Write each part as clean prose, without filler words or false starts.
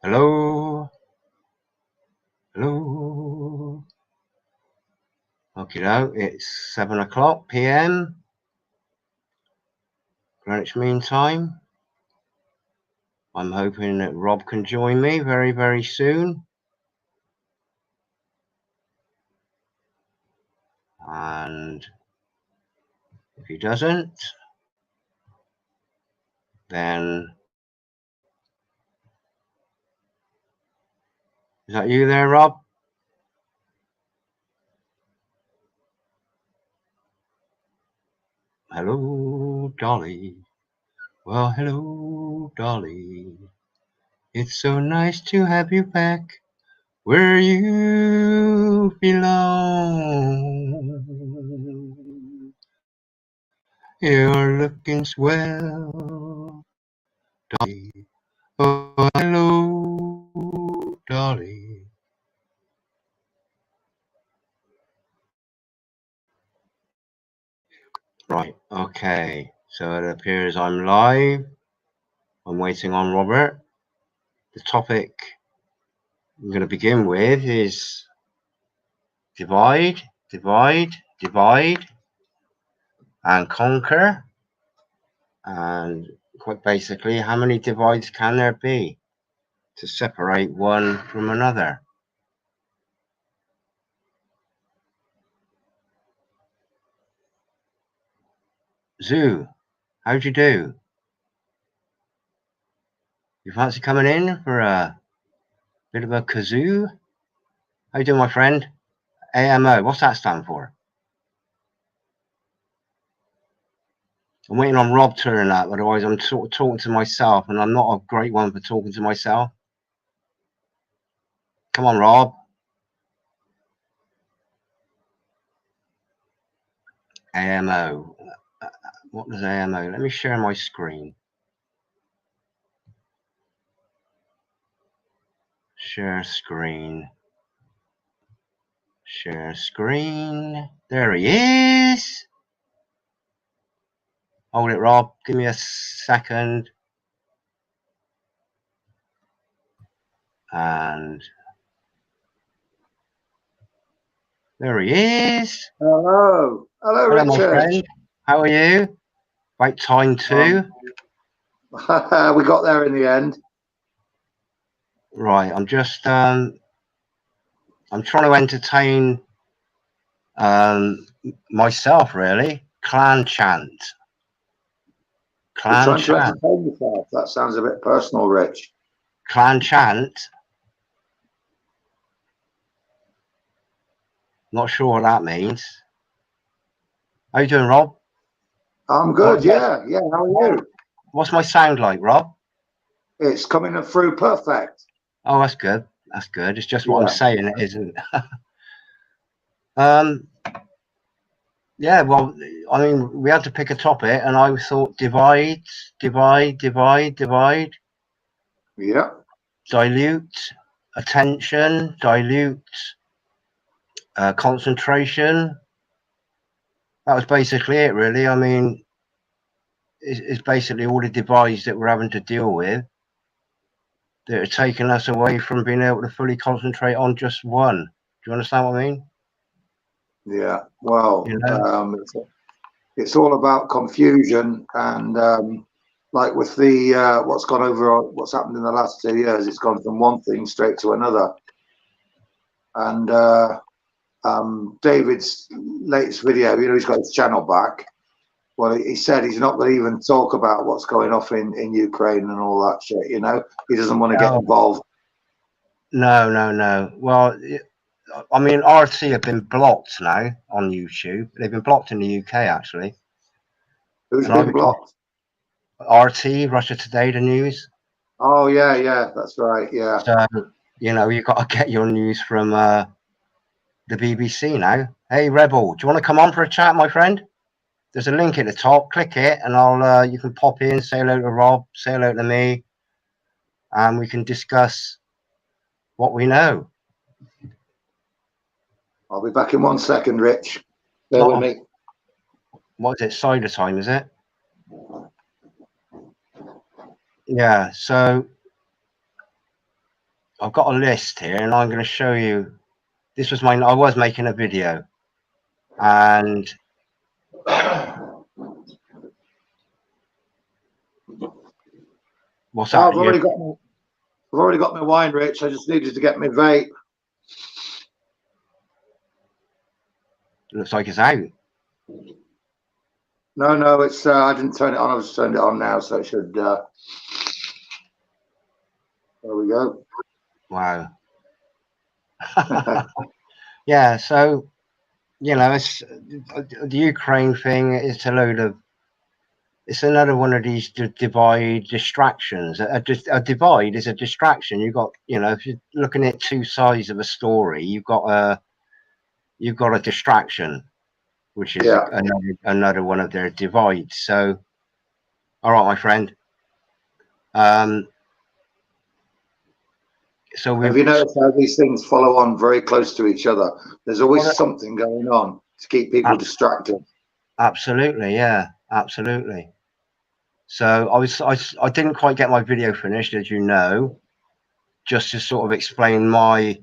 Hello, hello. Okay, now it's 7 o'clock p.m. Greenwich Mean Time. I'm hoping that Rob can join me very, very soon. And if he doesn't, then is that you there, Rob? Hello, Dolly. Well, hello, Dolly. It's so nice to have you back where you belong. You're looking swell, Dolly. Oh, hello, Dolly. Right, okay. So it appears I'm live. I'm waiting on Robert. The topic I'm going to begin with is divide, divide, divide, and conquer. And quite basically, how many divides can there be to separate one from another? Zoo, how'd you do? You fancy coming in for a bit of a kazoo? How you doing, my friend? AMO, what's that stand for? I'm waiting on Rob to turn up, otherwise I'm sort of talking to myself, and I'm not a great one for talking to myself. Come on, Rob. AMO. What does AMO? Let me share my screen. Share screen. Share screen. There he is. Hold it, Rob. Give me a second. And there he is. Hello. Hello, Hello, Richard. my friend. How are you? Right time too. We got there in the end. Right, I'm just I'm trying to entertain myself, really. Clan chant. You're trying to entertain yourself. That sounds a bit personal, Rich. Clan chant. Not sure what that means. How you doing, Rob? I'm good. Yeah. How are you? What's my sound like, Rob? It's coming through perfect. Oh, that's good. That's good. It's just what I'm saying, it isn't. Yeah, well, I mean, we had to pick a topic, and I thought divide, divide, divide, divide. Yeah. Dilute attention, dilute concentration. That was basically it, really. I mean, it's basically all the divides that we're having to deal with that are taking us away from being able to fully concentrate on just one. Do you understand what I mean? Yeah. Well, You know? it's all about confusion, and like with the what's gone over, what's happened in the last 2 years, it's gone from one thing straight to another. And David's latest video, he's got his channel back. Well, he said he's not going to even talk about what's going on in Ukraine and all that shit, He doesn't want to get involved. No. Well, I mean, RT have been blocked now on YouTube. They've been blocked in the UK, actually. Who's been blocked? RT, Russia Today, the news. Oh, yeah, that's right, yeah. So, you've got to get your news from the BBC now. Hey, Rebel, do you want to come on for a chat, my friend? There's a link at the top. Click it, and you can pop in, say hello to Rob, say hello to me, and we can discuss what we know. I'll be back in 1 second, Rich. Bear with me. What is it? Cider time, is it? Yeah. So I've got a list here, and I'm going to show you. This was I was making a video, and what's that? I've already got my wine, Rich. I just needed to get my vape. Looks like it's out. No, it's I didn't turn it on. I've just turned it on now, so it should. There we go. Wow. Yeah. So it's the Ukraine thing. It's a load of. It's another one of these divide distractions. A divide is a distraction. You've got, if you're looking at two sides of a story, you've got a distraction, which is another one of their divides. So, all right, my friend. So have you noticed how these things follow on very close to each other? There's always something going on to keep people distracted. Absolutely, yeah, absolutely. So I didn't quite get my video finished, as you know, just to sort of explain my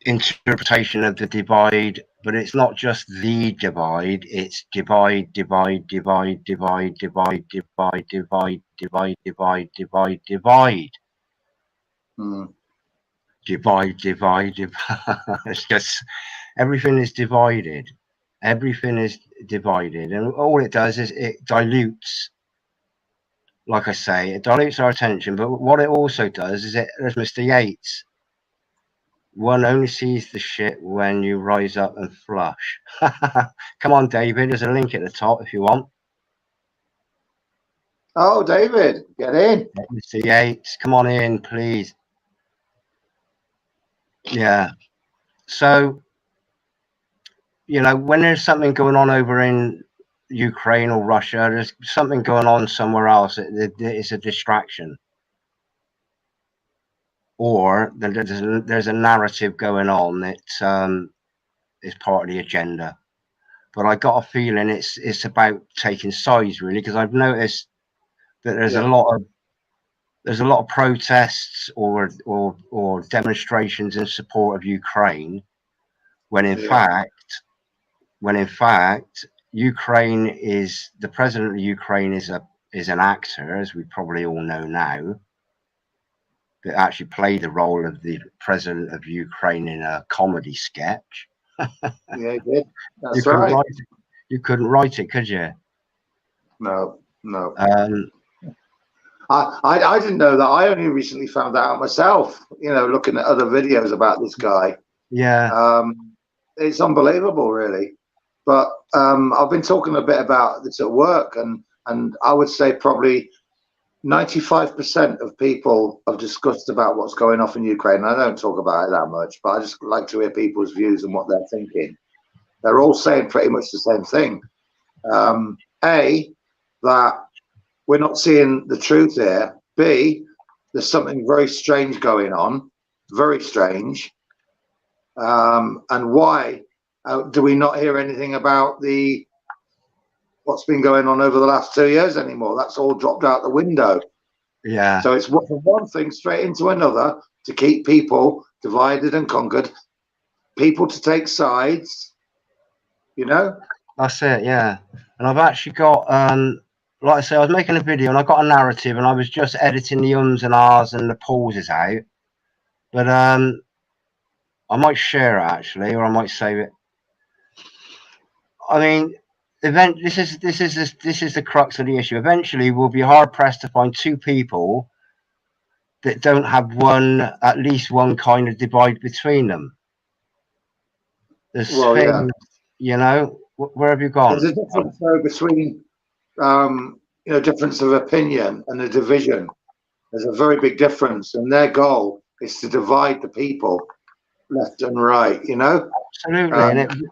interpretation of the divide, but it's not just the divide, it's divide, divide, divide, divide, divide, divide, divide, divide, divide, divide, divide. Divide, divide, divide. It's just everything is divided. Everything is divided, and all it does is it dilutes. Like I say, it dilutes our attention. But what it also does is, as Mr. Yates, one only sees the shit when you rise up and flush. Come on, David. There's a link at the top if you want. Oh, David, get in. Mr. Yates, come on in, please. Yeah. So, when there's something going on over in Ukraine or Russia, there's something going on somewhere else. It's a distraction. Or there's a narrative going on that is part of the agenda. But I got a feeling it's about taking sides, really, because I've noticed that there's a lot of protests or demonstrations in support of Ukraine, when in fact Ukraine is the president of Ukraine is an actor, as we probably all know now, that actually played the role of the president of Ukraine in a comedy sketch. Yeah, he did. That's right. You couldn't write it, could you? No. I didn't know that. I only recently found that out myself, looking at other videos about this guy. Yeah. It's unbelievable, really. But I've been talking a bit about this at work, and I would say probably 95% of people have discussed about what's going on in Ukraine. I don't talk about it that much, but I just like to hear people's views and what they're thinking. They're all saying pretty much the same thing. A, that we're not seeing the truth here. B, there's something very strange going on, very strange. And why do we not hear anything about what's been going on over the last 2 years anymore? That's all dropped out the window. Yeah. So it's from one thing straight into another to keep people divided and conquered, people to take sides, That's it, yeah. And I've actually got, like I say, I was making a video and I got a narrative and I was just editing the ums and ahs and the pauses out. But I might share it actually, or I might save it. I mean, this is the crux of the issue. Eventually, we'll be hard pressed to find two people that don't have at least one kind of divide between them. There's things, where have you gone? There's a difference though between, difference of opinion and a division. There's a very big difference, and their goal is to divide the people left and right. Absolutely.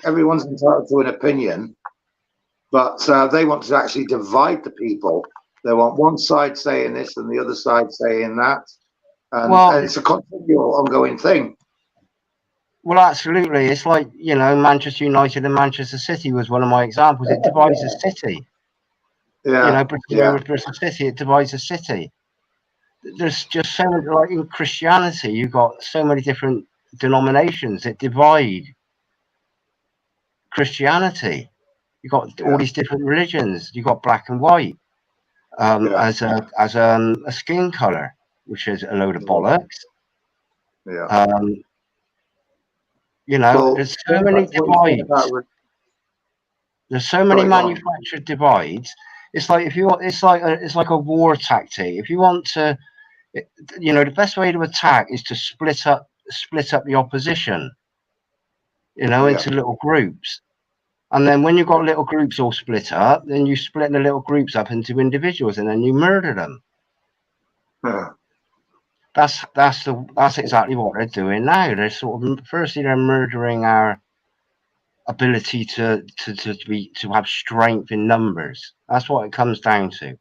Everyone's entitled to an opinion, but they want to actually divide the people. They want one side saying this and the other side saying that, and it's a continual, ongoing thing. Well, absolutely. It's like, Manchester United and Manchester City was one of my examples. It divides a city. Yeah. Bristol City, it divides a city. there's just so many, like in Christianity, you've got so many different denominations that divide Christianity. You've got all Yeah. these different religions. You've got black and white Yeah. as a skin color, which is a load of bollocks. Yeah. You know, Well, there's so going many back to what you said divides. about, There's so many sorry, go on. manufactured divides. It's like if you want, it's like a war tactic. If you want to, you know, the best way to attack is to split up the opposition, you know, Yeah. into little groups. And then when you've got little groups all split up, then you split the little groups up into individuals, and then you murder them. Yeah. That's exactly what they're doing now. They're sort of, firstly they're murdering our ability to have strength in numbers. That's what it comes down to.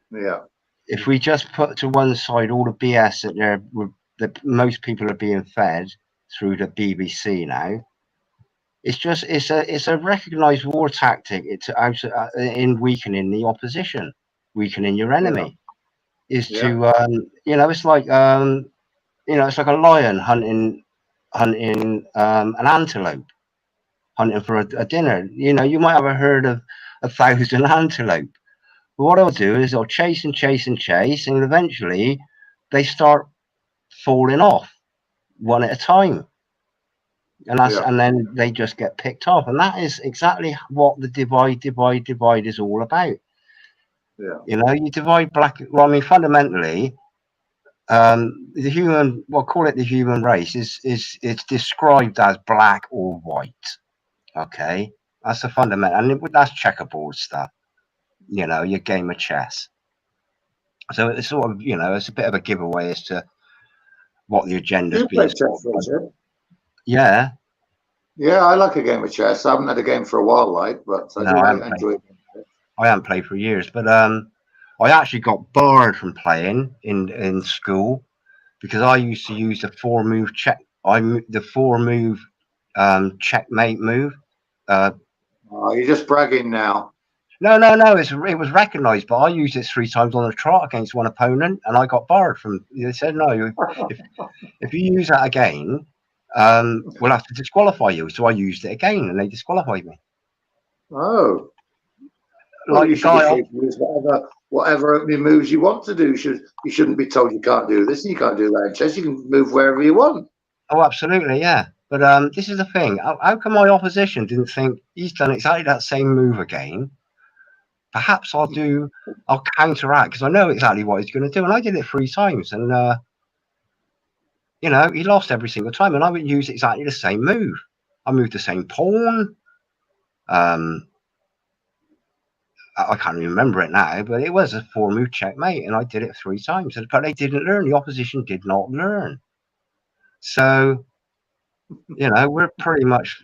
Yeah. If we just put to one side all the BS that most people are being fed through the BBC now, it's a recognised war tactic. It's in weakening the opposition, weakening your Yeah. enemy. Is Yeah. to you know, it's like you know, it's like a lion hunting an antelope, hunting for a dinner. You know, you might have heard of 1,000 antelope. But what they'll do is they'll chase and chase and chase, and eventually they start falling off one at a time. And then they just get picked off. And that is exactly what the divide is all about. Yeah. You know, you divide black. Well, I mean, fundamentally, the human, we'll call it the human race, is it's described as black or white. Okay, that's the fundamental, and that's checkerboard stuff. You know, your game of chess. So it's sort of, you know, it's a bit of a giveaway as to what the agenda's You play being chess, sort of. Richard? Yeah. Yeah, I like a game of chess. I haven't had a game for a while, like, but I No, do like enjoy it. I haven't played for years, but I actually got barred from playing in school because I used to use the 4-move check. The 4-move checkmate move. Oh, you're just bragging now. No. It was recognised, but I used it 3 times on the trot against one opponent, and I got barred from. They said no. If you use that again, we'll have to disqualify you. So I used it again, and they disqualified me. Oh, well, Like you the should be guy. free to use whatever opening moves you want to do. You shouldn't be told you can't do this and you can't do that in chess. You can move wherever you want. Oh, absolutely, yeah. But this is the thing. How come my opposition didn't think he's done exactly that same move again? Perhaps I'll counteract because I know exactly what he's going to do, and I did it 3 times, and you know, he lost every single time, and I would use exactly the same move. I moved the same pawn. I can't remember it now, but it was a 4-move checkmate, and I did it 3 times. But they didn't learn. The opposition did not learn. So, you know, we're pretty much,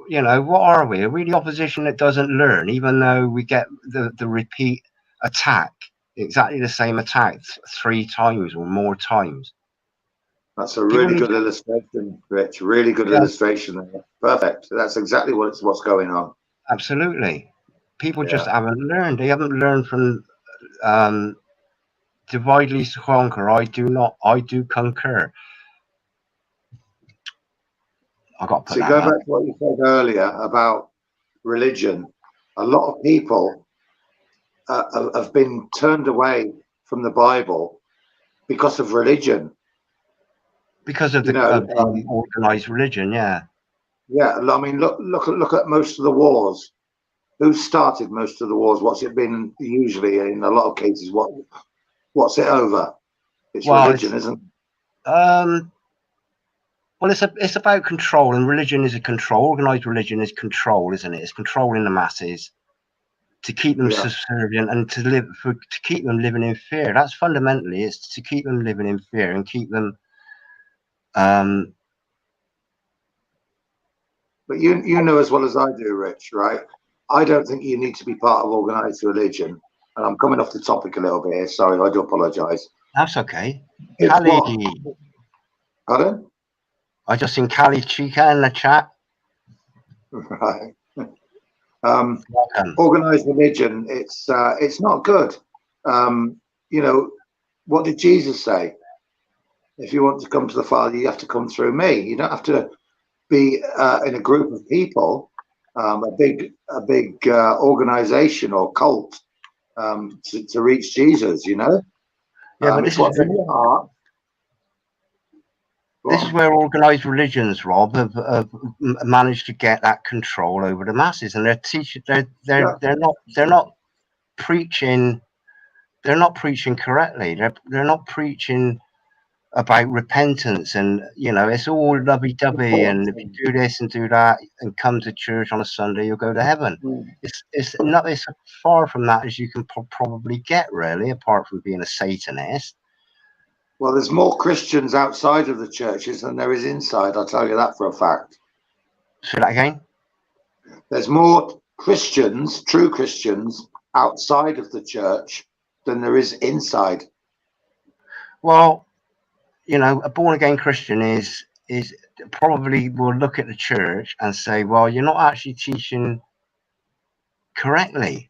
you know, what are we? Are we the opposition that doesn't learn, even though we get the repeat attack, exactly the same attack 3 times or more times? That's a really good illustration, Rich. Really good illustration there. Perfect. That's exactly what's going on. Absolutely. People just haven't learned. They haven't learned from divide leads to conquer. I do concur. I got to put See, that going up. back to what you said earlier about religion, a lot of people have been turned away from the Bible because of religion. Because of the organized religion, yeah. Yeah, I mean, look at most of the wars. Who started most of the wars? What's it been usually in a lot of cases? What's it over? It's religion, isn't it? Well, it's about control, and religion is a control. Organized religion is control, isn't it? It's controlling the masses to keep them subservient and to keep them living in fear. That's fundamentally, it's to keep them living in fear and keep them. But you know as well as I do, Rich, right? I don't think you need to be part of organized religion. And I'm coming off the topic a little bit here. Sorry, I do apologize. That's okay. Pardon? I just seen Cali Chica in the chat. Right. Organized religion, it's not good. You know, what did Jesus say? If you want to come to the Father, you have to come through me. You don't have to be in a group of people, a big organization or cult to reach Jesus. You know, Yeah, but it's what's in your heart. This is where organised religions, Rob, have managed to get that control over the masses, and they're teaching. They're not preaching. They're not preaching correctly. They're not preaching about repentance, and it's all lovey-dovey. And if you do this and do that, and come to church on a Sunday, you'll go to heaven. It's not. It's far from that as you can probably get, really, apart from being a Satanist. Well, there's more Christians outside of the churches than there is inside. I'll tell you that for a fact. Say that again? There's more Christians, true Christians, outside of the church than there is inside. Well, a born-again Christian is probably will look at the church and say, well, you're not actually teaching correctly.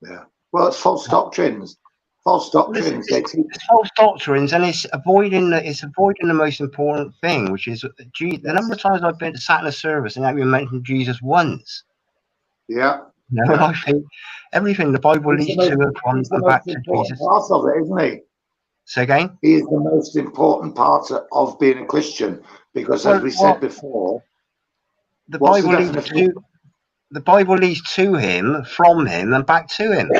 Yeah. Well, it's false doctrines. False doctrines. It's false doctrines, and it's avoiding the most important thing, which is the number of times I've been sat in a service and I haven't mentioned Jesus once. Yeah. And I think everything the Bible leads to and back to Jesus. Part of it, isn't he? Say again? He is the most important part of being a Christian, because as we said before, the Bible leads to him, from him, and back to him.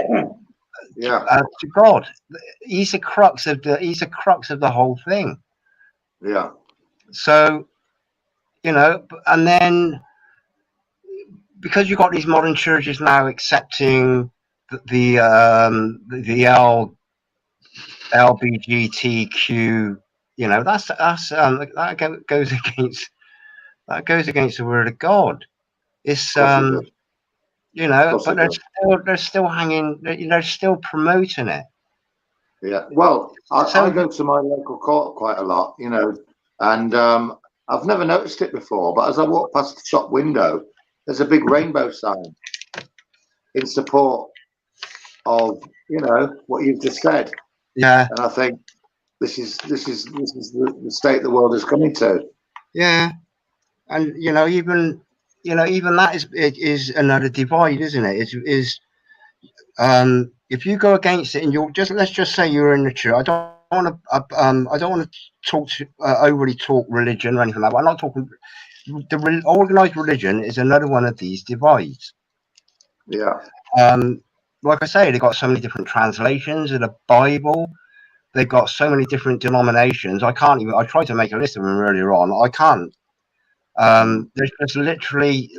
Yeah. To God. He's the crux of the whole thing. Yeah. So, and then because you've got these modern churches now accepting the LBGTQ, that goes against the word of God. It's but they're still hanging. They're still promoting it. Yeah. Well, I go to my local court quite a lot, and I've never noticed it before. But as I walk past the shop window, there's a big rainbow sign in support of what you've just said. Yeah. And I think this is the state the world is coming to. Yeah. And even that is another divide, isn't it? If you go against it, and let's just say you're in the church. I don't want to overly talk religion or anything like that. I'm not talking. The organized religion is another one of these divides. Yeah. Like I say, they've got so many different translations of the Bible. They've got so many different denominations. I tried to make a list of them earlier on. I can't. There's just literally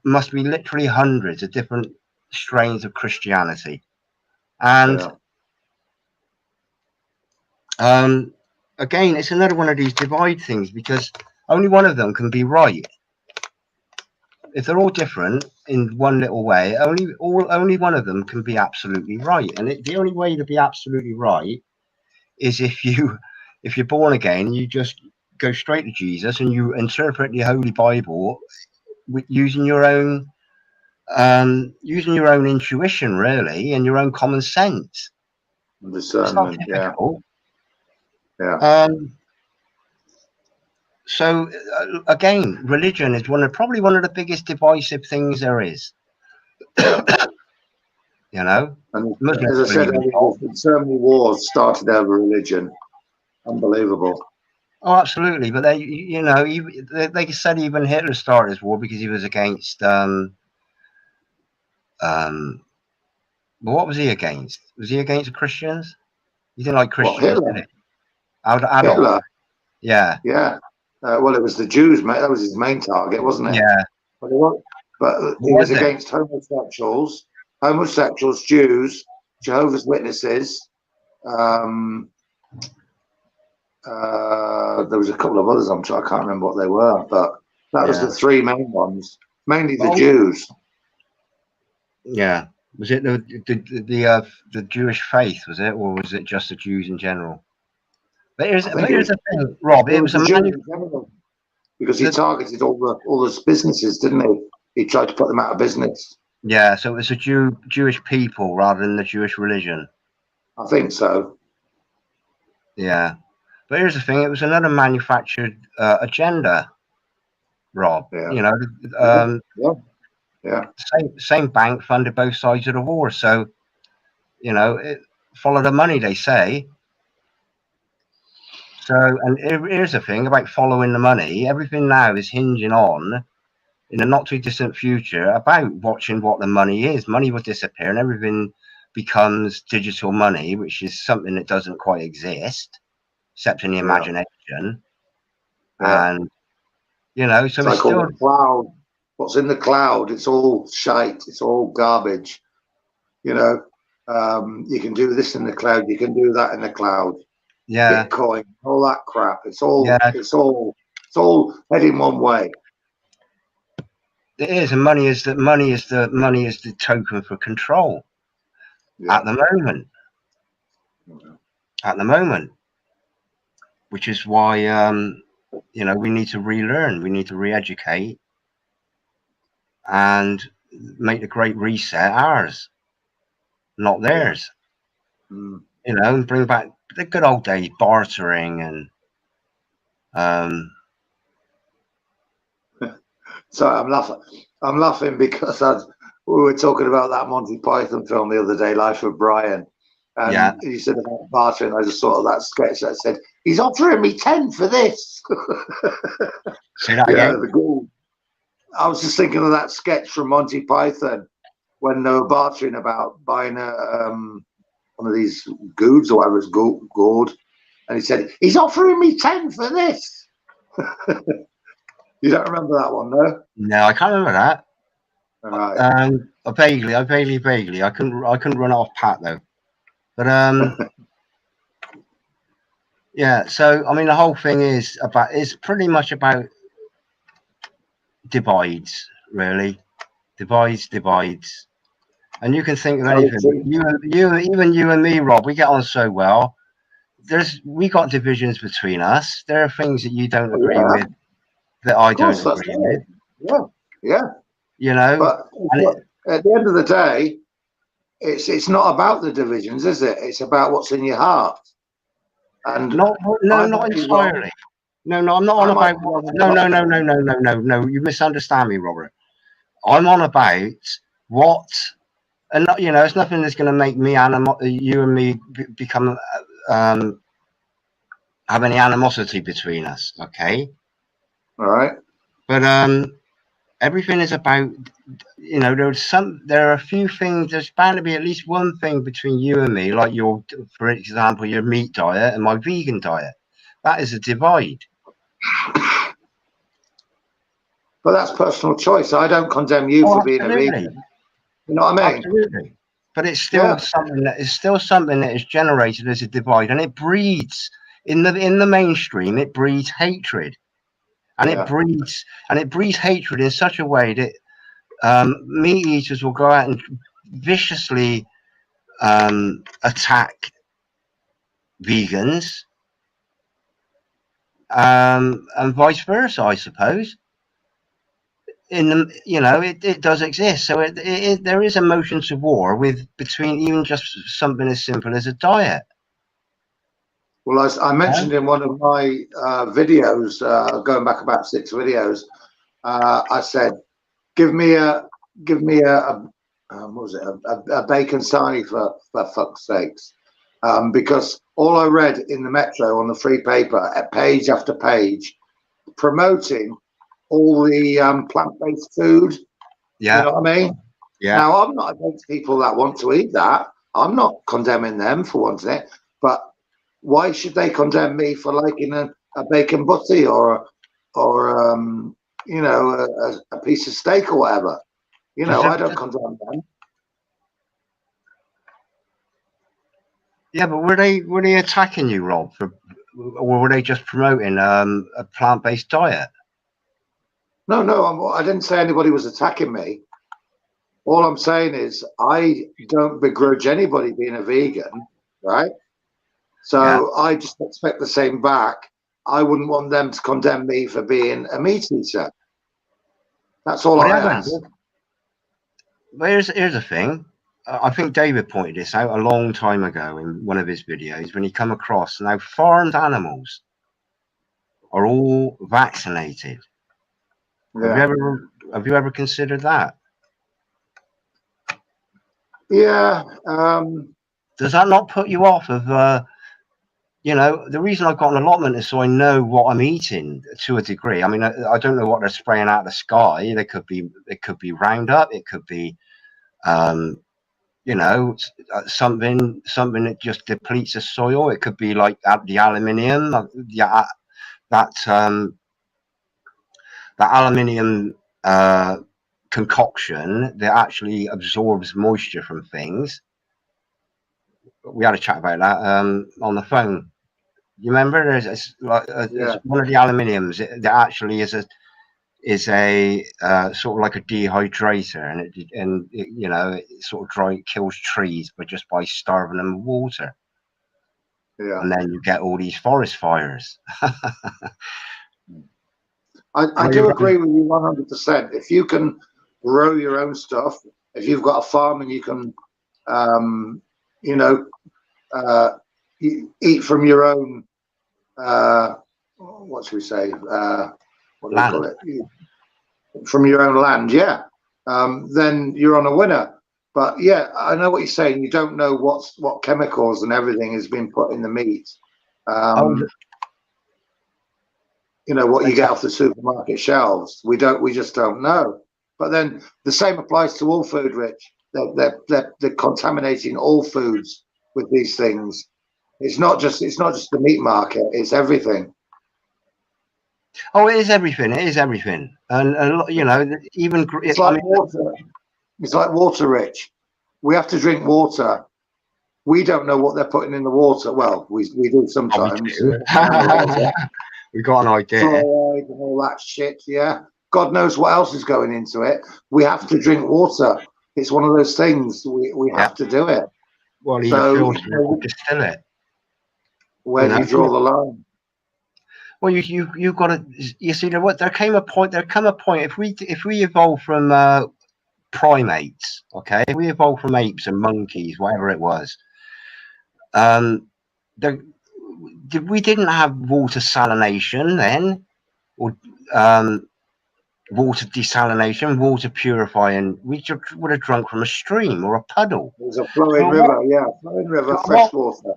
must be literally hundreds of different strains of Christianity, and again, it's another one of these divide things, because only one of them can be right. If they're all different in one little way, only one of them can be absolutely right. And the only way to be absolutely right is if you're born again, you just go straight to Jesus and you interpret the Holy Bible using your own intuition, really, and your own common sense. Discernment, yeah. Yeah. So again, religion is probably one of the biggest divisive things there is. And as I said, so many wars started over religion. Unbelievable. Oh, absolutely. But they said even Hitler started his war because he was against. But what was he against? Was he against the Christians? He didn't like Christians. Hitler. Hitler. Yeah. Yeah. Well, it was the Jews, mate. That was his main target, wasn't it? Yeah. But he was against homosexuals, Jews, Jehovah's Witnesses. There was a couple of others. I can't remember what they were, but that was the three main ones. Mainly the Jews. Yeah. Was it the Jewish faith? Was it, or was it just the Jews in general? But here's the thing, Rob. It was because he targeted all the businesses, didn't he? He tried to put them out of business. Yeah, so it was the Jewish people rather than the Jewish religion. I think so. Yeah. But here's the thing, it was another manufactured agenda, Rob. Yeah. You know, Yeah. same bank funded both sides of the war. So, you know, follow the money, they say. So, and here's the thing about following the money. Everything now is hinging on, in the not too distant future, about watching what the money is. Money will disappear and everything becomes digital money, which is something that doesn't quite exist, except in the imagination. And, you know, so it's like still... all the cloud. What's in the cloud, it's all shite. It's all garbage. You know, you can do this in the cloud. You can do that in the cloud. Yeah. Bitcoin, all that crap. It's all, Yeah. it's all heading one way. It is, and money is the token for control at the moment. At the moment, which is why you know, we need to relearn, we need to re-educate, and make the Great Reset ours, not theirs. You know, and bring back the good old days, bartering and So I'm laughing because we were talking about that Monty Python film the other day, Life of Brian, and you said about bartering. I just thought of that sketch that said, "He's offering me 10 for this." Say that again. The gold. I was just thinking of that sketch from Monty Python when they were bartering about buying one of these goods or whatever it's gold, and he said, "He's offering me 10 for this." You don't remember that one, no? No, I can't remember that. Right. Vaguely. I couldn't run off pat though. But yeah. So I mean, the whole thing is pretty much about divides, really. Divides. And you can think of anything. Even you and me, Rob, we get on so well. We got divisions between us. There are things that you don't agree with that I don't agree with. Yeah. You know, but at the end of the day, it's not about the divisions, is it? It's about what's in your heart. And not entirely. No, I'm not on about. No. You misunderstand me, Robert. I'm on about what, and you know, it's nothing that's going to make me you and me become have any animosity between us. Okay. All right. But everything is about, you know, there are a few things. There's bound to be at least one thing between you and me, like for example, your meat diet and my vegan diet. That is a divide. But that's personal choice. I don't condemn you for being a vegan. You know what I mean? Absolutely. But it's still something that is generated as a divide, and it breeds in the mainstream. It breeds hatred, and it breeds hatred in such a way that meat eaters will go out and viciously attack vegans, and vice versa, I suppose. You know, it does exist. So there is a motion to war between even just something as simple as a diet. Well, I mentioned in one of my videos, going back about 6 videos, I said, give me a what was it, a bacon sarnie for fuck's sakes, because all I read in the Metro on the free paper, at page after page, promoting all the plant-based food. You know what I mean? Now, I'm not against people that want to eat that. I'm not condemning them for wanting it, but why should they condemn me for liking a bacon butty or you know, a piece of steak or whatever? You know, I don't condemn them. Yeah, but were they attacking you, Rob, or were they just promoting a plant-based diet? No, I didn't say anybody was attacking me. All I'm saying is I don't begrudge anybody being a vegan, right? So I just expect the same back. I wouldn't want them to condemn me for being a meat eater. That's all I ask. But here's the thing. I think David pointed this out a long time ago in one of his videos when he come across now farmed animals are all vaccinated. Yeah. Have you ever considered that? Yeah. Does that not put you off of you know, the reason I've got an allotment is so I know what I'm eating to a degree. I mean, I don't know what they're spraying out of the sky. It could be Roundup. It could be, you know, something that just depletes the soil. It could be like the aluminium. Yeah, that aluminium concoction that actually absorbs moisture from things. We had a chat about that on the phone. You remember? There's one of the aluminiums that actually is a sort of like a dehydrator, and it, you know, it sort of kills trees, but just by starving them of water. Yeah. And then you get all these forest fires. I do agree with you 100%. If you can grow your own stuff, if you've got a farm and you can, you know, eat from your own, what should we say? What do we call it? From your own land, yeah. Then you're on a winner. But yeah, I know what you're saying. You don't know what chemicals and everything has been put in the meat. You know what you get off the supermarket shelves. We just don't know. But then the same applies to all food, Rich. They're contaminating all foods with these things. It's not just the meat market. It's everything. Oh, it is everything. It is everything, and you know, even it's like water. It's like water, Rich. We have to drink water. We don't know what they're putting in the water. Well, we do sometimes. We got an idea. Fluoride and all that shit. Yeah. God knows what else is going into it. We have to drink water. It's one of those things. We have to do it. Well, either filter it or distill it. Where do you draw the line? Well, you've got to. You see, there came a point. If we evolved from primates, okay, if we evolved from apes and monkeys, whatever it was, we didn't have water salination then, or water desalination, water purifying. We just would have drunk from a stream or a puddle. There's a flowing river, flowing river, fresh water.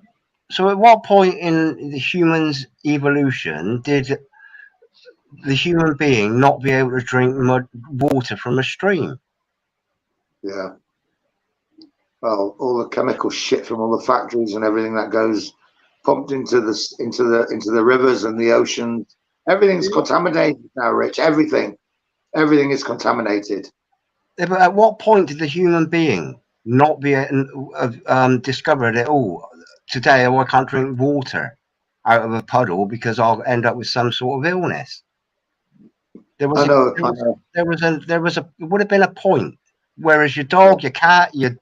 So at what point in the human's evolution did the human being not be able to drink water from a stream? Yeah. Well, all the chemical shit from all the factories and everything that goes pumped into the rivers and the oceans. Everything's contaminated now, Rich. Everything is contaminated. Yeah, but at what point did the human being not be discovered it all? Today, I can't drink water out of a puddle because I'll end up with some sort of illness. There would have been a point. Whereas your dog, your cat, your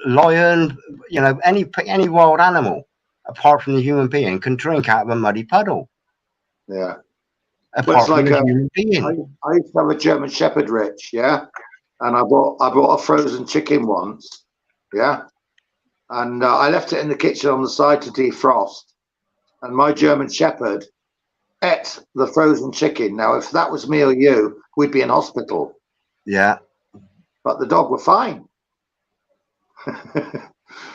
lion, you know, any wild animal, apart from the human being, can drink out of a muddy puddle. Yeah. Apart from the human being. I used to have a German Shepherd, Rich, yeah, and I bought a frozen chicken once, yeah, and I left it in the kitchen on the side to defrost, and my German Shepherd ate the frozen chicken. Now, if that was me or you, we'd be in hospital. Yeah. But the dog were fine.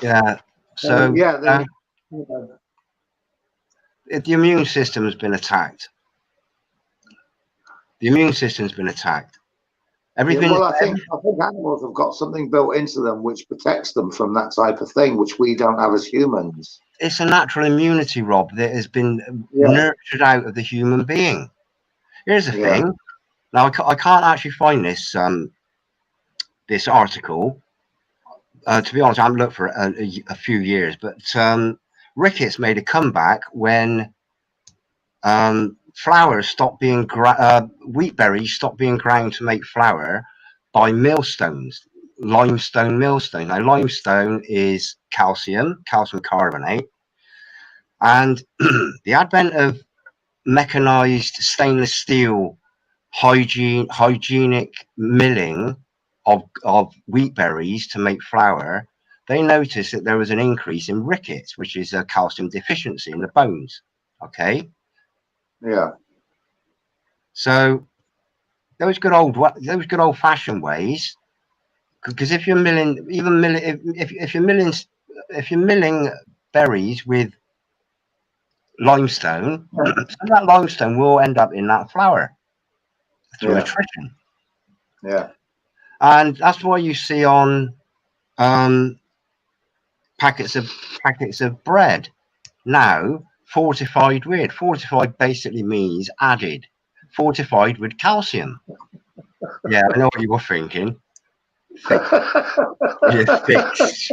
Yeah. So the immune system has been attacked. The immune system's been attacked. Everything. Yeah, well, I think animals have got something built into them which protects them from that type of thing, which we don't have as humans. It's a natural immunity, Rob, that has been nurtured out of the human being. Here's the thing. Now, I can't actually find this this article. To be honest, I haven't looked for it a few years, but rickets made a comeback when flour stopped being wheat berries stopped being ground to make flour by millstones, limestone millstone. Now, limestone is calcium carbonate, and the advent of mechanized stainless steel hygienic milling of wheat berries to make flour, they noticed that there was an increase in rickets, which is a calcium deficiency in the bones. Okay. Yeah. So those good old fashioned ways. Because if you're milling, if you're milling berries with limestone, so that limestone will end up in that flour through attrition. Yeah. And that's why you see on packets of bread now fortified with. Fortified basically means added. Fortified with calcium. Yeah, I know what you were thinking. You're fixed.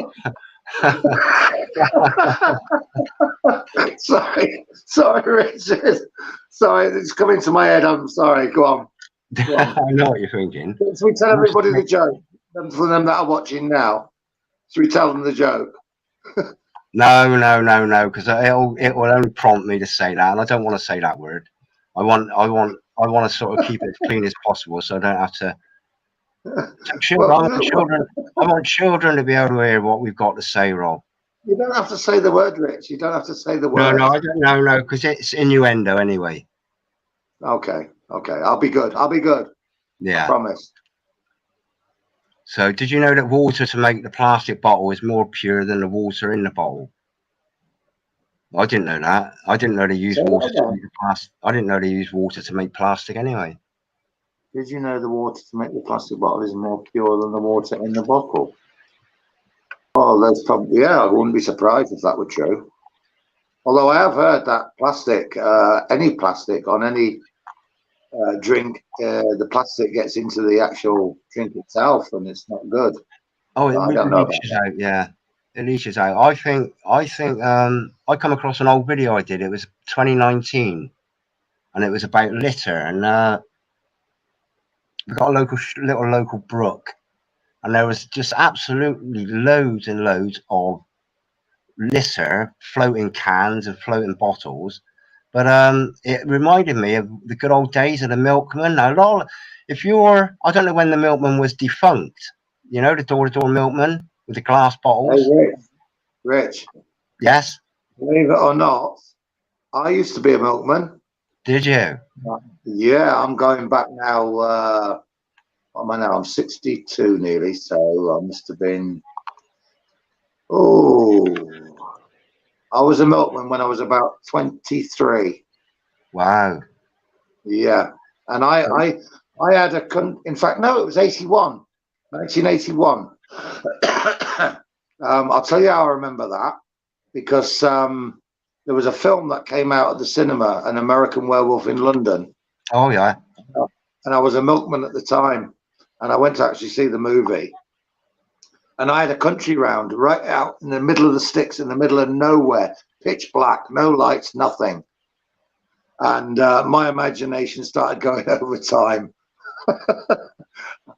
sorry, Richard. Sorry, it's coming to my head. I'm sorry. Go on. I know what you're thinking. So we tell everybody the joke. For them that are watching now, so we tell them the joke. No, because it will only prompt me to say that, and I don't want to say that word. I want to sort of keep it as clean as possible, so I don't have to. I want children to be able to hear what we've got to say, Rob. You don't have to say the word, Rich. You don't have to say the word. No, I don't. No, because it's innuendo anyway. Okay. I'll be good. Yeah. I promise. So, did you know that water to make the plastic bottle is more pure than the water in the bottle? I didn't know that. I didn't know they use water to make the plastic. I didn't know they use water to make plastic anyway. Did you know the water to make the plastic bottle is more pure than the water in the bottle? Oh, that's probably, yeah, I wouldn't be surprised if that were true. Although I have heard that plastic, any plastic on any drink, the plastic gets into the actual drink itself and it's not good. Oh, it I don't know leaches out, yeah. It leaches out. I think I come across an old video I did. It was 2019 and it was about litter, and we got a little local brook, and there was just absolutely loads and loads of litter, floating cans and floating bottles. But it reminded me of the good old days of the milkman. Now, I don't know when the milkman was defunct. You know, the door-to-door milkman with the glass bottles. Hey, Rich. Yes. Believe it or not, I used to be a milkman. Did you? Yeah, I'm going back now. What am I now? I'm 62 nearly, so I must have been. Oh, I was a milkman when I was about 23. Wow. Yeah, and I had in fact, no, it was 1981. I'll tell you how I remember that, because there was a film that came out at the cinema, An American Werewolf in London. Oh yeah. And I was a milkman at the time, and I went to actually see the movie. And I had a country round right out in the middle of the sticks, in the middle of nowhere, pitch black, no lights, nothing. And my imagination started going over time.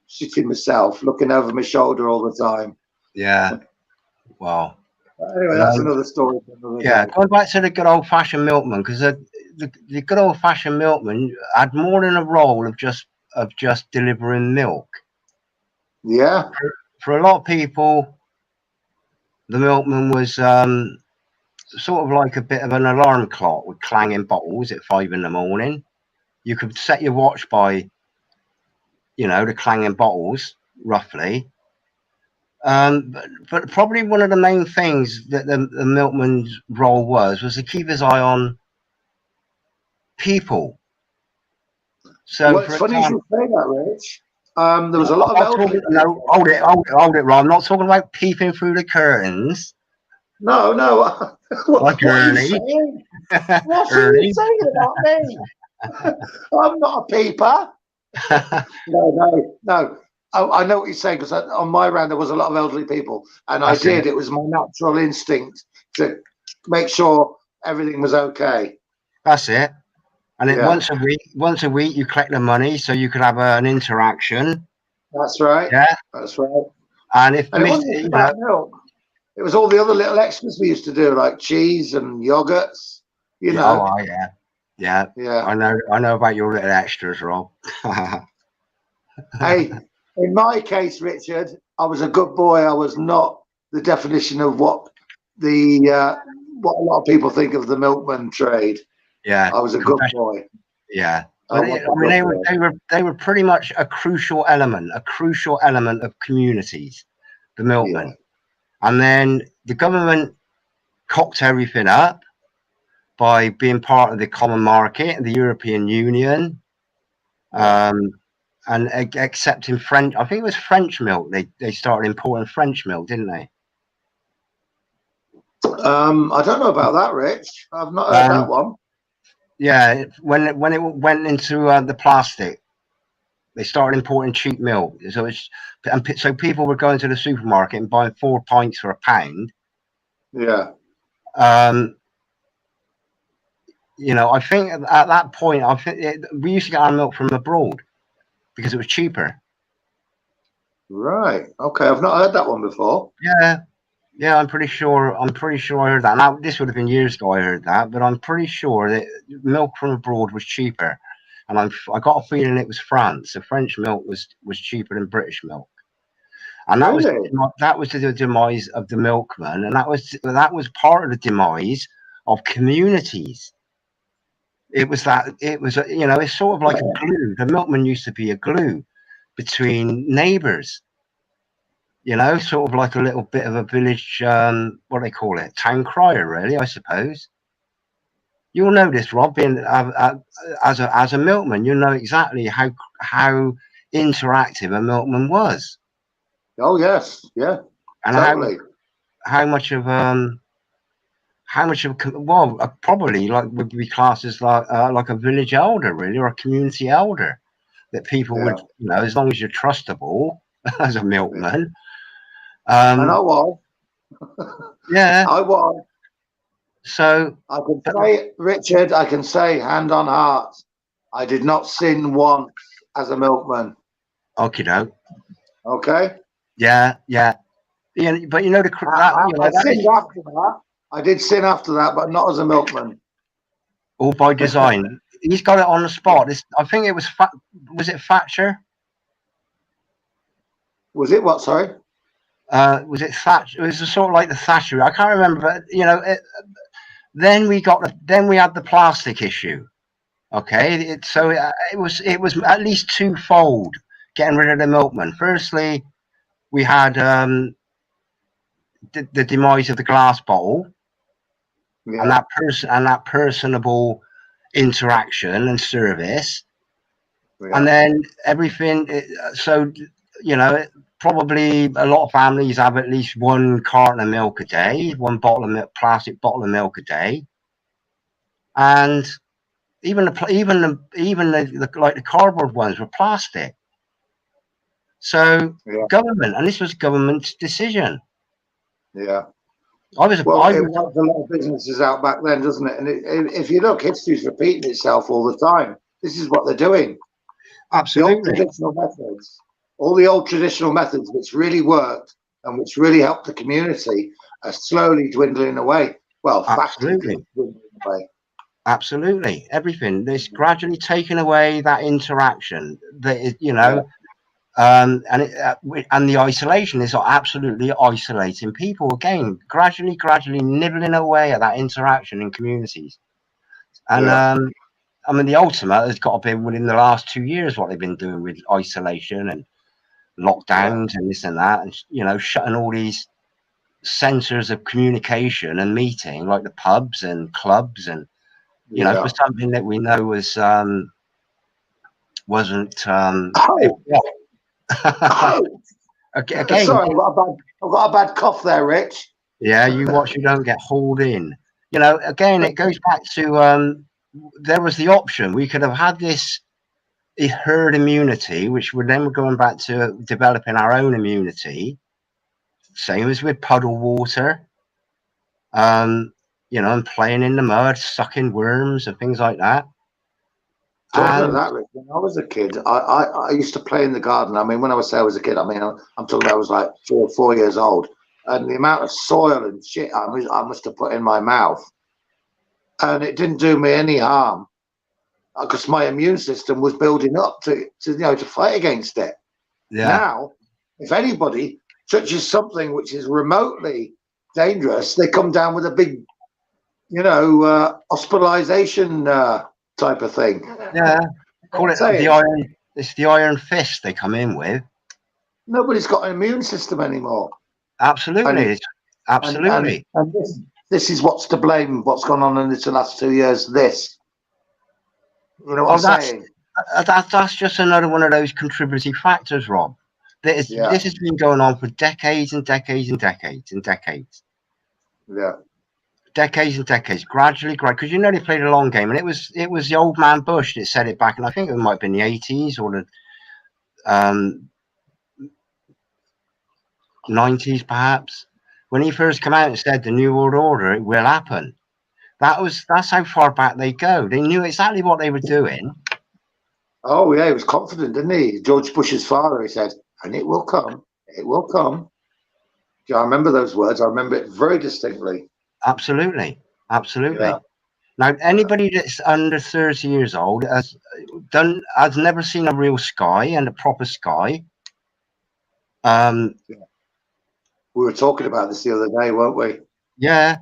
Shitting myself, looking over my shoulder all the time. Yeah. Wow. Anyway, that's another story. Going back to the good old-fashioned milkman, because the good old-fashioned milkman had more than a role of just delivering milk. Yeah. For a lot of people, the milkman was sort of like a bit of an alarm clock with clanging bottles at 5 in the morning. You could set your watch by, the clanging bottles, roughly. But probably one of the main things that the milkman's role was to keep his eye on people. So, well, it's funny you should say that, Rich. There was a lot of elderly. No, hold it, Rob. I'm not talking about peeping through the curtains. No. Like Ernie. What are you saying about me? I'm not a peeper. No. I know what you're saying, because on my round there was a lot of elderly people, and it was my natural instinct to make sure everything was okay. That's it. And once a week you collect the money so you could have an interaction. That's right. Yeah, that's right. And if it wasn't about milk, it was all the other little extras we used to do, like cheese and yogurts. Oh, yeah. I know about your little extras, Rob. Hey, In my case, Richard, I was a good boy. I was not the definition of what what a lot of people think of the milkman trade. Yeah, I was a good boy. yeah. I But was I mean, they were pretty much a crucial element of communities, the milkmen. Yeah. And then the government cocked everything up by being part of the common market, the European Union, and accepting French. I think it was French milk. They started importing French milk, didn't they? I don't know about that, Rich. I've not heard that one. Yeah, when it went into the plastic, they started importing cheap milk. So people were going to the supermarket and buying 4 pints for £1. Yeah. You know, I think at that point, we used to get our milk from abroad because it was cheaper. Right. Okay. I've not heard that one before. Yeah, I'm pretty sure I heard that. Now, this would have been years ago I heard that, but I'm pretty sure that milk from abroad was cheaper. And I got a feeling it was France. The French milk was cheaper than British milk. And that Really? was the demise of the milkman, and that was part of the demise of communities. It's sort of like a glue. The milkman used to be a glue between neighbours. You know, sort of like a little bit of a village, what do they call it, town crier, really, I suppose. You'll know this, Rob, being as a milkman, you'll know exactly how interactive a milkman was. Oh yes, yeah, And totally. how much of probably like would be classed as like a village elder, really, or a community elder, that people would, you know, as long as you're trustable as a milkman. And I was. Yeah. I was. So I can say, Richard, I can say, hand on heart, I did not sin once as a milkman. Okay, no. Okay. Yeah. But you know I sinned after that. I did sin after that, but not as a milkman. All by design. He's got it on the spot. I think it was it Thatcher? Was it what? Sorry. Was it Thatcher? It was sort of like the Thatcher. I can't remember, but you know. Then we had the plastic issue. Okay, it was at least twofold getting rid of the milkman. Firstly, we had the demise of the glass bottle, and that personable interaction and service, and then everything. So you know, probably a lot of families have at least 1 carton of milk a day, 1 bottle of milk, plastic bottle of milk a day, and even the cardboard ones were plastic. So government, and this was government's decision. Yeah. It was a lot of businesses out back then, doesn't it? And if you look, history's repeating itself all the time. This is what they're doing. Absolutely. All the old traditional methods which really worked and which really helped the community are slowly dwindling away. Well, absolutely. Dwindling away. Absolutely. Everything. There's gradually taken away that interaction. That you know, and the isolation is absolutely isolating people again. Gradually nibbling away at that interaction in communities. And I mean, the ultimate has got to be within the last 2 years what they've been doing with isolation and lockdowns and this and that, and you know, shutting all these centres of communication and meeting, like the pubs and clubs, and you know, for something that we know wasn't. Again, sorry, I've got a bad cough there, Rich. Yeah, you watch, you don't get hauled in. You know, again, it goes back to there was the option. We could have had this herd immunity, which would then going back to developing our own immunity. Same as with puddle water. You know, and playing in the mud, sucking worms and things like that. Talking about that, Rich, when I was a kid, I used to play in the garden. I mean, when I was a kid, I mean, I'm talking about I was like 3 or 4 years old, and the amount of soil and shit I must have put in my mouth, and it didn't do me any harm, because my immune system was building up to fight against it. Yeah. Now, if anybody touches something which is remotely dangerous, they come down with a big, hospitalization type of thing. Yeah. Call it Saying, the iron. It's the iron fist they come in with. nobody's got an immune system anymore. Absolutely. Absolutely. And this is what's to blame. What's gone on in the last 2 years? This. You know what I'm saying? That's just another one of those contributing factors, Rob. This has been going on for decades and decades and decades and decades. Yeah. Decades and decades, gradually, because they played a long game, and it was the old man Bush that said it back, and I think it might have been the 80s or the 90s, perhaps, when he first came out and said the New World Order, it will happen. That's how far back they go. They knew exactly what they were doing. Oh yeah, he was confident, didn't he? George Bush's father, he said, and it will come. It will come. Yeah, I remember those words. I remember it very distinctly. Absolutely. Yeah. Now, anybody that's under 30 years old has never seen a real sky and a proper sky. We were talking about this the other day, weren't we? Yeah.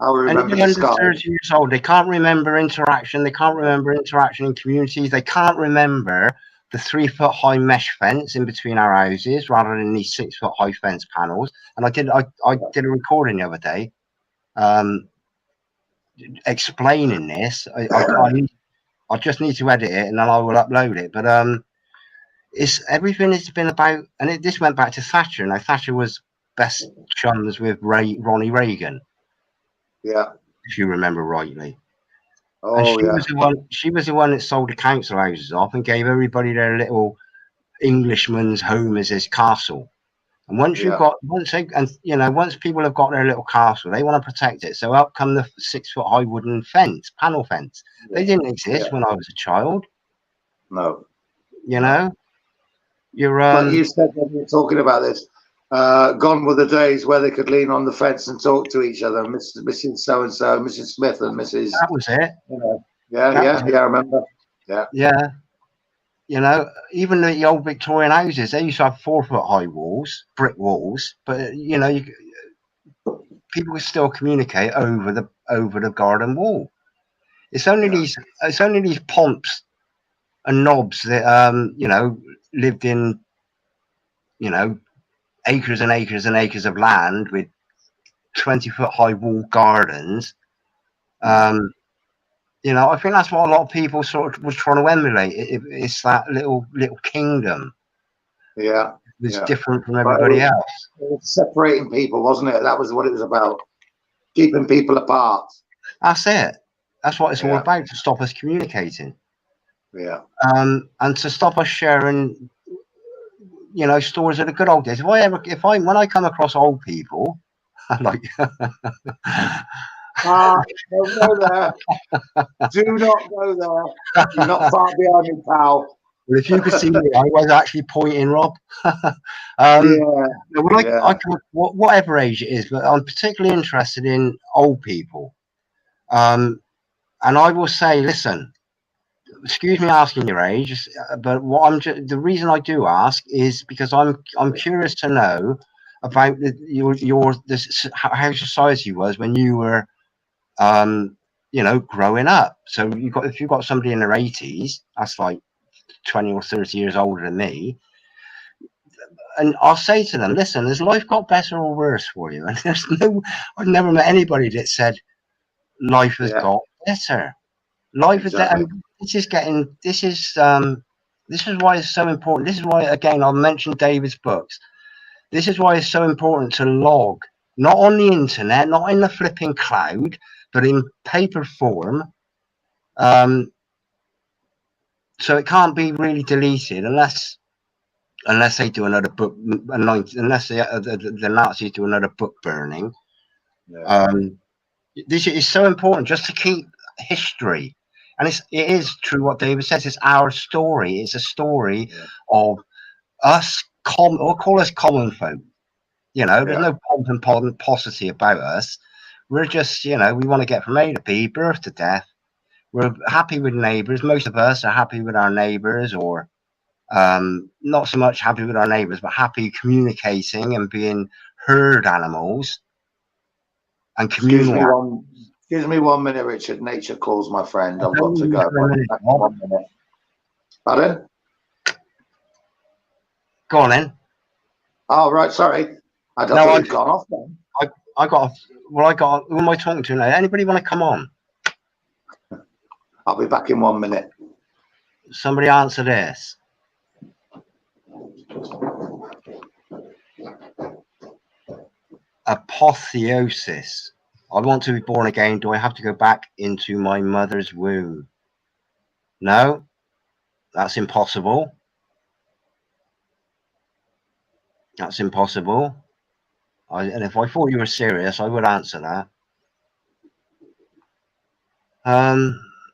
I remember Anybody the under sky. 30 years old, they can't remember interaction. They can't remember interaction in communities. They can't remember the 3-foot-high mesh fence in between our houses rather than these 6-foot-high fence panels. And I did a recording the other day explaining this. I just need to edit it and then I will upload it. But it's everything has been about, and this went back to Thatcher. Now Thatcher was best chums with Ronnie Reagan. Yeah. If you remember rightly. Oh, and she was the one that sold the council houses off and gave everybody their little Englishman's home as his castle. And once people have got their little castle, they want to protect it. So up come the 6-foot-high wooden panel fence. Yeah. They didn't exist when I was a child. No. You're like you said when you were talking about this. Gone were the days where they could lean on the fence and talk to each other, Mrs. So and so, Mrs. Smith, and Mrs. That was it. I remember. Yeah. Even the old Victorian houses, they used to have 4-foot-high walls, brick walls, but people could still communicate over the garden wall. It's only these pomps and knobs that lived in acres and acres and acres of land with 20-foot-high wall gardens. I think that's what a lot of people sort of was trying to emulate. It's that little kingdom. Yeah. It was different from everybody else. It was separating people, wasn't it? That was what it was about. Keeping people apart. That's it. That's what it's all about, to stop us communicating. Yeah. And to stop us sharing, stories of the good old days. When I come across old people, like don't go there. Do not go there. You're not far behind me, pal. Well, if you could see me, I was actually pointing, Rob. Whatever age it is, but I'm particularly interested in old people. And I will say, listen, excuse me asking your age, but the reason I do ask is because I'm curious to know about how society was when you were growing up. So if you've got somebody in their 80s, that's like 20 or 30 years older than me, and I'll say to them, listen, has life got better or worse for you? And I've never met anybody that said life has got better. Life is better. This is why it's so important. This is why, again, I'll mention David's books. This is why it's so important to log, not on the internet, not in the flipping cloud, but in paper form. So it can't be really deleted unless they do another book, unless the Nazis do another book burning. This is so important just to keep history. And it is true what David says. It's our story. It's a story of us, or call us common folk. There's no pomp and pomposity about us. We're just, we want to get from A to B, birth to death. We're happy with neighbours. Most of us are happy with our neighbours, or Not so much happy with our neighbours, but happy communicating and being herd animals and communal. Excuse me 1 minute, Richard. Nature calls, my friend. I've got to Only go. for a minute, 1 minute. Pardon? Go on then. Oh, right. Sorry. I don't know you've gone off then. Who am I talking to now? Anybody want to come on? I'll be back in 1 minute. Somebody answer this. Apotheosis. I want to be born again. Do I have to go back into my mother's womb? No, that's impossible. That's impossible. And if I thought you were serious, I would answer that.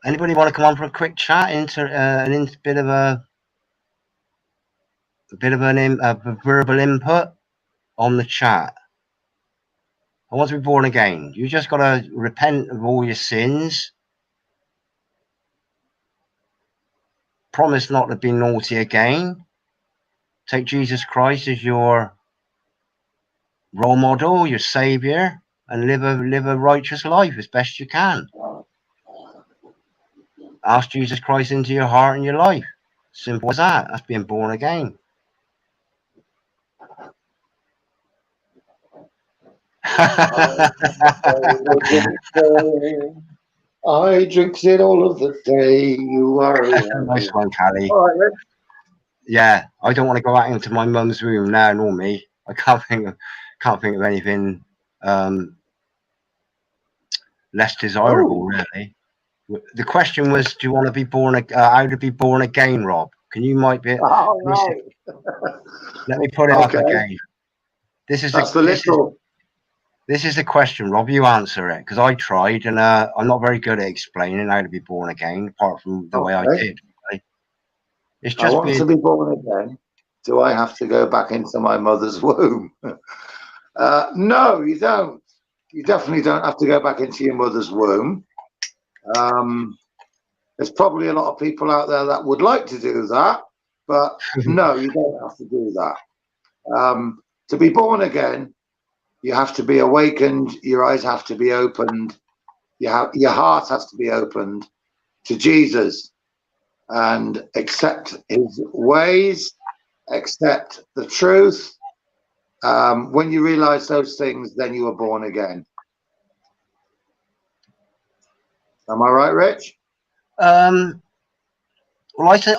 Anybody want to come on for a quick chat? Bit of a verbal input on the chat. I want to be born again. You just got to repent of all your sins. Promise not to be naughty again. Take Jesus Christ as your role model, your savior, and live a righteous life as best you can. Ask Jesus Christ into your heart and your life. Simple as that. That's being born again. I drinks it all of the day. You are nice one, Callie. All right, then. Yeah, I don't want to go out into my mum's room now, nor me. I can't think of anything less desirable, really. The question was, do you want to be born? How to be born again, Rob? Can you might be? Oh, right. Let me put it up again. This is the question, Rob. You answer it, because I tried, and I'm not very good at explaining how to be born again, apart from the way I did. Right? It's just I want to be born again. Do I have to go back into my mother's womb? No, you don't. You definitely don't have to go back into your mother's womb. There's probably a lot of people out there that would like to do that, but no, you don't have to do that. To be born again, you have to be awakened. Your eyes have to be opened. Your heart has to be opened to Jesus and accept his ways, accept the truth. When you realize those things, then you are born again. Am I right, Rich? Well, I think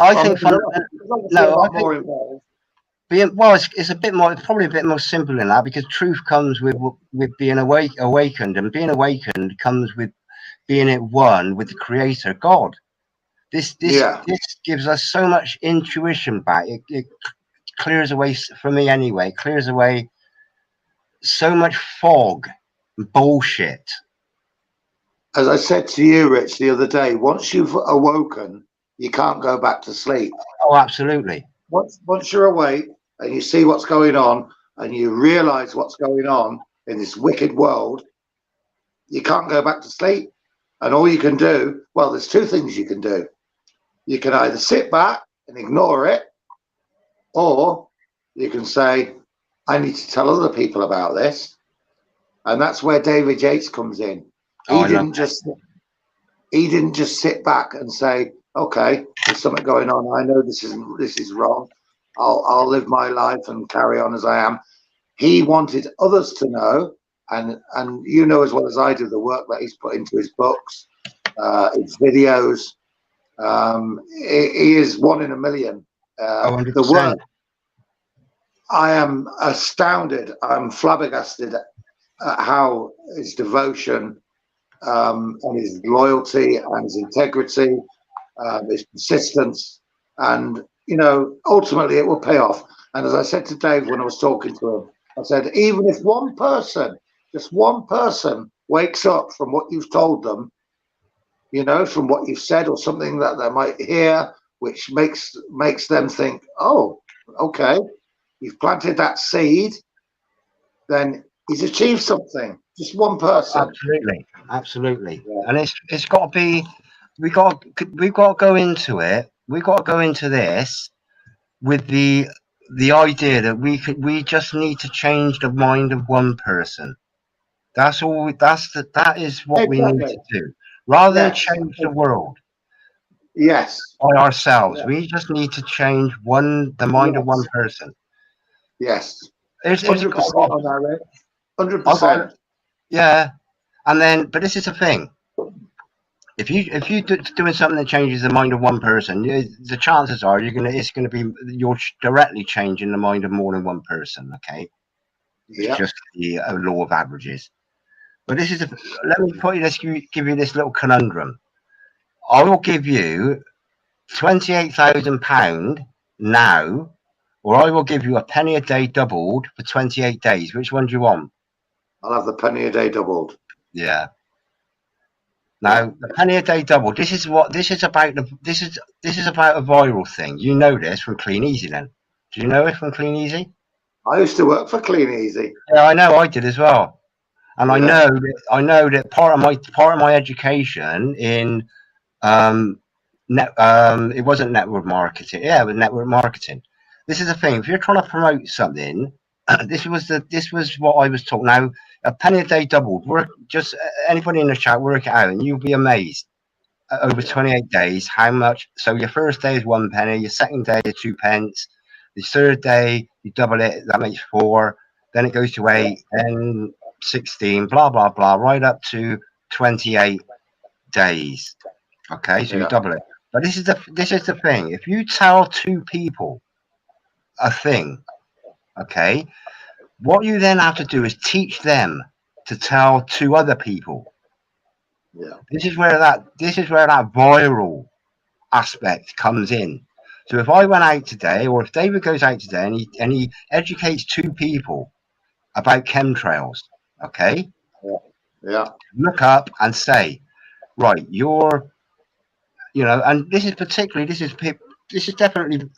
it's a bit more. It's probably a bit more simple than that, because truth comes with being awakened, and being awakened comes with being at one with the Creator God. This gives us so much intuition back. It clears away, for me anyway, clears away so much fog and bullshit. As I said to you, Rich, the other day, once you've awoken, you can't go back to sleep. Oh, absolutely. Once you're awake and you see what's going on and you realize what's going on in this wicked world, you can't go back to sleep. And all you can do, well, there's two things you can do. You can either sit back and ignore it, or you can say, I need to tell other people about this. And that's where David Yates comes in. He didn't just sit back and say, okay, there's something going on. I know this is wrong. I'll live my life and carry on as I am. He wanted others to know, and you know as well as I do the work that he's put into his books, his videos. He is one in a million. The work. I am astounded. I'm flabbergasted at how his devotion, and his loyalty and his integrity, his persistence, and ultimately it will pay off. And as I said to Dave when I was talking to him, I said, even if one person, just one person, wakes up from what you've told them, from what you've said, or something that they might hear, which makes them think, oh, okay, you've planted that seed, then he's achieved something. Just one person. Absolutely. Yeah. And it's got to be. We've got to go into it. We've got to go into this with the idea that we just need to change the mind of one person. That's all. That is what we need to do, rather than change the world. Yes. By ourselves. Yeah. We just need to change the mind of one person. Yes. It's 100% on that, 100%. Yeah, and then, but this is the thing. If you doing something that changes the mind of one person, the chances are you're directly changing the mind of more than one person. Okay, it's just the law of averages. But this is let me give you this little conundrum. I will give you £28,000 now, or I will give you a penny a day doubled for 28 days. Which one do you want? I'll have the penny a day doubled. Yeah. Now, the penny a day doubled. This is about this is about a viral thing. You know this from Clean Easy, then? Do you know it from Clean Easy? I used to work for Clean Easy. Yeah, I know. I did as well, and I know that part of my education in it wasn't network marketing. Yeah, it was network marketing. This is the thing. If you're trying to promote something, this was what I was taught. Now, a penny a day doubled. Work just anybody in the chat, work it out, and you'll be amazed over 28 days how much. So your first day is 1 penny. Your second day is 2 pence. The third day you double it. That makes 4. Then it goes to 8, 10, 16, blah blah blah, right up to 28 days. Okay, so you double it. But this is the thing. If you tell 2 people a thing, okay, what you then have to do is teach them to tell 2 other people. Yeah. This is where that viral aspect comes in. So if I went out today, or if David goes out today and he educates 2 people about chemtrails, okay, look up and say, right, and this is definitely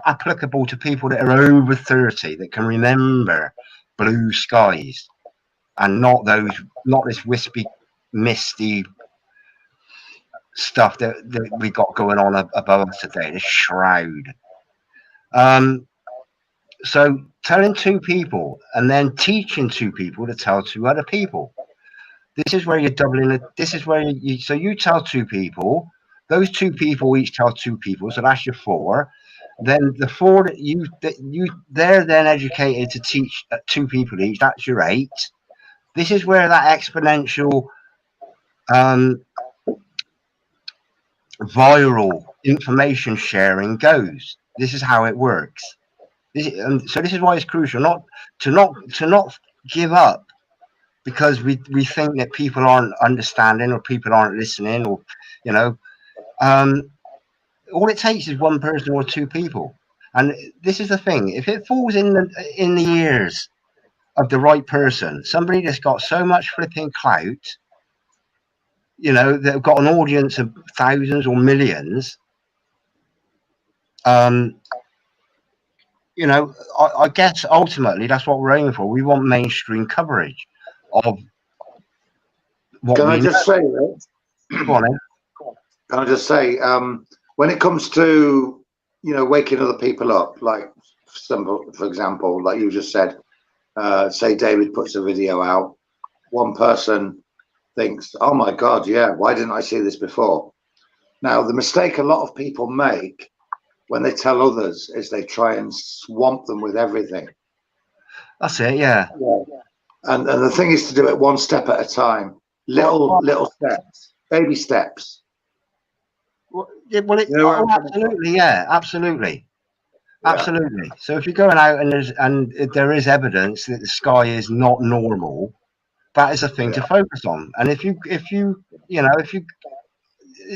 applicable to people that are over 30 that can remember blue skies and not this wispy, misty stuff that we got going on above us today, this shroud. So telling 2 people and then teaching 2 people to tell 2 other people. This is where you're doubling it. This is where you tell 2 people. Those 2 people each tell 2 people, so that's your 4. Then the 4 they're then educated to teach 2 people each. That's your 8. This is where that exponential viral information sharing goes. This is how it works. So this is why it's crucial not to give up because we think that people aren't understanding or people aren't listening, or all it takes is 1 person or 2 people. And this is the thing: if it falls in the ears of the right person, somebody that's got so much flipping clout, they've got an audience of thousands or millions, I guess ultimately that's what we're aiming for. We want mainstream coverage of what Can I just say, Go on, then. Can I just say, when it comes to, waking other people up, like for example, like you just said, say David puts a video out, 1 person thinks, oh my God, yeah, why didn't I see this before? Now, the mistake a lot of people make when they tell others is they try and swamp them with everything. That's it, yeah. And the thing is to do it 1 step at a time, little steps, baby steps. Absolutely, yeah, absolutely. So if you're going out and there is evidence that the sky is not normal, that is a thing to focus on. And if you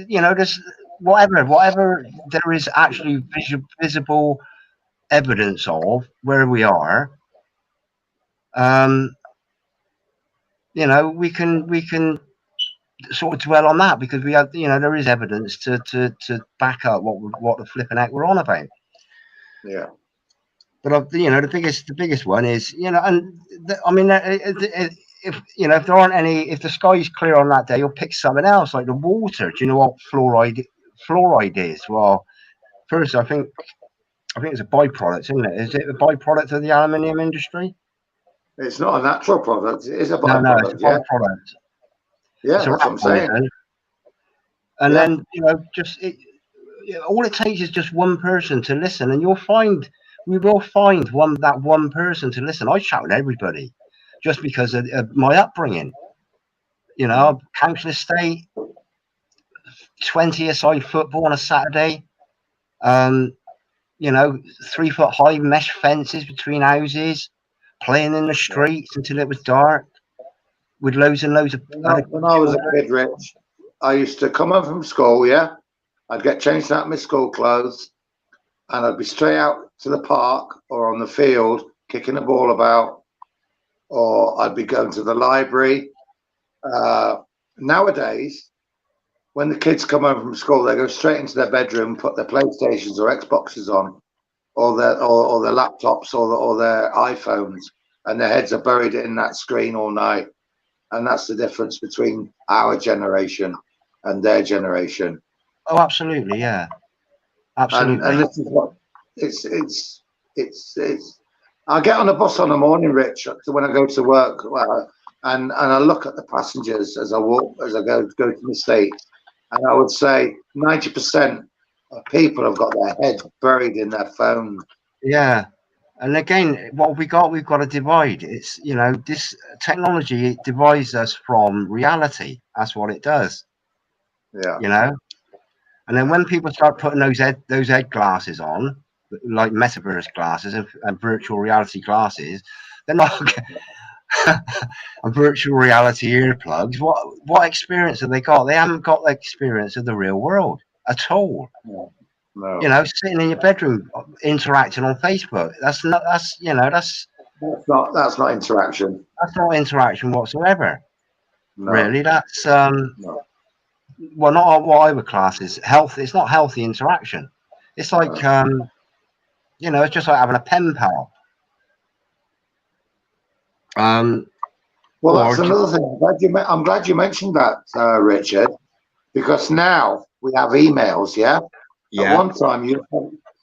there's whatever there is actually visible evidence of where we are, we can sort of dwell on that because we have, there is evidence to back up what the flipping heck we're on about. Yeah. But the biggest one is, if there aren't any, if the sky is clear on that day, you'll pick something else like the water. Do you know what fluoride is? Well, first I think I think it's a byproduct, isn't it? Is it a byproduct of the aluminium industry? It's not a natural product. It is a No, it's a byproduct. Yeah, byproduct. yeah, It's a that's what rat I'm saying. poison. And Yeah. then, all it takes is just one person to listen, and we will find that one person to listen. I shout at everybody just because of my upbringing. Council estate, 20-a-side football on a Saturday. 3-foot high mesh fences between houses, playing in the streets until it was dark, with loads and loads of. When I was a kid, Rich, I used to come home from school. Yeah, I'd get changed out of my school clothes, and I'd be straight out to the park or on the field kicking the ball about, or I'd be going to the library. Nowadays, when the kids come home from school, they go straight into their bedroom, put their PlayStations or Xboxes on, or their laptops or their iPhones, and their heads are buried in that screen all night. And that's the difference between our generation and their generation. Oh, absolutely, yeah, absolutely. And this is what it's. I get on a bus on the morning, Rich, when I go to work, and I look at the passengers as I go to the state, and I would say 90% of people have got their heads buried in their phone. Yeah. And again, what we've got a divide. It's, this technology divides us from reality. That's what it does. Yeah. And then when people start putting those head glasses on, like metaverse glasses and virtual reality glasses, they're not and virtual reality earplugs. What experience have they got? They haven't got the experience of the real world at all. No. Sitting in your bedroom interacting on Facebook. That's not interaction. That's not interaction whatsoever. No. Really, that's No. well, not what I would class as healthy. It's not healthy interaction. It's like it's just like having a pen pal. Well, that's another thing. I'm glad you mentioned that, Richard, because now we have emails. Yeah. At one time,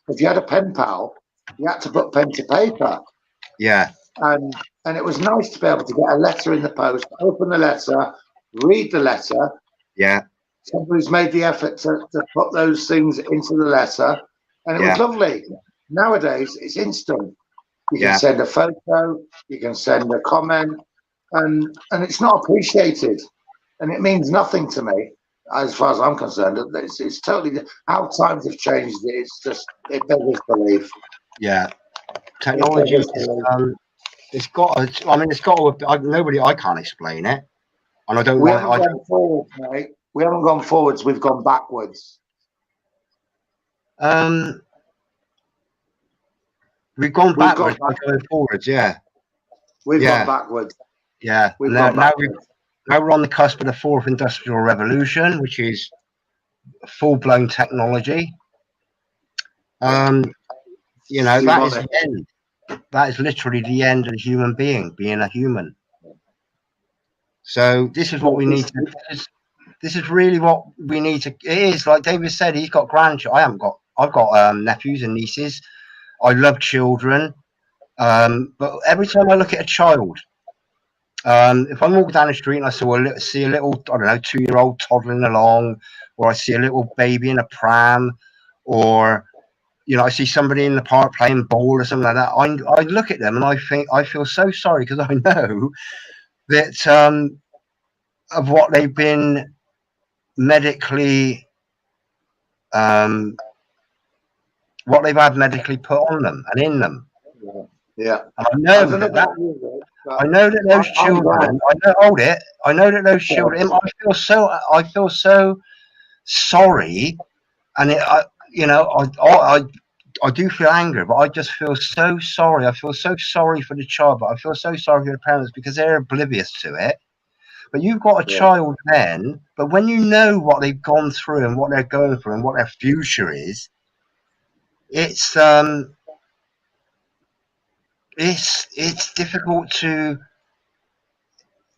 if you had a pen pal, you had to put pen to paper. Yeah. And it was nice to be able to get a letter in the post, open the letter, read the letter. Yeah. Somebody's made the effort to put those things into the letter, and it was lovely. Nowadays, it's instant. You can send a photo, you can send a comment, and it's not appreciated, and it means nothing to me as far as I'm concerned. It's totally how times have changed. It's just it beggars belief. Yeah, technology. It's got. Nobody. I can't explain it, and I don't. We haven't gone forwards, mate. We haven't gone forwards. We've gone backwards. We've gone backwards by going forwards. Yeah. We've gone backwards. Yeah. Now we're on the cusp of the fourth industrial revolution, which is full-blown technology. That is the end. That is literally the end of the human being a human. So this is what we need to. This is really what we need to. It is like David said. He's got grandchildren. I've got nephews and nieces. I love children, but every time I look at a child, if I walk down the street and I see a little, I don't know, 2-year-old toddling along, or I see a little baby in a pram, or I see somebody in the park playing ball or something like that, I look at them and I feel so sorry, because I know that of what they've been medically, what they've had medically put on them and in them. Yeah. And I know that those children. I know that those children. I feel so sorry, and I do feel anger, but I just feel so sorry. I feel so sorry for the child, but I feel so sorry for the parents, because they're oblivious to it. But you've got a child then, but when you know what they've gone through and what they're going through and what their future is, it's difficult to.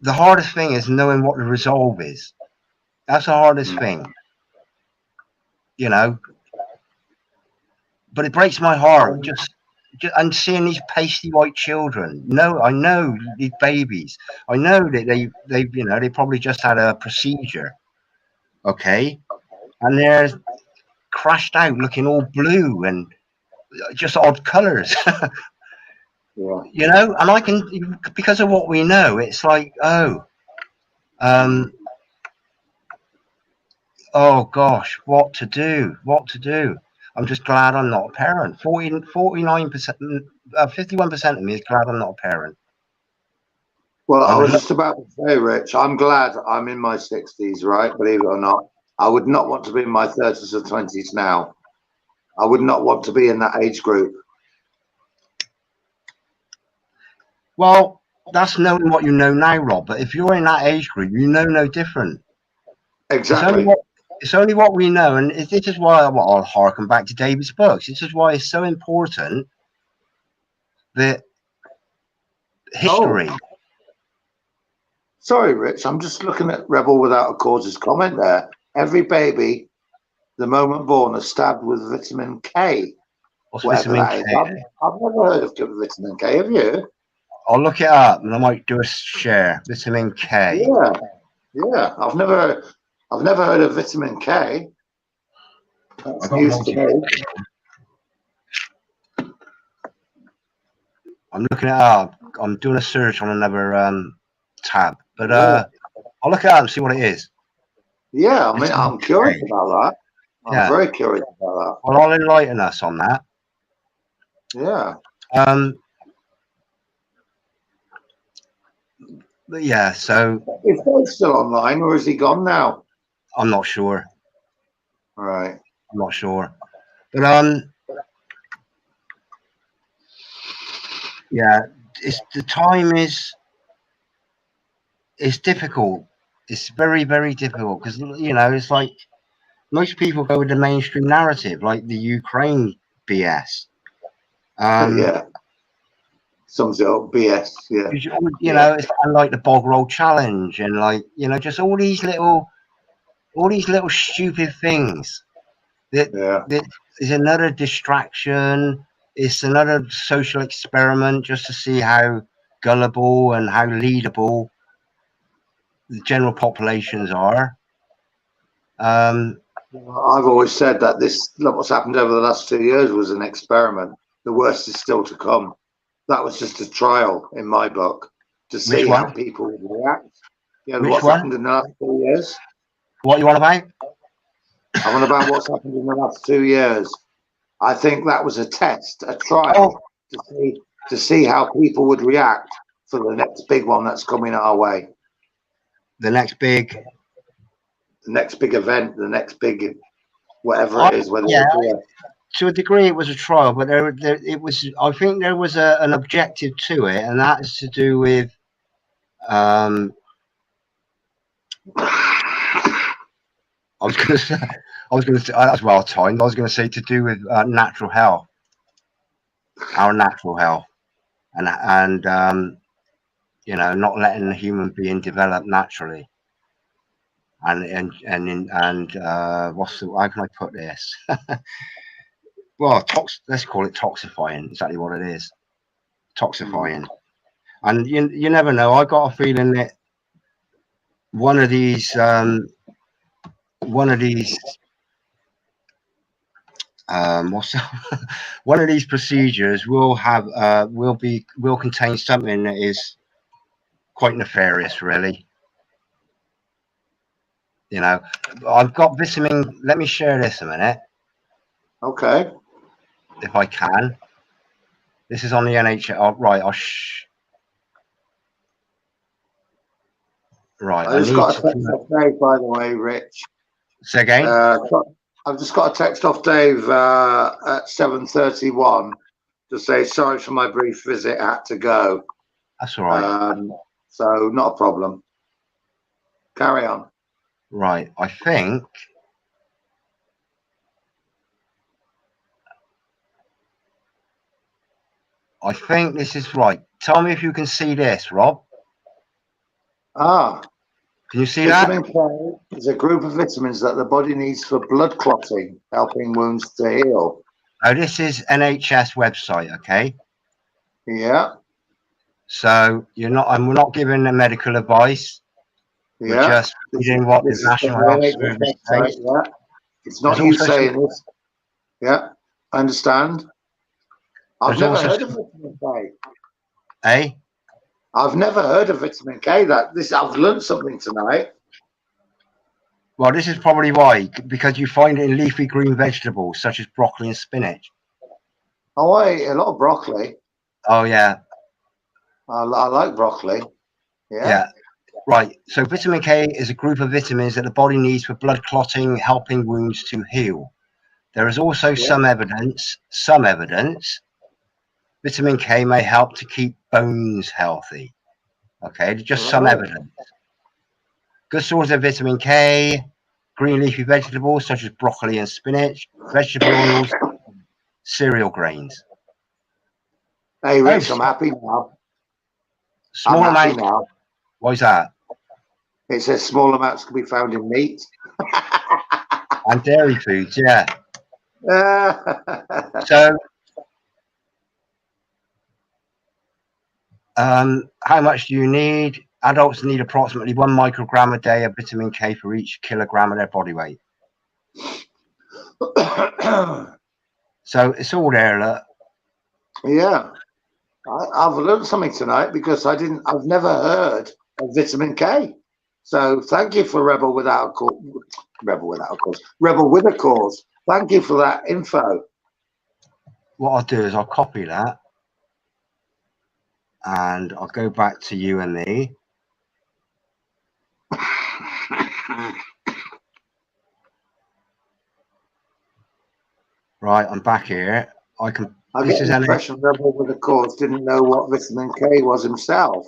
The hardest thing is knowing what the resolve is. That's the hardest thing, But but it breaks my heart just and seeing these pasty white children. No, I know these babies. I know that they you know, they probably just had a procedure, okay, and they're crashed out, looking all blue and just odd colours. Yeah. You know, and I can, because of what we know, it's like, oh gosh, what to do? I'm just glad I'm not a parent. 49%, 51% of me is glad I'm not a parent. Well, I was just about to say, Rich, I'm glad I'm in my 60s, right? Believe it or not. I would not want to be in my 30s or 20s now. I would not want to be in that age group. Well, that's knowing what you know now, Rob. But if you're in that age group, you know no different. Exactly. It's only what we know, and this is why I'll harken back to David's books. This is why it's so important that history. Oh. Sorry, Rich. I'm just looking at Rebel Without a Cause's comment there. Every baby, the moment born, is stabbed with vitamin K. What's Whatever vitamin that is. K? I've never heard of vitamin K. Have you? I'll look it up, and I might do a share. Vitamin K. Yeah. I've never heard of vitamin K. That's news to me. I'm looking it up. I'm doing a search on another tab, but I'll look it up and see what it is. Yeah, I mean, I'm curious about that. I'm very curious about that. Well, I'll enlighten us on that. Yeah. But yeah, so is Dave still online, or is he gone now? I'm not sure. Right. I'm not sure. But yeah, the time is difficult. It's very, very difficult because, you know, it's like most people go with the mainstream narrative, like the Ukraine BS. Yeah. Sums it up, BS. Yeah. You know, it's like the bog roll challenge, and like, you know, just all these little stupid things that is another distraction. It's another social experiment just to see how gullible and how leadable the general populations are. I've always said that what's happened over the last 2 years was an experiment. The worst is still to come. That was just a trial in my book to see how people would react. Yeah, what's happened in the last 2 years? What you on about? I'm on about what's happened in the last 2 years. I think that was a test, a trial to see how people would react for the next big one that's coming our way. The next big event, the next big whatever it is. To a degree, it was a trial, but it was. I think there was an objective to it, and that is to do with. I was going to say that's well timed. I was going to say to do with natural health, our natural health, and you know, not letting the human being develop naturally. And what's how can I put this? Well, let's call it toxifying. Exactly what it is. Toxifying. And you never know. I got a feeling that one of these one of these procedures will contain something that is quite nefarious, really. You know, I've got vitamin. Let me share this a minute. Okay. If I can. This is on the NHS. Right. Right. I just got a text off Dave, by the way, Rich. Say again? I've just got a text off Dave at 7:31 to say sorry for my brief visit. I had to go. That's all right. So not a problem. Carry on. Right. I think. This is right. Tell me if you can see this, Rob. Can you see vitamin that? Vitamin K is a group of vitamins that the body needs for blood clotting, helping wounds to heal. Now this is NHS website, okay? Yeah. So we're not giving the medical advice. We're Yeah. just reading what the This is from National the Health NHS Service website. says. Yeah. It's not There's you also some, saying this. Yeah. I understand. I've there's never also heard of some, vitamin K. eh? I've never heard of vitamin K. I've learned something tonight. Well, this is probably why, because you find it in leafy green vegetables such as broccoli and spinach. Oh, I eat a lot of broccoli. Oh yeah, I like broccoli. Yeah. yeah. Right. So vitamin K is a group of vitamins that the body needs for blood clotting, helping wounds to heal. There is also some evidence, vitamin K may help to keep bones healthy. Okay, just some evidence. Good source of vitamin K, green leafy vegetables such as broccoli and spinach, vegetable oils, cereal grains. Hey, Rich, I'm happy now. Small I'm happy amount. now. Why is that? It says small amounts can be found in meat. And dairy foods, yeah. So, how much do you need? Adults need approximately 1 microgram a day of vitamin K for each kilogram of their body weight. So it's all there, look. Yeah, I've learned something tonight because I've never heard of vitamin K. So thank you for Rebel with a Cause. Thank you for that info. What I'll do is I'll copy that and I'll go back to you and me. Right, I'm back here. I get the impression Rebel with a Cause didn't know what vitamin K was himself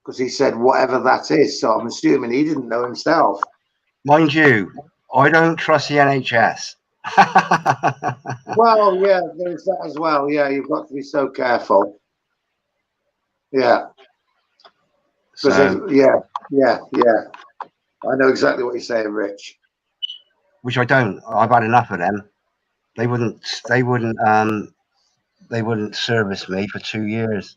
because he said whatever that is. So I'm assuming he didn't know himself. Mind you, I don't trust the NHS. Well, yeah, there's that as well. Yeah, you've got to be so careful. Yeah. So, yeah. I know exactly what you're saying, Rich. Which I don't. I've had enough of them. They wouldn't service me for 2 years.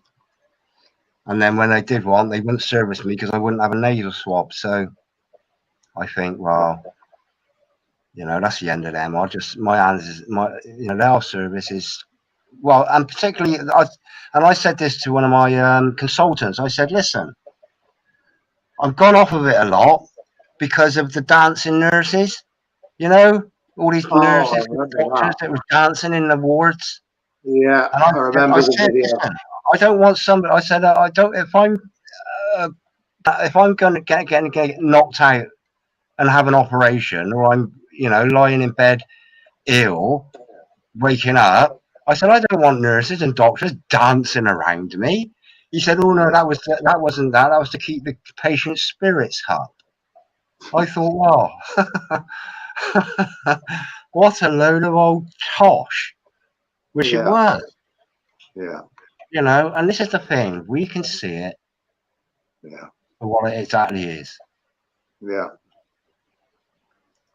And then when they did one, they wouldn't service me because I wouldn't have a nasal swab. So I think, well, that's the end of them. The health service is, well, and particularly, I said this to one of my consultants. I said, listen, I've gone off of it a lot because of the dancing nurses, all these nurses and doctors that were dancing in the wards. Yeah, and I remember the video. Listen, I don't want somebody. I said, I don't. If I'm going to get knocked out and have an operation, or I'm, lying in bed ill, waking up, I said, I don't want nurses and doctors dancing around me. He said, oh no, that wasn't that. That was to keep the patient's spirits up. I thought, wow, what a load of old tosh, which it was. Yeah. And this is the thing, we can see it for what it exactly is. Yeah.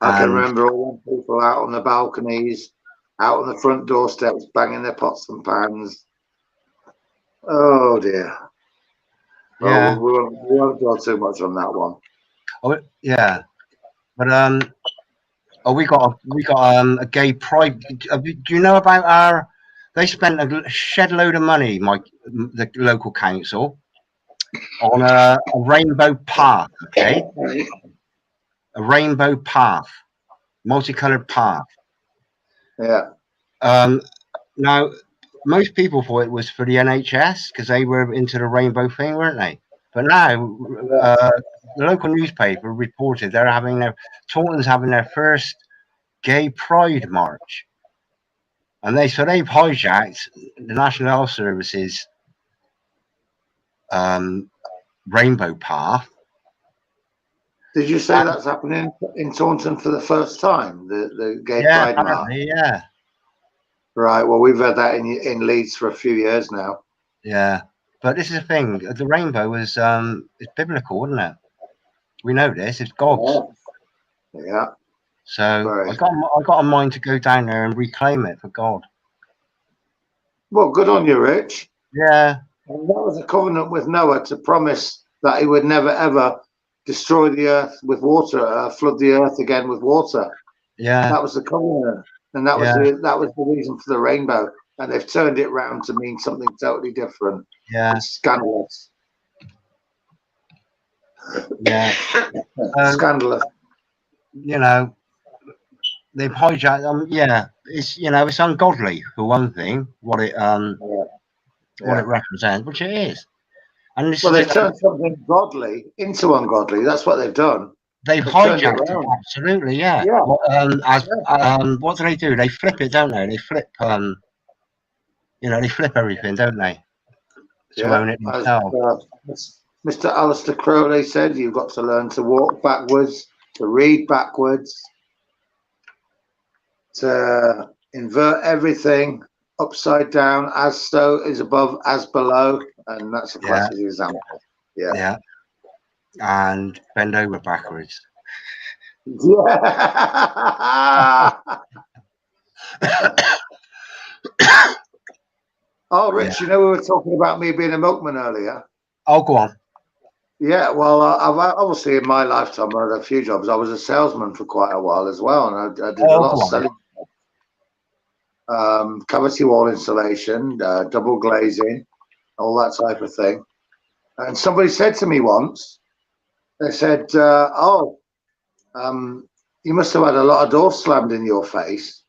I can remember all the people out on the balconies, out on the front doorsteps, banging their pots and pans. Oh dear. Yeah. Oh, we won't go too much on that one. Oh yeah, but we got a gay pride. Do you know about they spent a shed load of money, the local council, on a rainbow path. Okay, a rainbow path, multicolored path. Yeah. Now, most people thought it was for the NHS because they were into the rainbow thing, weren't they? But now, the local newspaper reported Taunton's having their first gay pride march. And they've hijacked the National Health Service's rainbow path. Did you say that's happening in Taunton for the first time? The gay pride march? Yeah. Right. Well, we've had that in Leeds for a few years now. Yeah, but this is the thing: the rainbow is it's biblical, isn't it? We know this. It's God's. Yeah. So Right. I got a mind to go down there and reclaim it for God. Well, good on you, Rich. Yeah. And that was a covenant with Noah to promise that he would never ever destroy the earth with water, flood the earth again with water. Yeah. That was the covenant, and that was the reason for the rainbow. And they've turned it round to mean something totally different. Yeah. It's scandalous. Yeah. Scandalous. You know, they've hijacked. Yeah, it's it's ungodly for one thing. What it what it represents, which it is. And this well, is they've turned something godly into ungodly. That's what they've done. They've hijacked it. Absolutely, yeah. Yeah. What do? They flip it, don't they? They flip they flip everything, don't they? To own it themselves. Mr. Alistair Crowley said, you've got to learn to walk backwards, to read backwards, to invert everything upside down, as so is above, as below, and that's a classic example. Yeah. Yeah. And bend over backwards. Yeah. Oh, Rich, we were talking about me being a milkman earlier. Oh, go on. Yeah, well, I've obviously in my lifetime I had a few jobs. I was a salesman for quite a while as well, and I did a lot of selling. Cavity wall insulation, double glazing, all that type of thing. And somebody said to me once, they said, you must have had a lot of doors slammed in your face.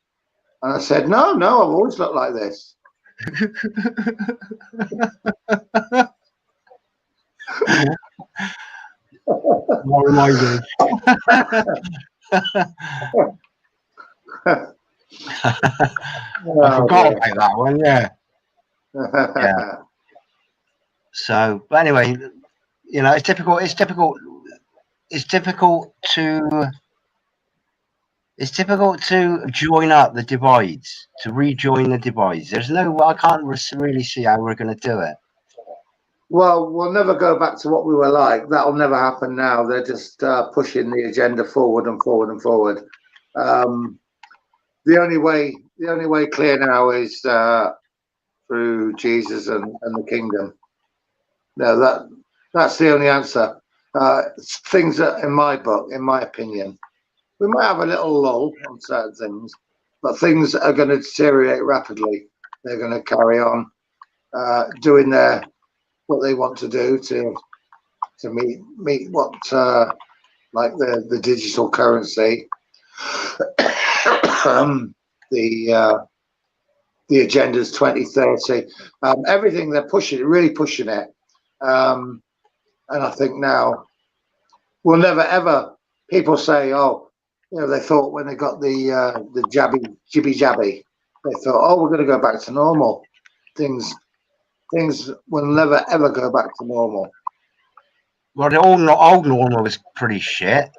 And I said, no, I've always looked like this. What reminded? I forgot about that one. Yeah. Yeah. So, but anyway, it's difficult. It's difficult to join up the divides, to rejoin the divides. I can't really see how we're going to do it. Well, we'll never go back to what we were like. That'll never happen now. They're just pushing the agenda forward and forward and forward. The only way clear now is through Jesus and the kingdom. No, that's the only answer. Things that, in my book, in my opinion, we might have a little lull on certain things, but things are going to deteriorate rapidly. They're going to carry on doing what they want to do to meet what like the digital currency, the agenda's 2030, everything they're pushing, really pushing it, and I think now we'll never ever. People say, they thought when they got the jibby jabby, they thought, we're going to go back to normal. Things will never ever go back to normal. Well, the old normal was pretty shit.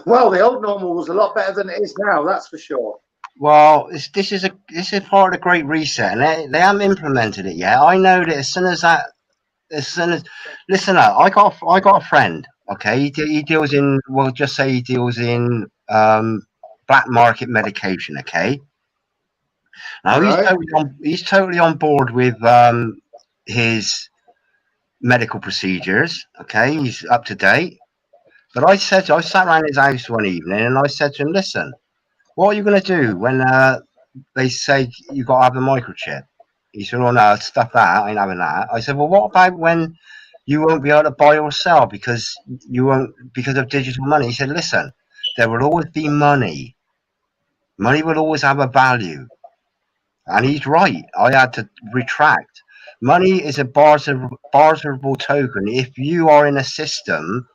Well, the old normal was a lot better than it is now. That's for sure. Well, this is part of the Great Reset, and they haven't implemented it yet. I know that as soon as listen up, I got a friend. Okay, he deals in. Well, just say he deals in black market medication. Okay. Now he's totally on board with his medical procedures. Okay, he's up to date. But I sat around his house one evening and I said to him, "Listen, what are you going to do when they say you got to have a microchip?" He said, "Oh no, stuff that. I ain't having that." I said, "Well, what about when you won't be able to buy or sell because of digital money?" He said, "Listen, there will always be money. Money will always have a value." And he's right. I had to retract. Money is a barterable token. If you are in a system,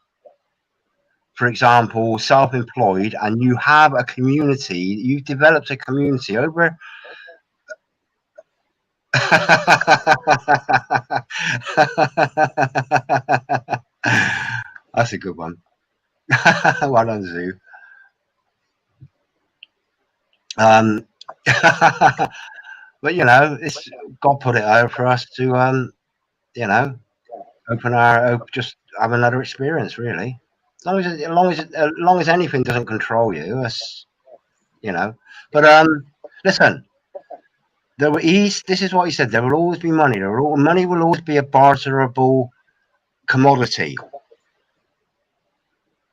for example, self-employed, and you have a community, you've developed a community over. That's a good one. Well done, Zoo. But it's God put it out for us to just have another experience, really. As long as anything doesn't control you, that's, you know. But listen, this is what he said. There will always be money. Money will always be a barterable commodity.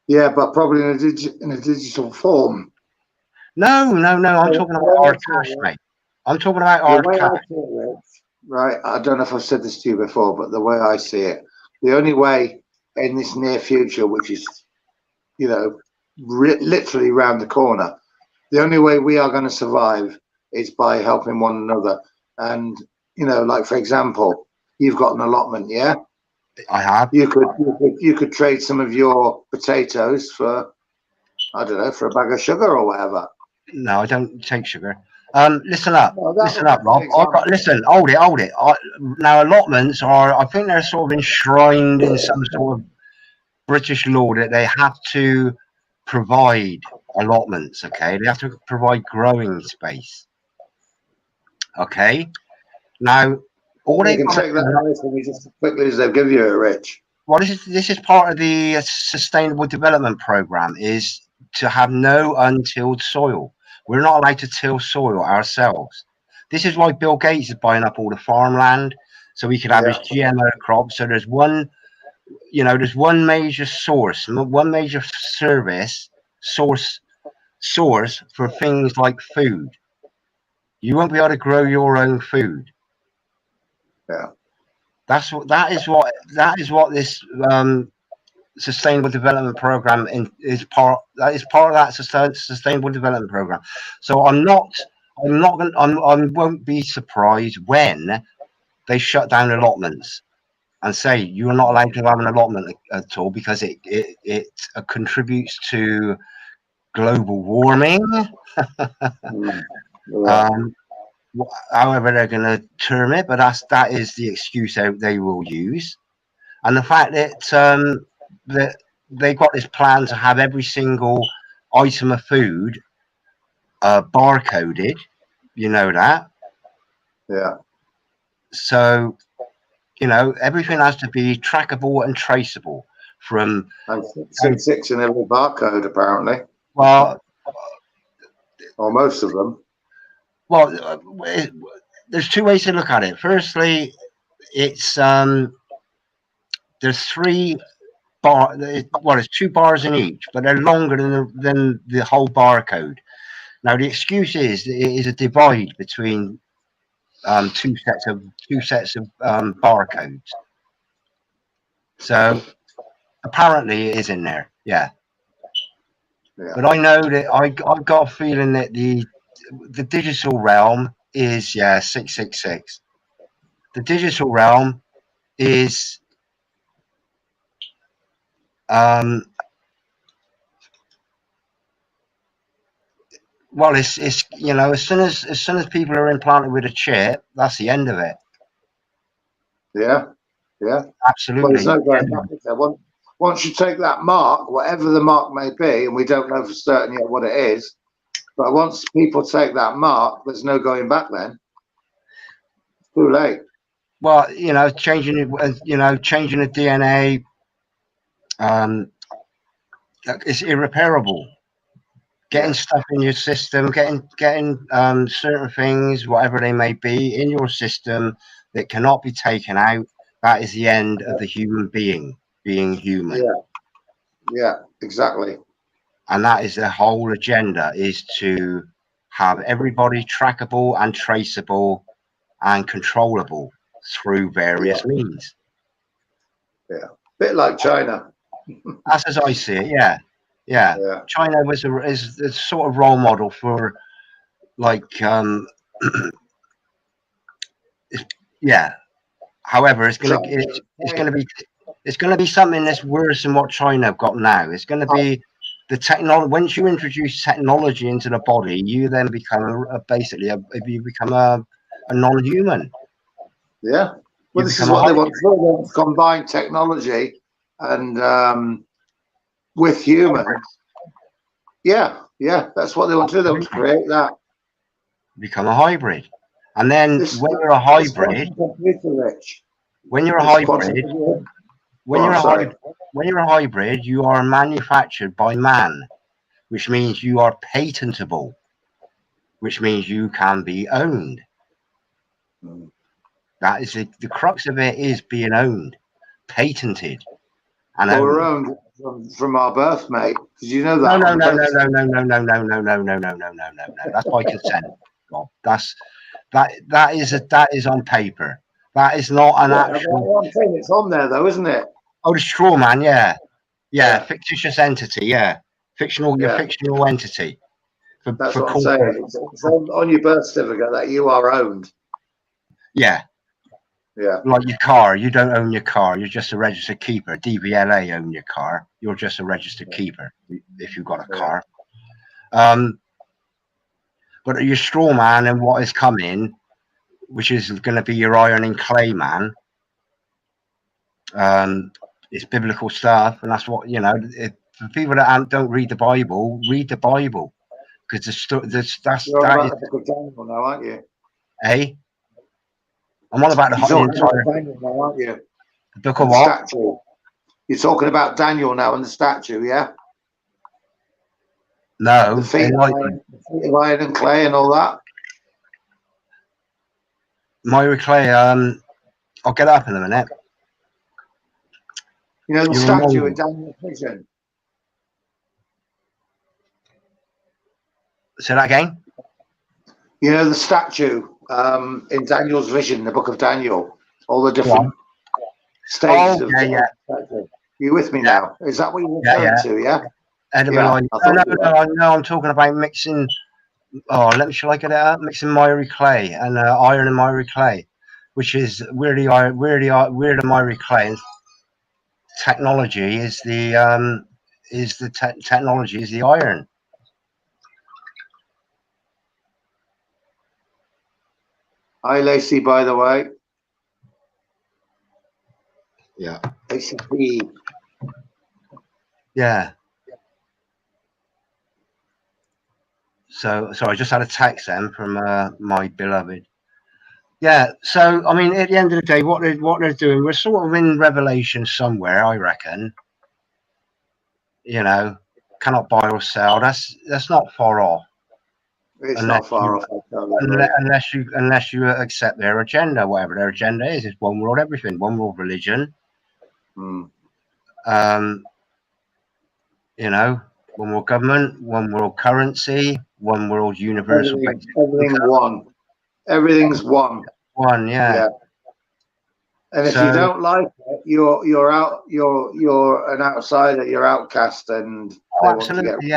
Yeah, but probably in a digital form. No. I'm talking about hard cash, mate. I'm talking about The hard way cash. I see it, right? I don't know if I've said this to you before, but the way I see it, the only way in this near future, which is, you know, literally round the corner, the only way we are going to survive is by helping one another. And, you know, like, for example, you've got an allotment, yeah? I have. You could trade some of your potatoes for, I don't know, for a bag of sugar or whatever. No, I don't take sugar. Listen up, Well, Rob. I've got, listen, hold it. Now allotments are, I think they're sort of enshrined in some sort of British law that they have to provide allotments. Okay, they have to provide growing space. Okay, now all They they've can got to take do. that away from you just as quickly as they'll give you it, Rich. Well, this is part of the Sustainable Development Program, is to have no untilled soil. We're not allowed to till soil ourselves. This is why Bill Gates is buying up all the farmland so he can have his GMO crops. So there's one, there's one major source, one major source for things like food. You won't be able to grow your own food. Yeah. That is what this Sustainable Development Program is part. That is part of that Sustainable Development Program. So I won't be surprised when they shut down allotments and say you're not allowed to have an allotment at all because it contributes to global warming. However they're going to term it, but that is the excuse they will use. And the fact that they've got this plan to have every single item of food barcoded, you know that. Yeah. So, everything has to be trackable and traceable from. And 666 in every barcode, apparently. Well, or most of them. Well, there's two ways to look at it. Firstly, it's there's three there's two bars in each, but they're longer than the whole barcode. Now the excuse is that it is a divide between two sets of barcodes. So apparently it is in there, yeah. But I know that I've got a feeling that the digital realm is 666. The digital realm is well, it's as soon as people are implanted with a chip, that's the end of it. Yeah, absolutely. Well, there's no going back. Once you take that mark, whatever the mark may be, and we don't know for certain yet what it is, but once people take that mark, there's no going back. Then it's too late. Well, changing the DNA, it's irreparable. Getting stuff in your system, getting certain things, whatever they may be, in your system that cannot be taken out. That is the end of the human being human. Yeah, exactly. And that is the whole agenda: is to have everybody trackable and traceable and controllable through various means. Yeah, bit like China. That's as I see it. Yeah. China is a sort of role model for, like, However, it's going to be something that's worse than what China have got now. It's going to be the technology. Once you introduce technology into the body, you then become a non-human. Yeah. Well, this is what they want to do. They want to combine technology and with humans. Yeah, that's what they want to do. They want to create that. Become a hybrid. And then when you're a hybrid, when you're a hybrid, you are manufactured by man, which means you are patentable, which means you can be owned. That is the crux of it, is being owned, patented, and well, owned. we're owned from our birth, mate. Did you know No, that? no. That's by consent, Rob. That is on paper. That is not an actual. I'm saying it's on there, though, isn't it? Oh, the straw man, yeah, fictitious entity, fictional entity. That's what I'm saying. It's on your birth certificate that you are owned. Yeah. Like your car, you don't own your car. You're just a registered keeper. DVLA own your car. You're just a registered keeper if you've got a car. But your straw man and what is coming, which is going to be your iron and clay man, it's biblical stuff, and that's what, you know. For people that don't read the Bible, read the Bible, because You're on about the book of Daniel now, aren't you? Hey, I'm on about the entire Daniel now, aren't you? The book of what? Statue. You're talking about Daniel now and the statue, yeah? No, the feet of iron and clay and all that. Myra Clay, I'll get up in a minute. You know the statue in Daniel's vision? Say that again? You know the statue in Daniel's vision, the book of Daniel, all the different stages of the statue. You with me now? Is that what you're referring to, yeah? No, I'm talking about mixing. Shall I get it up? Mixing Myra Clay and iron and Myra Clay, which is where the Myra Clay technology is the technology is the iron. Hi, Lacey, by the way. Yeah. ACP. Yeah. So I just had a text then from my beloved. Yeah. So I mean, at the end of the day, what they're doing, we're sort of in Revelation somewhere, I reckon. You know, cannot buy or sell. That's not far off. It's not far off. Unless you accept their agenda, whatever their agenda is. It's one world everything, one world religion. You know, one world government, one world currency, one world universal. Everything's one. Everything's one. One, yeah. And if you don't like it, you're out. You're an outsider. You're outcast, and absolutely,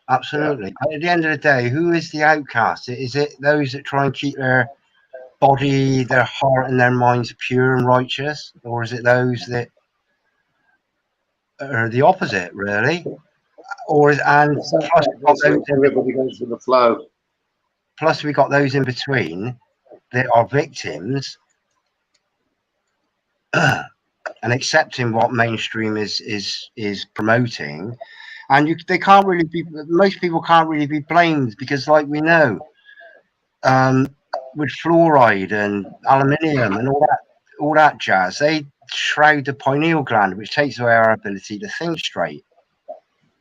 absolutely. Yeah. At the end of the day, who is the outcast? Is it those that try and keep their body, their heart, and their minds pure and righteous, or is it those that are the opposite, really? Plus everybody goes with the flow. Plus, we got those in between that are victims and accepting what mainstream is promoting, and they can't really be. Most people can't really be blamed because, like we know, with fluoride and aluminium and all that jazz, they shroud the pineal gland, which takes away our ability to think straight.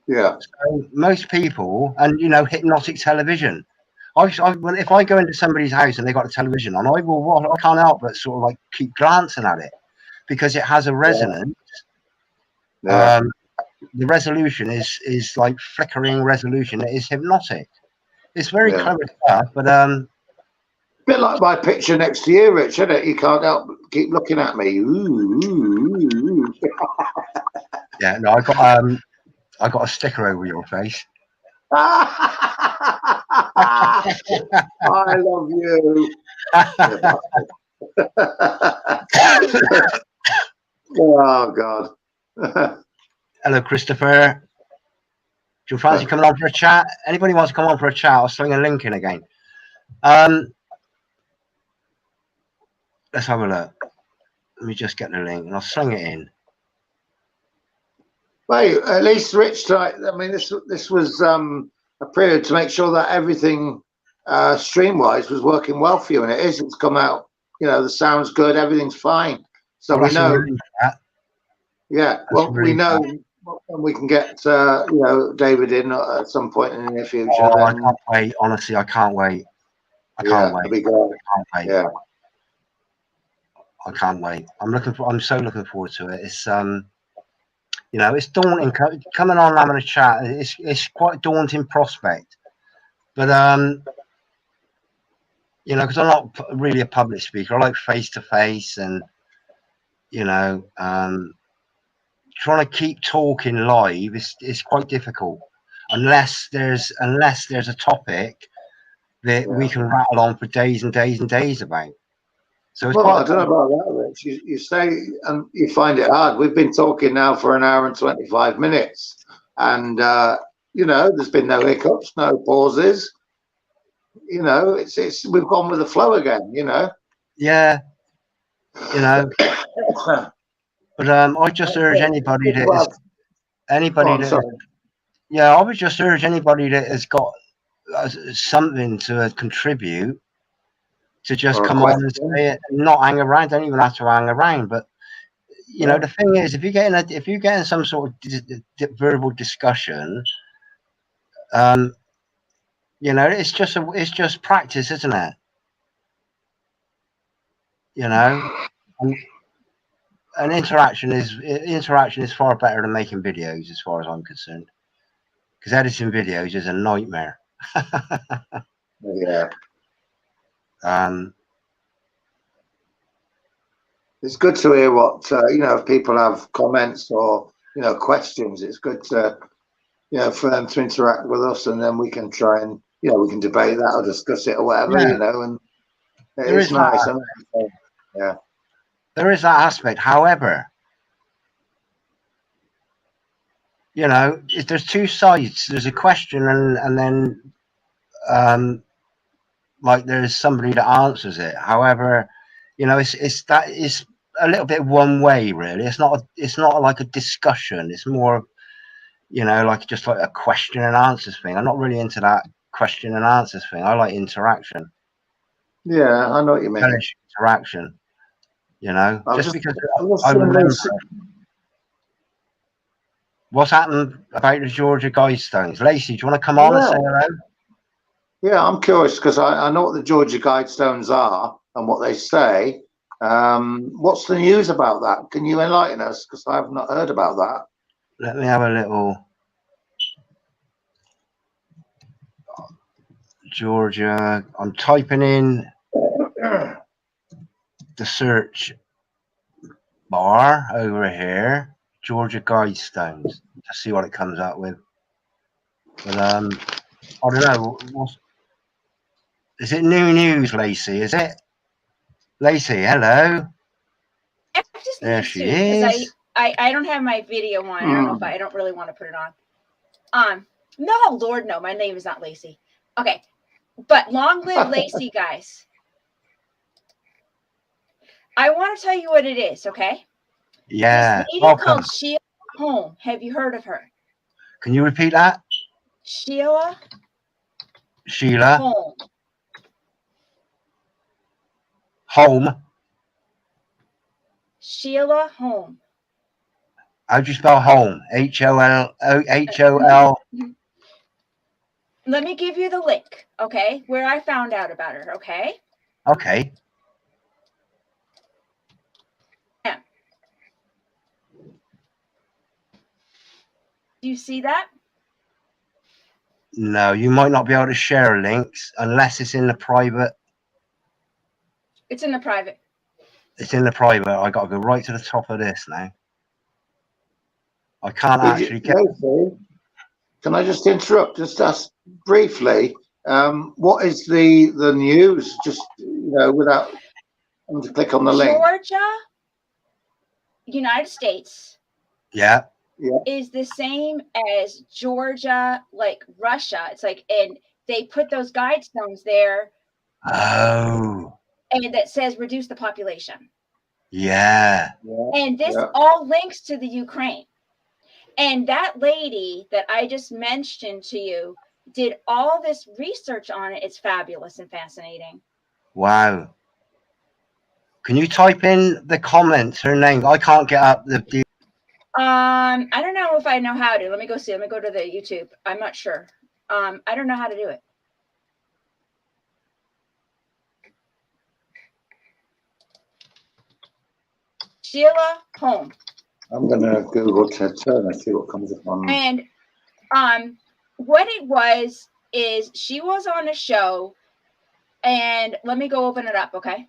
Yeah. So most people, and you know, hypnotic television. If I go into somebody's house and they got a television on, I can't help but sort of like keep glancing at it because it has a resonance. Yeah. The resolution is like flickering resolution. It is hypnotic. It's very clever stuff, but a bit like my picture next to you, Rich, isn't it? You can't help but keep looking at me. Ooh. Yeah, no, I got a sticker over your face. I love you. Oh God. Hello, Christopher. Do you fancy coming on for a chat? Anybody wants to come on for a chat? I'll sling a link in again. Let's have a look. Let me just get the link and I'll sling it in. Well, at least Rich, I mean, this was a period to make sure that everything stream-wise was working well for you, and it is. It's come out. You know, the sound's good. Everything's fine. So we know. Yeah, well, we know when we can get you know, David in at some point in the near future. Oh, then I can't wait. Honestly, I can't wait. I can't wait. that'd be great. I can't wait. Yeah, I can't wait. I'm so looking forward to it. It's you know, it's daunting coming on having a chat. It's quite a daunting prospect, but you know, because I'm not really a public speaker. I like face to face, and you know, trying to keep talking live is quite difficult unless there's a topic that we can rattle on for days and days and days about. So it's well, quite. I don't know about that, Rich. You say, and you find it hard. We've been talking now for an hour and 25 minutes, and you know, there's been no hiccups, no pauses. You know, it's we've gone with the flow again. You know. Yeah, you know. But I just urge anybody that is yeah, I would just urge anybody that has got something to contribute to just come on and say it, and not hang around. Don't even have to hang around. But you know, the thing is, if you're getting some sort of verbal discussion, you know, it's just practice, isn't it? You know, and interaction is far better than making videos, as far as I'm concerned. Because editing videos is a nightmare. Yeah. It's good to hear what you know, if people have comments or, you know, questions. It's good to, you know, for them to interact with us, and then we can try and, you know, we can debate that or discuss it or whatever, you know. And it's nice. Yeah, there is that aspect. However, you know, there's two sides. There's a question, and then like there's somebody that answers it. However, you know, it's a little bit one way, really. It's not like a discussion. It's more, you know, like just like a question and answers thing. I'm not really into that question and answers thing. I like interaction. Yeah, I know what you mean. Interaction, you know, just because I remember. What's happened about the Georgia Guidestones? Lacey, do you want to come on and say hello? Yeah, I'm curious because I know what the Georgia Guidestones are and what they say. What's the news about that? Can you enlighten us? Because I've not heard about that. Let me have a little Georgia. I'm typing in the search bar over here, Georgia Guidestones, to see what it comes up with. But I don't know. Is it new news, Lacey? Is it? Lacey, hello. There she is. I don't have my video on. I don't know if I don't really want to put it on. No, Lord, no. My name is not Lacey. Okay, but long live Lacey, guys. I want to tell you what it is, okay? Yeah. This lady called Sheila Home. Have you heard of her? Can you repeat that? Sheila Home. Home. Sheila Home. How do you spell home? H-O-L. Let me give you the link, okay? Where I found out about her, okay? Okay. Yeah. Do you see that? No, you might not be able to share links unless it's in the private. It's in the private. It's in the private. I got to go right to the top of this now. I can't actually get. Can I just interrupt? Just ask briefly. What is the news? Just, you know, without having to click on the link. Georgia, United States. Yeah. Is the same as Georgia, like Russia. It's like, and they put those guidestones there. Oh. And that says reduce the population. Yeah. And this all links to the Ukraine. And that lady that I just mentioned to you did all this research on it. It's fabulous and fascinating. Wow. Can you type in the comments, her name? I can't get up the I don't know if I know how to. Let me go see. Let me go to the YouTube. I'm not sure. I don't know how to do it. Sheila Holm. I'm gonna Google Ted Turner, see what comes up on. And what it was is she was on a show, and let me go open it up, okay?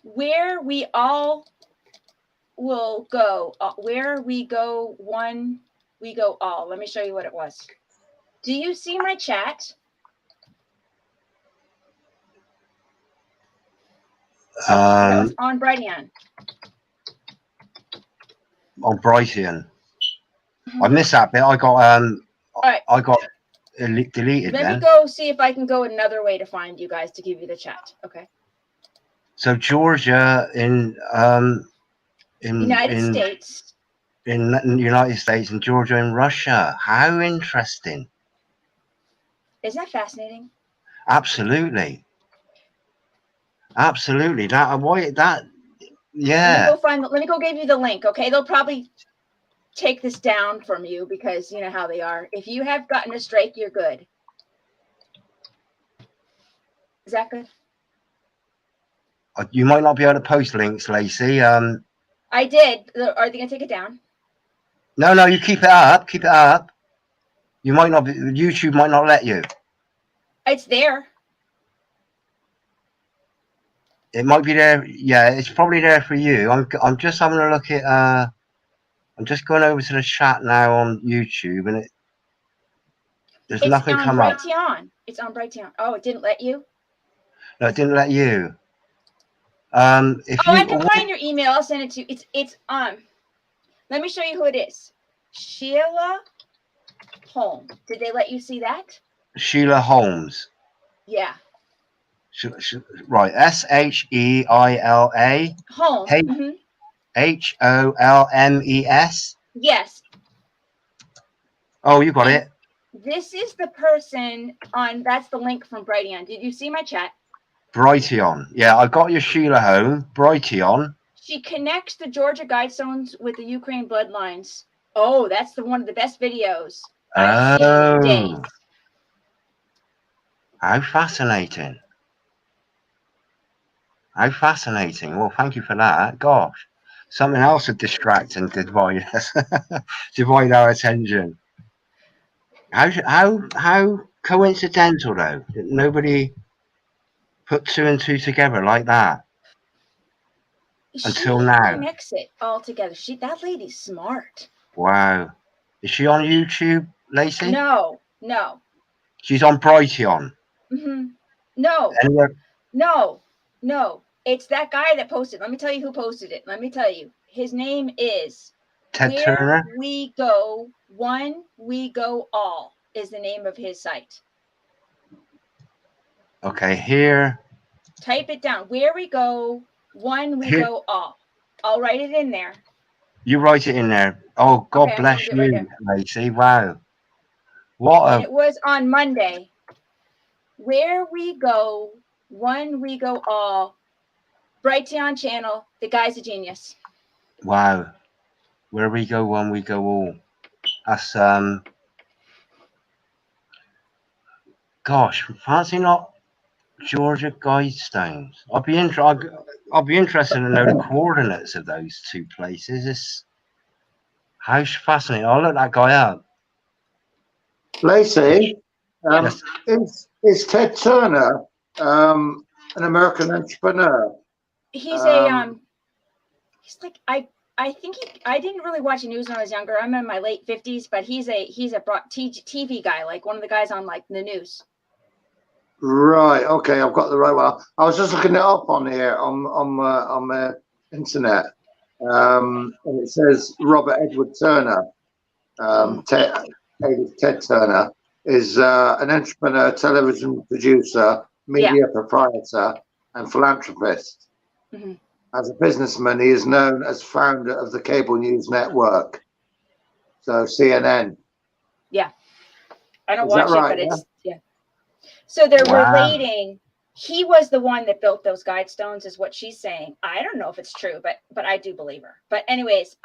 Where we all will go, where we go one, we go all. Let me show you what it was. Do you see my chat? No, it's on Brighteon. On Brighton. I missed that bit. I got right. I got deleted. Let me go see if I can go another way to find you guys to give you the chat. Okay. So Georgia in United States. In the United States and Georgia in Russia. How interesting. Isn't that fascinating? Absolutely. Absolutely. That yeah. Let me go give you the link, okay? They'll probably take this down from you because you know how they are. If you have gotten a strike, you're good. Is that good? You might not be able to post links, Lacey. I did. Are they gonna take it down? No, you keep it up. Keep it up. You might not be, YouTube might not let you. It's there. It might be there. Yeah, it's probably there for you. I'm just having a look at I'm just going over to the chat now on YouTube, and there's nothing come up. It's on Brighteon. Oh, it didn't let you? No, it didn't let you. I can find your email. I'll send it to you. It's let me show you who it is. Sheila Holm. Did they let you see that? Sheila Holmes. Yeah. Right. SHEILA. Holmes. HOLMES. Yes. Oh, you got it. This is the person on. That's the link from Brighteon. Did you see my chat? Brighteon. Yeah, I got your Sheila Holmes. Brighteon. She connects the Georgia Guidestones with the Ukraine bloodlines. Oh, that's one of the best videos I've seen in days. How fascinating. How fascinating. Well, thank you for that. Gosh. Something else to distract and divide us. Divide our attention. How coincidental though that nobody put two and two together like that until now. She connects it all together. That lady's smart. Wow. Is she on YouTube, Lacey? No. She's on Brighteon. No. Anywhere? No. It's that guy that posted. Let me tell you who posted it. Let me tell you. His name is Ted Turner. We Go One, We Go All is the name of his site. Okay, here. Type it down. Where we go, one, we go all. I'll write it in there. You write it in there. Oh, God bless you, right, Lacey. Wow. It was on Monday. Where we go, one, we go all. Brighteon channel. The guy's a genius. Wow. Where we go, one, we go all. That's gosh, fancy not Georgia Guidestones. I'll be interested to know the coordinates of those two places. How fascinating. I'll look that guy up. Lacey, is Ted Turner an American entrepreneur? He's he's like I think I didn't really watch the news when I was younger. I'm in my late 50s, but he's a TV guy, like one of the guys on like the news. Right. Okay, I've got the right one. I was just looking it up on here on the internet, and it says Robert Edward Turner, Ted Turner, is an entrepreneur, television producer, media proprietor, and philanthropist. As a businessman, he is known as founder of the cable news network, so CNN. Yeah, I don't watch it, but it's So they're relating he was the one that built those guide stones, is what she's saying. I don't know if it's true, but I do believe her. But anyways,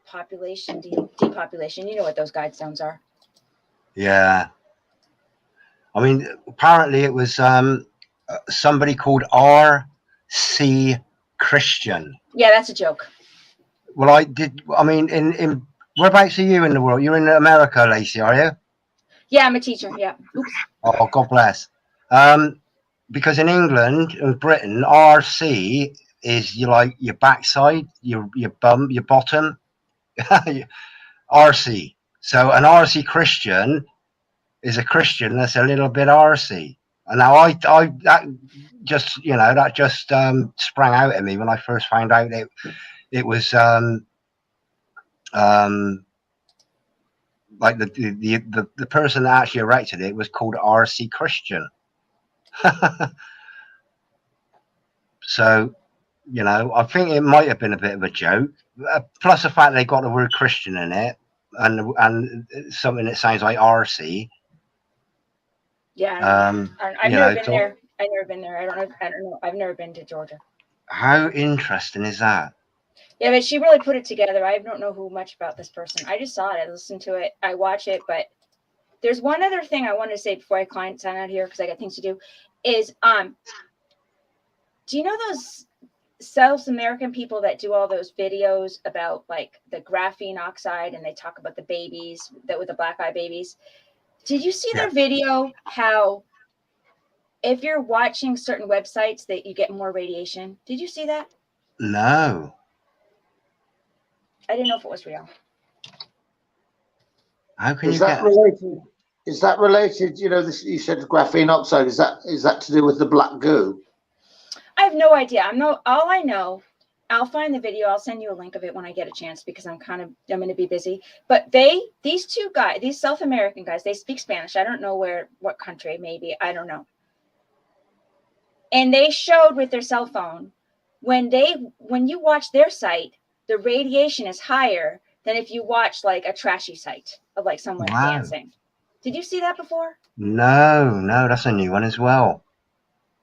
population depopulation. You know what those guide stones are? Yeah. I mean, apparently it was somebody called R.C. Christian. Yeah, that's a joke. Well, I mean, in whereabouts are you in the world? You're in America, Lacey, are you? Yeah, I'm a teacher. Yeah. Oops. Oh, God bless. Because in England and Britain, RC is your backside, your bum, your bottom. RC. So an RC Christian is a Christian that's a little bit RC. And now that just sprang out at me when I first found out it was like the person that actually erected it was called RC Christian. So, I think it might have been a bit of a joke. Plus the fact they got the word Christian in it, and something that sounds like RC. Yeah, I've never been there. I've never been there. I don't know. I've never been to Georgia. How interesting is that? Yeah, but she really put it together. I don't know much about this person. I just saw it. I listened to it. I watch it. But there's one other thing I want to say before I sign out here, because I got things to do. Is do you know those South American people that do all those videos about like the graphene oxide, and they talk about the babies with the black eye babies? Did you see their video? How if you're watching certain websites that you get more radiation? Did you see that? No. I didn't know if it was real. How can Is that related? Is that related? You said graphene oxide. Is that to do with the black goo? I have no idea. All I know. I'll find the video. I'll send you a link of it when I get a chance, because I'm going to be busy. But these two guys, these South American guys, they speak Spanish. I don't know what country, maybe. I don't know. And they showed with their cell phone when you watch their site, the radiation is higher than if you watch like a trashy site of like someone dancing. Did you see that before? No, that's a new one as well.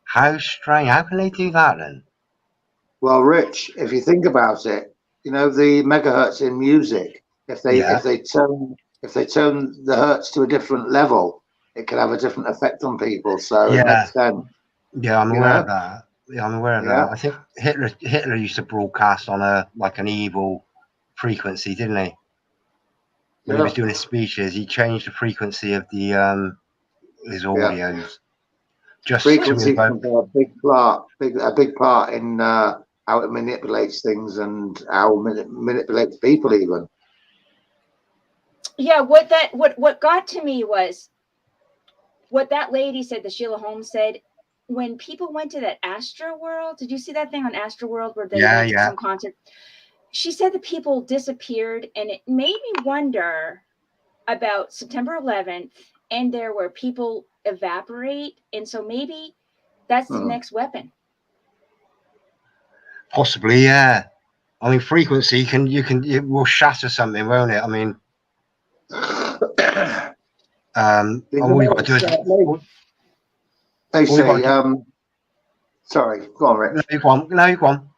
How strange. How can they do that then? Well, Rich, if you think about it, the megahertz in music, if they turn the hertz to a different level, it can have a different effect on people. So it makes sense. Yeah, I'm aware of that. Yeah, I'm aware of that. I think Hitler used to broadcast on an evil frequency, didn't he? When he was doing his speeches, he changed the frequency of the his audios. Just frequency can play a big part in how it manipulates things and how it manipulates people even. Yeah, what got to me was what that lady said, that Sheila Holmes said, when people went to that Astro World. Did you see that thing on Astro World where they went to some concert? She said the people disappeared, and it made me wonder about September 11th, and there where people evaporate, and so maybe that's the next weapon. Possibly, yeah. I mean, frequency it will shatter something, won't it? I mean, all we've got to do is. They say, sorry, go on, Rich. No, you go on.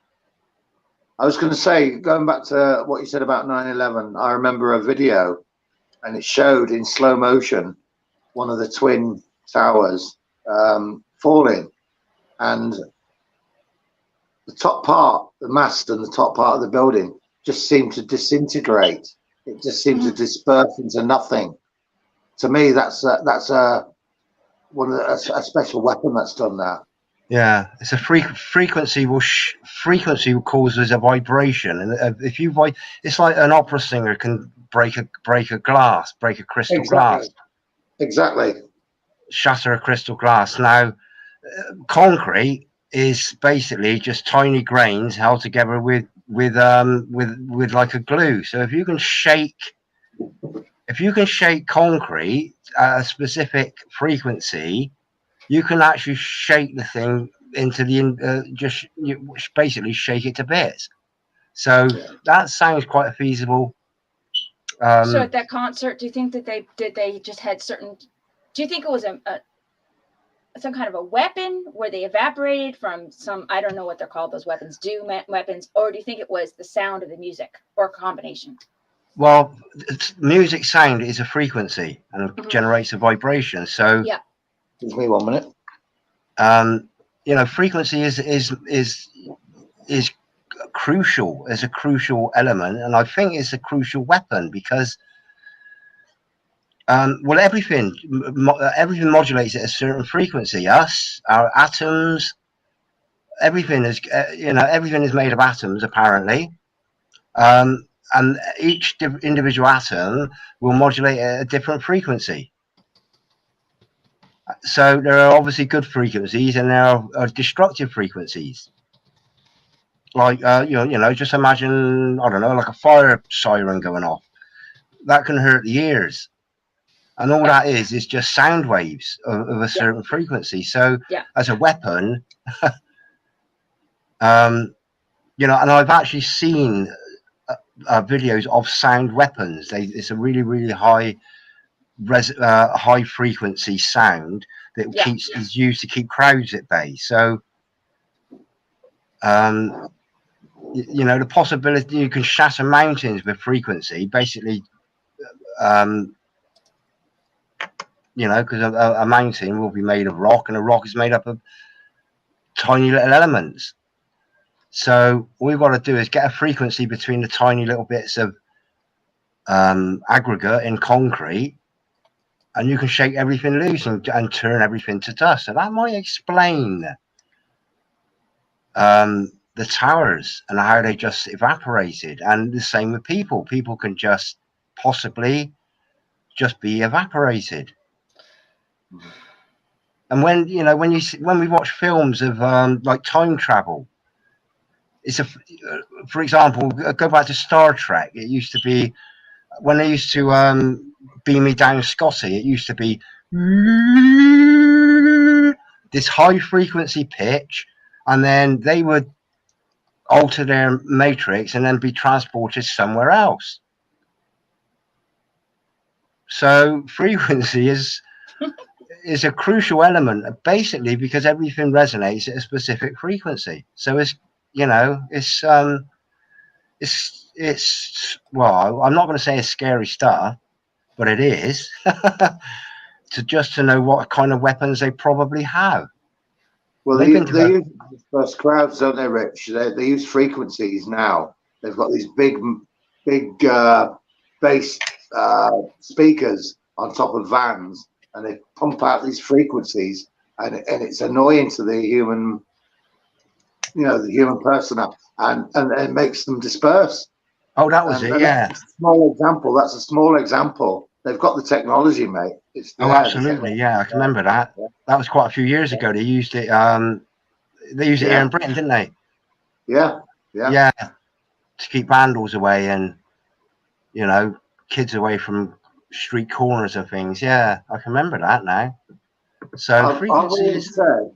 I was going to say, going back to what you said about 9/11, I remember a video, and it showed in slow motion one of the twin towers falling, and the top part, the mast and the top part of the building just seemed to disintegrate. It just seemed to disperse into nothing. To me, that's a special weapon that's done that. Yeah, it's a frequency will causes a vibration, and if you it's like an opera singer can break a crystal glass. Exactly. Shatter a crystal glass. Now, concrete is basically just tiny grains held together with like a glue. So if you can shake concrete at a specific frequency, you can actually shake the thing into basically shake it to bits. So that sounds quite a feasible. So at that concert, do you think that they just had certain? Do you think it was a some kind of a weapon? Were they evaporated from some, I don't know what they're called, those weapons, weapons, or do you think it was the sound of the music or a combination? Well, music sound is a frequency and generates a vibration. So yeah. Give me 1 minute. You know, frequency is crucial, as a crucial element, and I think it's a crucial weapon because well, everything modulates at a certain frequency. Us, our atoms, everything is you know, everything is made of atoms apparently, and each individual atom will modulate at a different frequency. So there are obviously good frequencies and there are destructive frequencies. Like you know, just imagine, I don't know, like a fire siren going off. That can hurt the ears, and all that is just sound waves of a certain frequency. So as a weapon, you know, and I've actually seen videos of sound weapons. It's a really high high frequency sound that is used to keep crowds at bay. So you know, the possibility you can shatter mountains with frequency, basically, you know, because a mountain will be made of rock, and a rock is made up of tiny little elements. So all we've got to do is get a frequency between the tiny little bits of aggregate in concrete, and you can shake everything loose and turn everything to dust. So that might explain the towers and how they just evaporated. And the same with people. People can just possibly just be evaporated. And when, you know, when we watch films of like time travel, it's for example, go back to Star Trek. It used to be, when they used to beam me down Scotty, it used to be this high frequency pitch, and then they would alter their matrix and then be transported somewhere else. So frequency is a crucial element, basically, because everything resonates at a specific frequency. So it's, you know, it's well, I'm not going to say it's scary stuff, but it is to know what kind of weapons they probably have. Well, they use dispersed crowds, don't they, Rich? They use frequencies now. They've got these big bass speakers on top of vans, and they pump out these frequencies, and it's annoying to the human, you know, the human person, and it makes them disperse. Oh, that was it, yeah. That's a small example. That's a small example. They've got the technology, mate. Oh, absolutely, yeah. I can remember that. Yeah. That was quite a few years ago. They used it. They used it here in Britain, didn't they? Yeah. To keep vandals away and, you know, kids away from street corners and things. Yeah, I can remember that now. So I've always said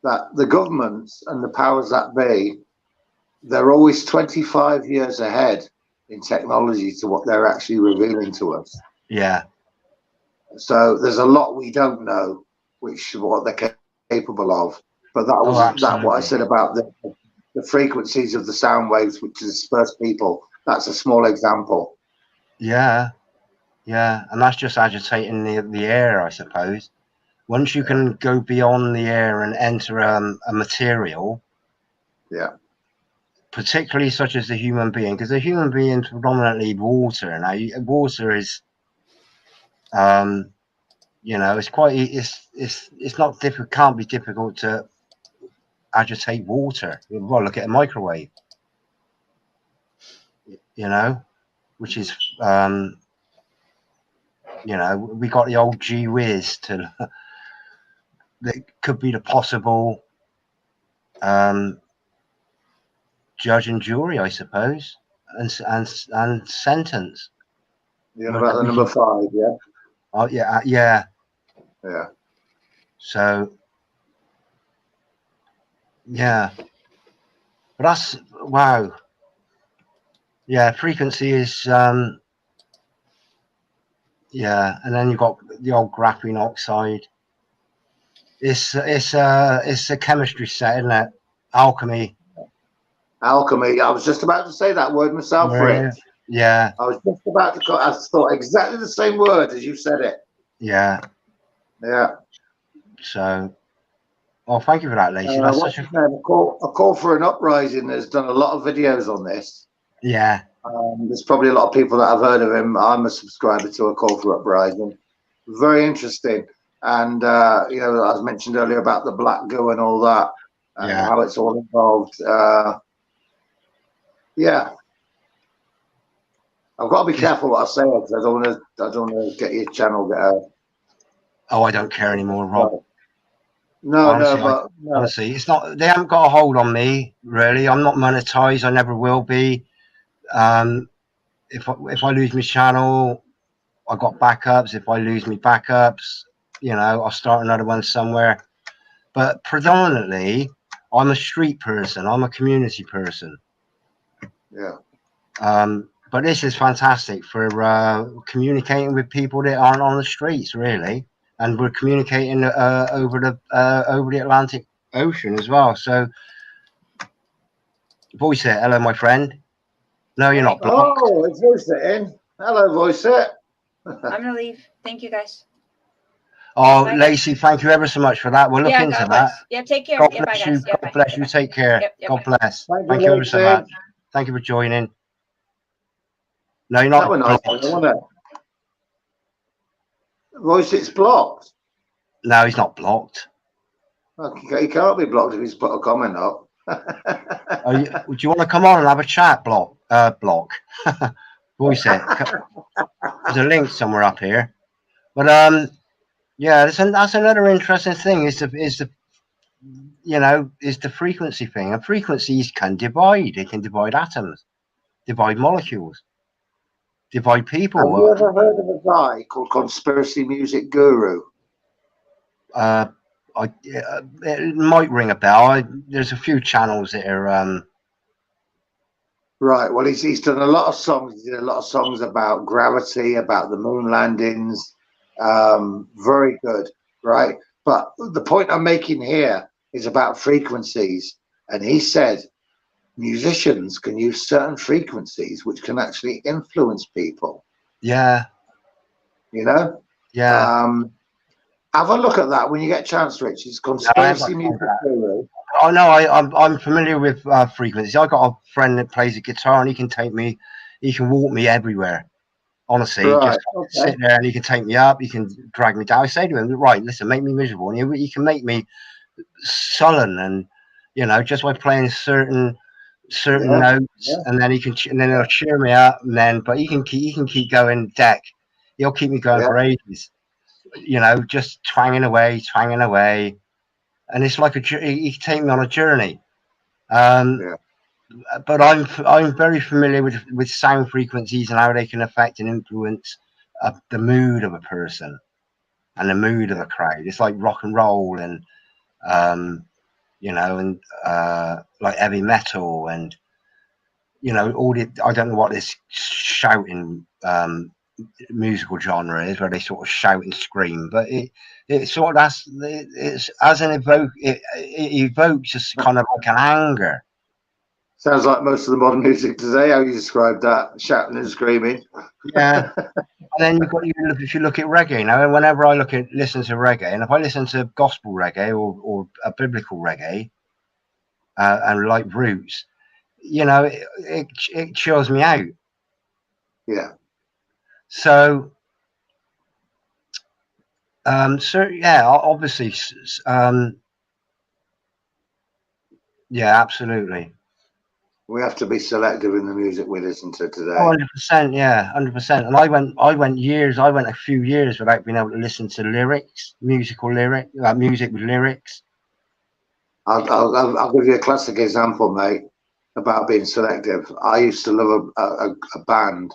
that the governments and the powers that be, they're always 25 years ahead in technology to what they're actually revealing to us. Yeah. So there's a lot we don't know, which is what they're capable of. But that was what I said about the frequencies of the sound waves, which disperse people. That's a small example. Yeah, and that's just agitating the air, I suppose. Once you can go beyond the air and enter a material, particularly such as the human being, because the human being is predominantly water. Now, water is, you know, it's not difficult. Can't be difficult to agitate water. Well, look at a microwave, you know, which is, you know, we got the old gee whiz to that could be the possible judge and jury, I suppose, and sentence. You know about the number 5, yeah? Oh yeah. So yeah, but that's wow. Yeah, frequency is yeah, and then you've got the old graphene oxide. It's a chemistry set, isn't it? Alchemy. Alchemy. I was just about to say that word myself, Rich. Yeah. I was just about to. I thought exactly the same word as you said it. Yeah. Yeah. So, well, thank you for that, Lacey. That's What's his name? A call for an uprising has done a lot of videos on this. Yeah. There's probably a lot of people that have heard of him. I'm a subscriber to A Call for Uprising. Very interesting. And, you know, as mentioned earlier about the black goo and all that, and how it's all involved. Yeah. I've got to be careful what I say because I don't want to get your channel. Oh, I don't care anymore, Rob. No, honestly, no. Honestly, it's not. They haven't got a hold on me, really. I'm not monetized. I never will be. If I lose my channel, I got backups. If I lose my backups, you know, I'll start another one somewhere. But predominantly, I'm a street person. I'm a community person. Yeah. But this is fantastic for communicating with people that aren't on the streets, really, and we're communicating over the Atlantic Ocean as well. So, voice it. Hello, my friend. No, you're not blocked. Oh, it's voice it in. Hello, voice it. I'm gonna leave. Thank you, guys. Oh, bye, Lacey, thank you ever so much for that. We'll look into that. Yeah, take care. God bless you. God bless you. Take care. God bless. Thank you ever so much. Thank you for joining. No, you're not blocked. Voice it's blocked. No, he's not blocked. Okay, he can't be blocked if he's put a comment up. Do you want to come on and have a chat? Block. Voice it. There's a link somewhere up here. But yeah, that's another interesting thing. Is the frequency thing. And frequencies can divide. They can divide atoms, divide molecules, divide people. Have you ever heard of a guy called Conspiracy Music Guru? It might ring a bell. There's a few channels that are. Right. Well, he's done a lot of songs. He did a lot of songs about gravity, about the moon landings. Very good. Right. But the point I'm making here is about frequencies. And he said musicians can use certain frequencies which can actually influence people. Yeah. You know? Yeah. Have a look at that when you get a chance, Rich. It's Conspiracy Music Guru. Oh no, I'm familiar with frequencies. I got a friend that plays a guitar, and he can walk me everywhere. Honestly, just sit there, and he can take me up. He can drag me down. I say to him, right, listen, make me miserable, and he can make me sullen, and just by playing certain notes, and then he'll cheer me up, but he can keep going deck. He'll keep me going for ages. Just twanging away. And it's like he can take me on a journey. But I'm very familiar with sound frequencies and how they can affect and influence the mood of a person and the mood of a crowd. It's like rock and roll and like heavy metal and all the, I don't know what this shouting musical genre is, where they sort of shout and scream, but it sort of it's as an it evokes just kind of like an anger. Sounds like most of the modern music today, how you describe that, shouting and screaming. Yeah. And then if you look at reggae now, and whenever I listen to reggae, and if I listen to gospel reggae or a biblical reggae and like roots, it chills me out. Yeah. So yeah, obviously, yeah, absolutely. We have to be selective in the music we listen to today. 100%, yeah, 100%. And I went a few years without being able to listen to lyrics, music with lyrics. I'll give you a classic example, mate, about being selective. I used to love a band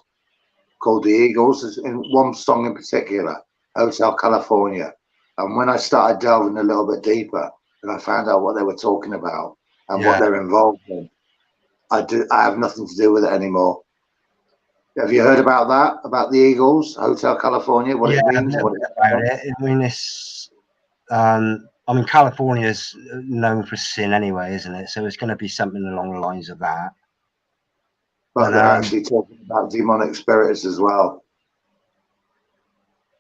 called the Eagles, in one song in particular, Hotel California. And when I started delving a little bit deeper, and I found out what they were talking about and what they're involved in, I have nothing to do with it anymore. Have you heard about that? About the Eagles, Hotel California, what it means? I mean, it's I mean, California's known for sin anyway, isn't it? So it's going to be something along the lines of that. But they're actually talking about demonic spirits as well.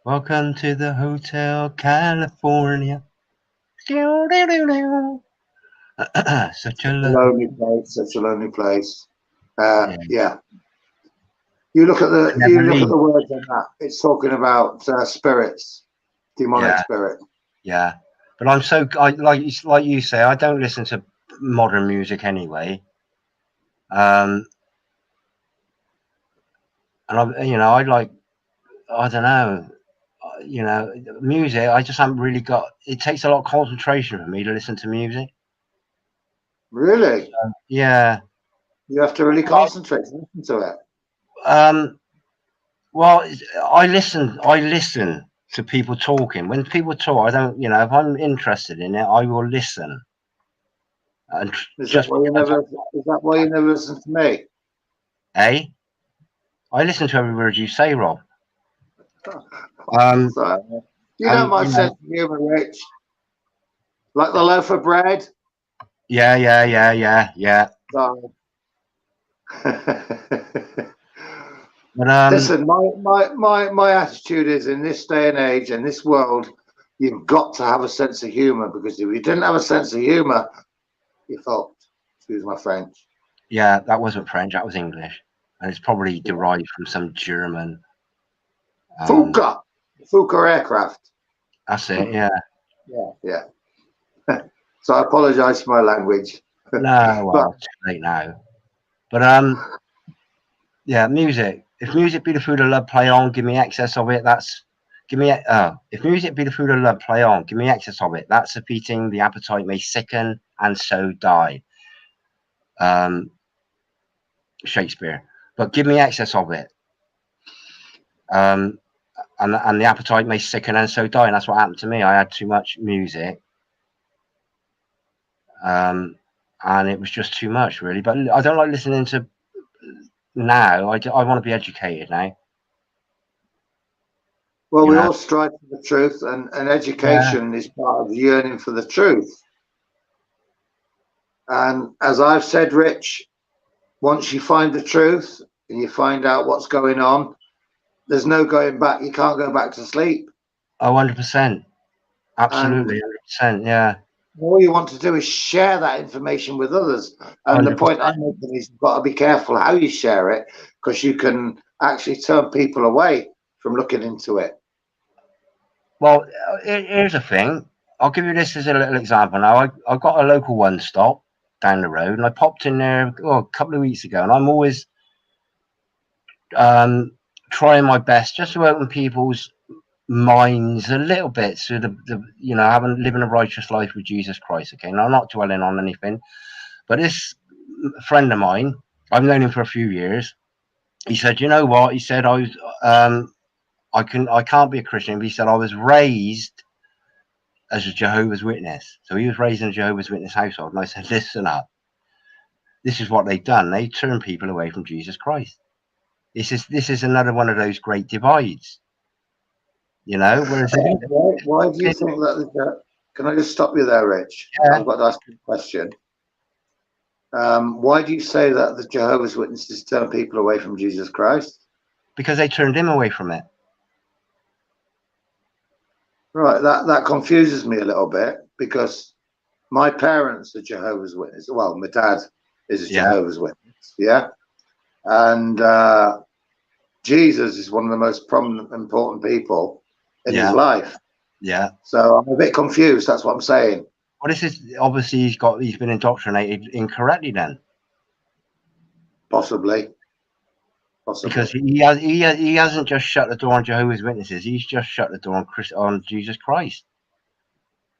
Welcome to the Hotel California. Such a lonely place, such a lonely place. Yeah. You look at the words in that. It's talking about spirits, demonic spirit. Yeah, but I'm so like you say, I don't listen to modern music anyway. And I don't know, music. I just haven't really got. It takes a lot of concentration for me to listen to music. Really? Yeah. You have to really concentrate to listen to it. Well, I listen to people talking. When people talk, I don't, if I'm interested in it, I will listen. And is that why you never listen to me? I listen to every word you say, Rob. You know my sense of humor, Rich. Like the loaf of bread. Yeah. So, but, listen, my attitude is, in this day and age, in this world, you've got to have a sense of humor, because if you didn't have a sense of humor, you're fucked. Excuse my French. Yeah, that wasn't French, that was English. And it's probably derived from some German. Fuka aircraft. That's it, yeah. Yeah. So I apologise for my language. No, well, it's too late now. But yeah, music. If music be the food of love, play on. Give me excess of it. If music be the food of love, play on. Give me excess of it. That's defeating the appetite may sicken and so die. Shakespeare. But give me excess of it. And the appetite may sicken and so die. And that's what happened to me. I had too much music. And it was just too much, really. But I don't like listening to now. I want to be educated now. Well, we all strive for the truth, and education is part of the yearning for the truth. And as I've said, Rich, once you find the truth and you find out what's going on, there's no going back. You can't go back to sleep. Oh, 100%. Absolutely, 100%, yeah. All you want to do is share that information with others. And 100%. The point I'm making is you've got to be careful how you share it, because you can actually turn people away from looking into it. Well, here's the thing. I'll give you this as a little example. Now, I got a local one stop down the road, and I popped in there a couple of weeks ago, and I'm always trying my best just to open people's minds a little bit, so living a righteous life with Jesus Christ. Okay, now I'm not dwelling on anything, but this friend of mine, I've known him for a few years. He said, you know what? He said, I can't be a Christian. But he said, I was raised as a Jehovah's Witness. So he was raised in a Jehovah's Witness household. And I said, listen up. This is what they've done. They turn people away from Jesus Christ. This is another one of those great divides. Whereas why do you think that? Can I just stop you there, Rich? Yeah. I've got to ask you a question. Why do you say that the Jehovah's Witnesses turn people away from Jesus Christ? Because they turned him away from it. Right, that confuses me a little bit, because my parents are Jehovah's Witnesses. Well, my dad is a Jehovah's Witness, and Jesus is one of the most prominent, important people in his life. Yeah. So I'm a bit confused. That's what I'm saying. Well, this is obviously he's been indoctrinated incorrectly then. Possibly. Because he hasn't just shut the door on Jehovah's Witnesses. He's just shut the door on Jesus Christ.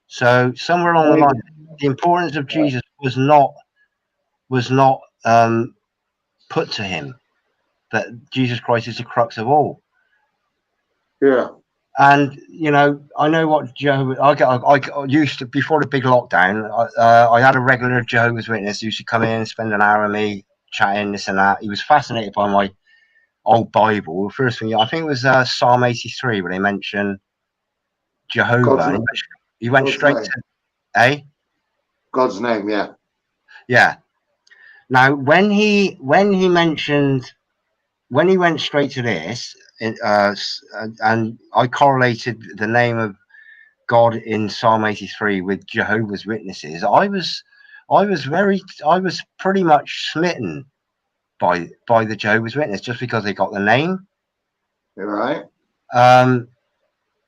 So somewhere along the line, the importance of Jesus was not put to him. That Jesus Christ is the crux of all. Yeah. And I know what Jehovah. I used to, before the big lockdown. I had a regular Jehovah's Witness who used to come in and spend an hour with me chatting this and that. He was fascinated by my old Bible. The first thing, I think it was Psalm 83, where they mention Jehovah. He went straight Eh? God's name, yeah. Yeah. Now, when he mentioned, when he went straight to this, and I correlated the name of God in Psalm 83 with Jehovah's Witnesses, I was pretty much smitten by the Jehovah's Witness just because they got the name. You're right.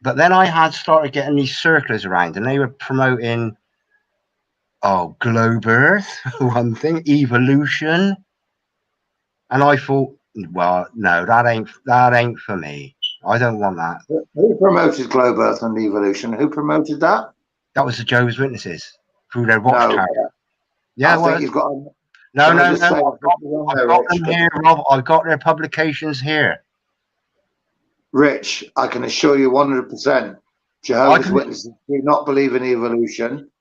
But then I had started getting these circlers around, and they were promoting, globe Earth, one thing, evolution, and I thought, well, no, that ain't for me. I don't want that. Who promoted globe Earth and evolution? Who promoted that? That was the Jehovah's Witnesses through their No, watchtower. Yeah, I think you've got. no. I've got them here, Rob. I've got their publications here. Rich, I can assure you 100%. Jehovah's Witnesses do not believe in evolution.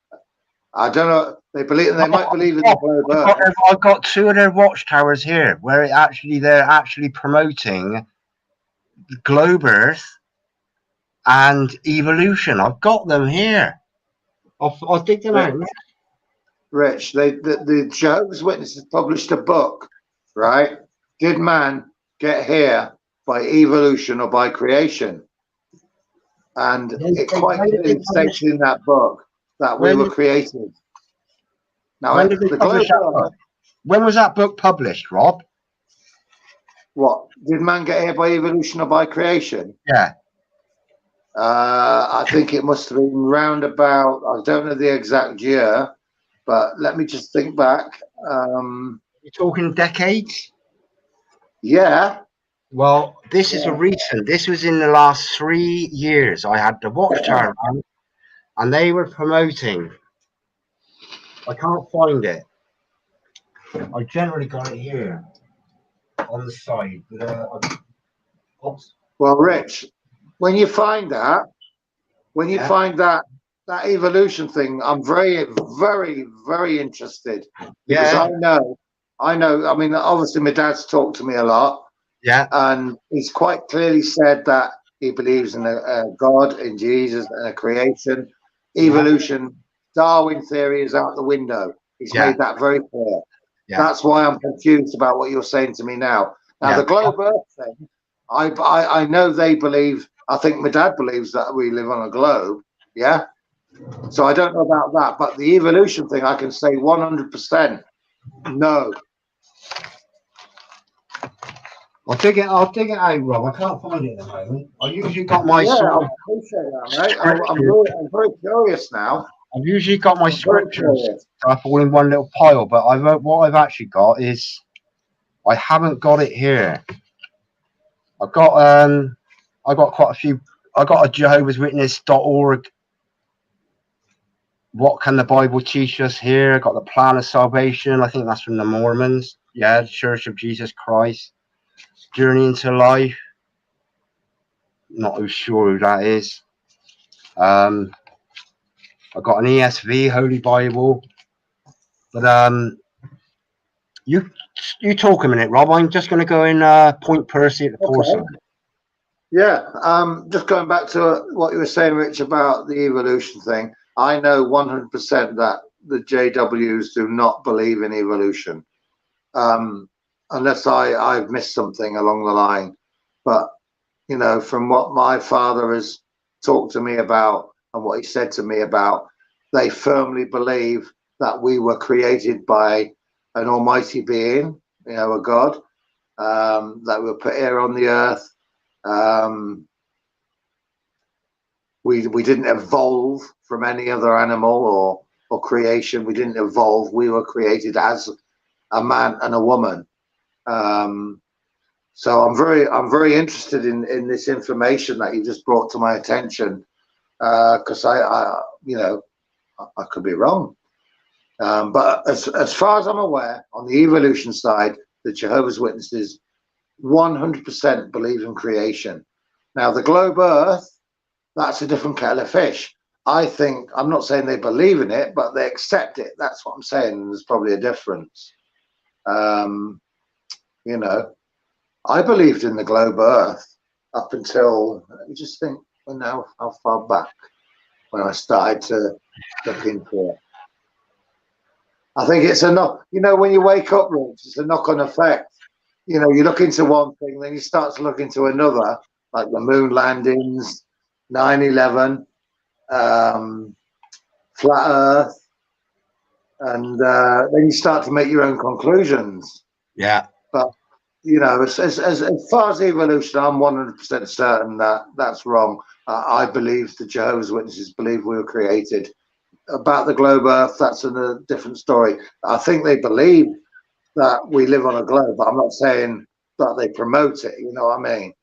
I don't know. They might believe in the globe Earth. I've got two of their watchtowers here where they're actually promoting globe Earth and evolution. I've got them here. I'll dig them out. Rich, the Jehovah's Witnesses published a book, right? Did man get here by evolution or by creation? And it quite clearly states in that book that we were created. Now, when did they publish that book? When was that book published, Rob? What? Did man get here by evolution or by creation? Yeah. I think it must have been round about, I don't know the exact year, but let me just think back. You're talking decades? Yeah. Well, this is a recent. This was in the last 3 years. I had the watchtower on, and they were promoting. I can't find it. I generally got it here on the side. Well, Rich, when you find that, that evolution thing, I'm very, very, very interested. Because I know. I mean, obviously, my dad's talked to me a lot. Yeah. And he's quite clearly said that he believes in a God, in Jesus, and a creation. Evolution, Darwin theory is out the window. He's made that very clear. Yeah. That's why I'm confused about what you're saying to me now. Now, the globe Earth thing, I know they believe, I think my dad believes that we live on a globe. Yeah. So I don't know about that. But the evolution thing, I can say 100% no. I'll dig it out, Rob. I can't find it at the moment. I usually got my I appreciate that, mate. I'm very curious now. I've usually got my scriptures stuff all in one little pile, but what I've actually got is I haven't got it here. I've got quite a few. I got a Jehovah's Witness.org. What can the Bible teach us here? I got the plan of salvation. I think that's from the Mormons. Yeah, the Church of Jesus Christ. Journey into life. Not too sure who that is. I got an ESV Holy Bible, but you talk a minute, Rob. I'm just going to go in Point Percy at the Portside. Yeah, just going back to what you were saying, Rich, about the evolution thing. I know 100% that the JWs do not believe in evolution, unless I've missed something along the line. But you know, from what my father has talked to me about and what he said to me about, they firmly believe that we were created by an almighty being, you know, a God, that we were put here on the earth. We didn't evolve from any other animal or creation. We didn't evolve. We were created as a man and a woman. So I'm very interested in this information that you just brought to my attention, because I could be wrong, but as far as I'm aware, on the evolution side, the Jehovah's Witnesses 100% believe in creation. Now the globe Earth, that's a different kettle of fish. I'm not saying they believe in it, but they accept it. That's what I'm saying. There's probably a difference. You know, I believed in the globe Earth up until, let me just think now how far back. when I started to look into it. I think it's a knock. You know, when you wake up, Rich, it's a knock-on effect. You know, you look into one thing, then you start to look into another, like the moon landings, 9/11, flat Earth, and then you start to make your own conclusions. Yeah. But you know, as far as evolution, I'm 100% certain that that's wrong. I believe the Jehovah's Witnesses believe we were created. About the globe Earth, that's a different story. I think they believe that we live on a globe, but I'm not saying that they promote it. You know what I mean?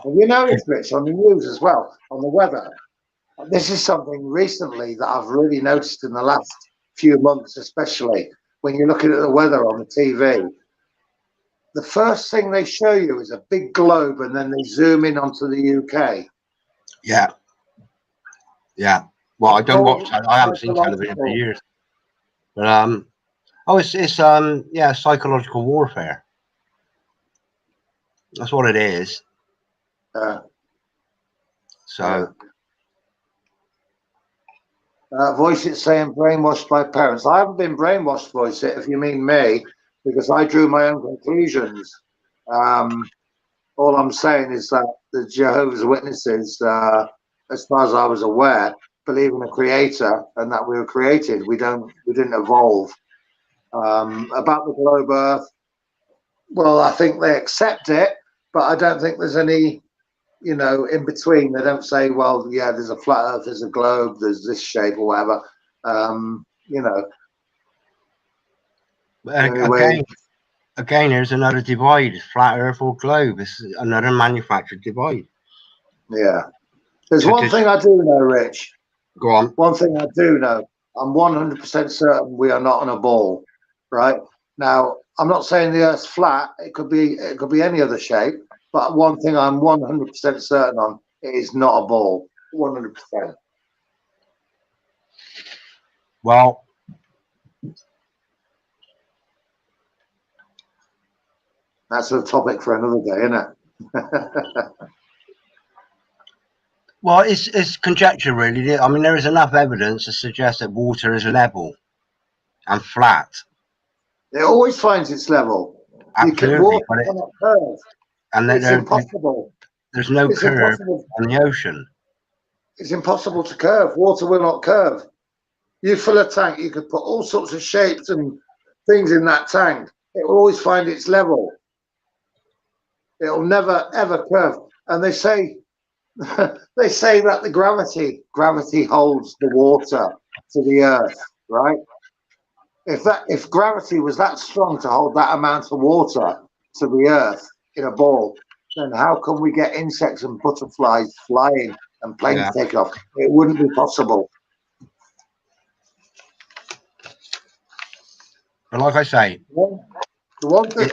And you know, it's Rich, on the news as well, on the weather. This is something recently that I've really noticed in the last few months, especially when you're looking at the weather on the TV. The first thing they show you is a big globe, and then they zoom in onto the UK. Yeah. Yeah. Well, I don't watch. I haven't seen television for years. But oh, it's yeah, psychological warfare. That's what it is. So. Voice it saying brainwashed by parents. I haven't been brainwashed, Voice it, if you mean me, because I drew my own conclusions. All I'm saying is that the Jehovah's Witnesses, as far as I was aware, believe in a creator and that we were created. We didn't evolve. About the globe Earth, well, I think they accept it, but I don't think there's any, you know, in between. They don't say, well, yeah, there's a flat Earth, there's a globe, there's this shape or whatever. You know. Anyway. Again, there's another divide: flat Earth or globe. It's another manufactured divide. Yeah. There's one thing I do know, Rich. Go on. One thing I do know. I'm 100% certain we are not on a ball, right? Now, I'm not saying the Earth's flat. It could be any other shape. But one thing I'm 100% certain on, it is not a ball. 100%. Well, that's a topic for another day, isn't it? Well, it's conjecture, really. I mean, there is enough evidence to suggest that water is level and flat. It always finds its level. Absolutely, water cannot curve. And it's impossible. There's no curve on the ocean. It's impossible to curve. Water will not curve. You fill a tank, you could put all sorts of shapes and things in that tank. It will always find its level. It will never ever curve. And they say they say that the gravity holds the water to the Earth, right? If gravity was that strong to hold that amount of water to the Earth in a ball, then how can we get insects and butterflies flying and planes taking off? It wouldn't be possible. But like I say, the one thing.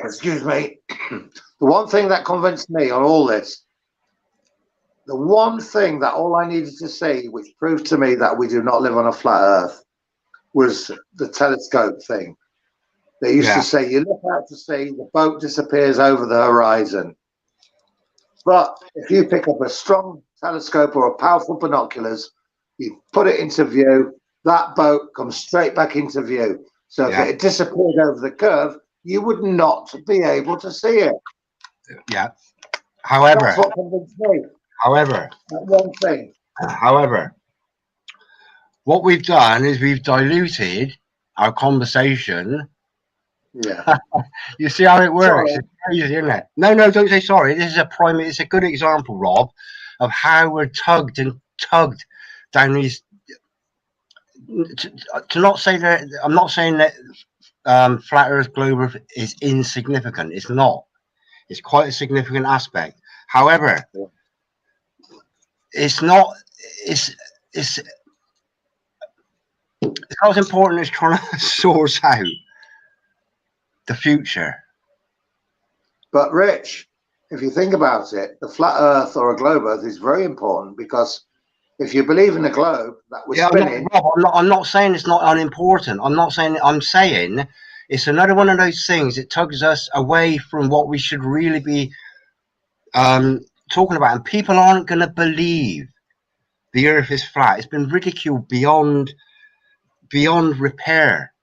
Excuse me. The one thing that convinced me on all this, the one thing that all I needed to see, which proved to me that we do not live on a flat Earth, was the telescope thing. They used to say, you look out to sea, the boat disappears over the horizon. But if you pick up a strong telescope or a powerful binoculars, you put it into view, that boat comes straight back into view. So if it disappeared over the curve, you would not be able to see it. Yeah. However, that's what convinced me. However, that one thing. However, what we've done is we've diluted our conversation. Yeah. You see how it works? Sorry. It's crazy, isn't it? No, don't say sorry. This is it's a good example, Rob, of how we're tugged down these. To not say that I'm not saying that flat Earth globe Earth is insignificant. It's not. It's quite a significant aspect. However, it's not. It's not as important as trying to source out the future. But Rich, if you think about it, the flat Earth or a globe Earth is very important, because if you believe in a globe that was spinning, I'm not saying it's not unimportant. I'm saying It's another one of those things that tugs us away from what we should really be talking about. And people aren't going to believe the earth is flat. It's been ridiculed beyond repair.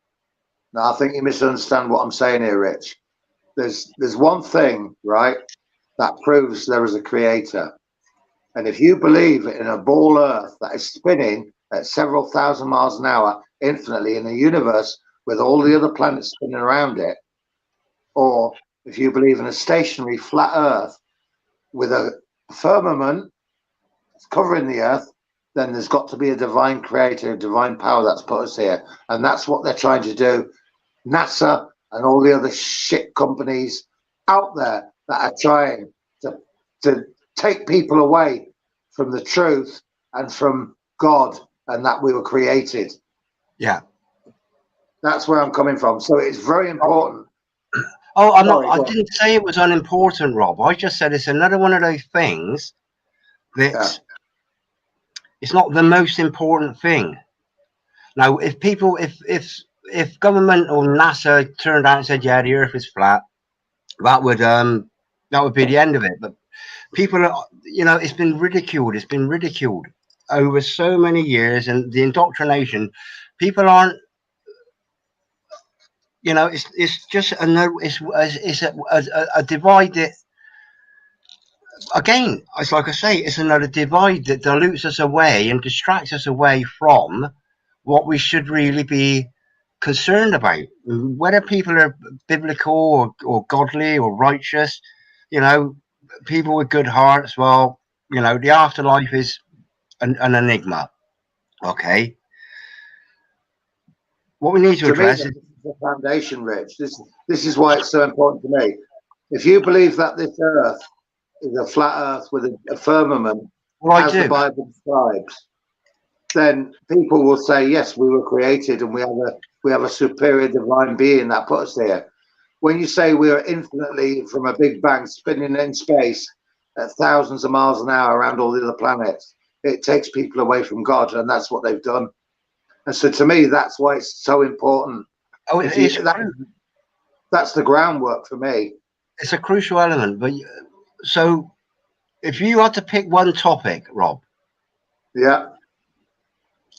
No, I think you misunderstand what I'm saying here, Rich. There's one thing, right, that proves there is a creator. And if you believe in a ball earth that is spinning at several thousand miles an hour infinitely in a universe with all the other planets spinning around it, or if you believe in a stationary flat earth with a firmament covering the earth, then there's got to be a divine creator, a divine power that's put us here. And that's what they're trying to do. NASA and all the other shit companies out there that are trying to take people away from the truth and from God and that we were created. Yeah. That's where I'm coming from. So it's very important. Oh, I didn't say it was unimportant, Rob. I just said it's another one of those things that it's not the most important thing. Now, if people, if government or NASA turned out and said, yeah, the earth is flat, that would be the end of it. But people are, you know, it's been ridiculed. It's been ridiculed over so many years, and the indoctrination, people aren't, you know, it's just a divide that, again, it's like I say, it's another divide that dilutes us away and distracts us away from what we should really be concerned about. Whether people are biblical or godly or righteous, you know, people with good hearts, well, you know, the afterlife is an enigma. Okay. What we need to address is the foundation, Rich. This is why it's so important to me. If you believe that this earth is a flat earth with a firmament, as the Bible describes, then people will say, yes, we were created and we have a superior divine being that put us here. When you say we are infinitely from a big bang spinning in space at thousands of miles an hour around all the other planets, it takes people away from God, and that's what they've done. And so to me, that's why it's so important. Oh, that's the groundwork for me. It's a crucial element. But so if you had to pick one topic, Rob, yeah,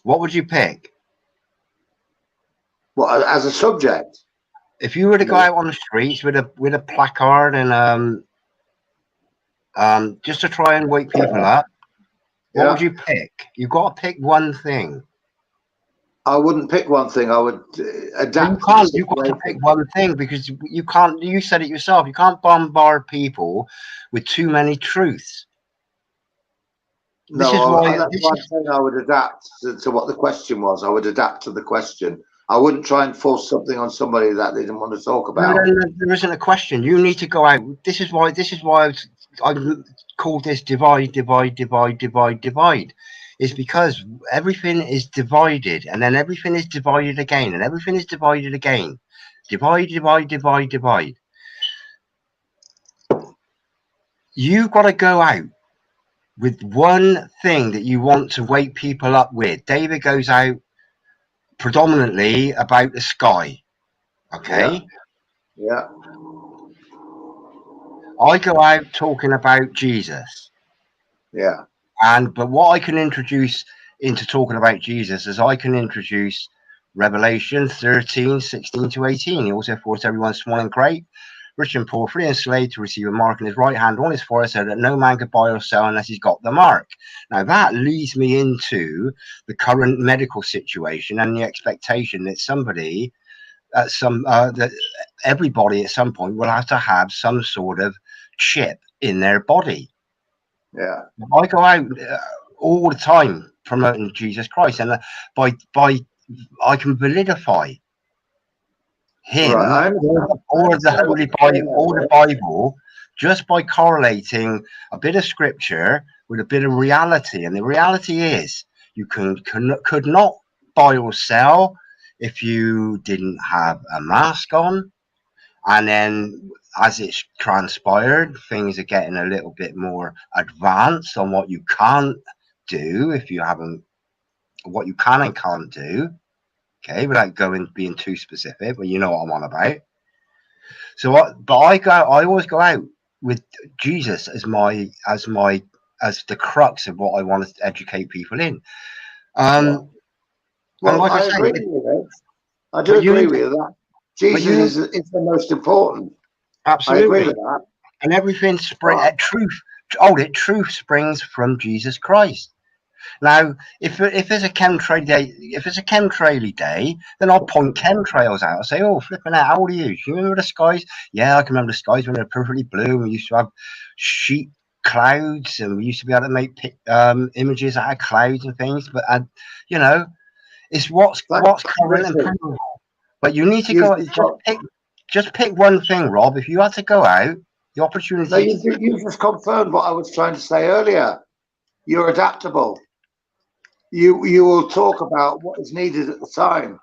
what would you pick? Well, as a subject, if you were to go out on the streets with a placard and just to try and wake people up, what would you pick? You've got to pick one thing. I wouldn't pick one thing. I would adapt. You've got to pick one thing, because you can't. You said it yourself. You can't bombard people with too many truths. That's why I'm saying I would adapt to what the question was. I would adapt to the question. I wouldn't try and force something on somebody that they didn't want to talk about. No, there isn't a question. You need to go out. This is why I call this divide. Is because everything is divided, and then everything is divided again, and everything is divided again. Divide. You've got to go out with one thing that you want to wake people up with. David goes out predominantly about the sky. Okay. Yeah. I go out talking about Jesus. Yeah. But what I can introduce into talking about Jesus is I can introduce Revelation 13, 16 to 18. He also forced everyone small and great, rich and poor, free and slave, to receive a mark in his right hand on his forehead, so that no man could buy or sell unless he's got the mark. Now that leads me into the current medical situation and the expectation that somebody, that everybody at some point will have to have some sort of chip in their body. Yeah, I go out all the time promoting Jesus Christ, and by I can validify him or the Holy Bible or the Bible just by correlating a bit of scripture with a bit of reality. And the reality is, you could not buy or sell if you didn't have a mask on. And then as it's transpired, things are getting a little bit more advanced on what you can't do if you haven't, what you can and can't do. okay, without being too specific, but you know what I'm on about. So, I always go out with Jesus as the crux of what I want to educate people in. Well, and like I I say, agree with you. I do agree with you that Jesus is the most important. Absolutely. I agree with that. And everything truth springs from Jesus Christ. Now, if there's a chemtrail day, then I'll point chemtrails out. I'll say, "Oh, flipping out! How old are you? Do you remember the skies? Yeah, I can remember the skies when they're perfectly blue. We used to have sheet clouds, and we used to be able to make images out of clouds and things. But you know, it's what's current and provable. But you need to just pick one thing, Rob. If you had to go out, the opportunity. No, you just confirmed what I was trying to say earlier. You're adaptable. You will talk about what is needed at the time,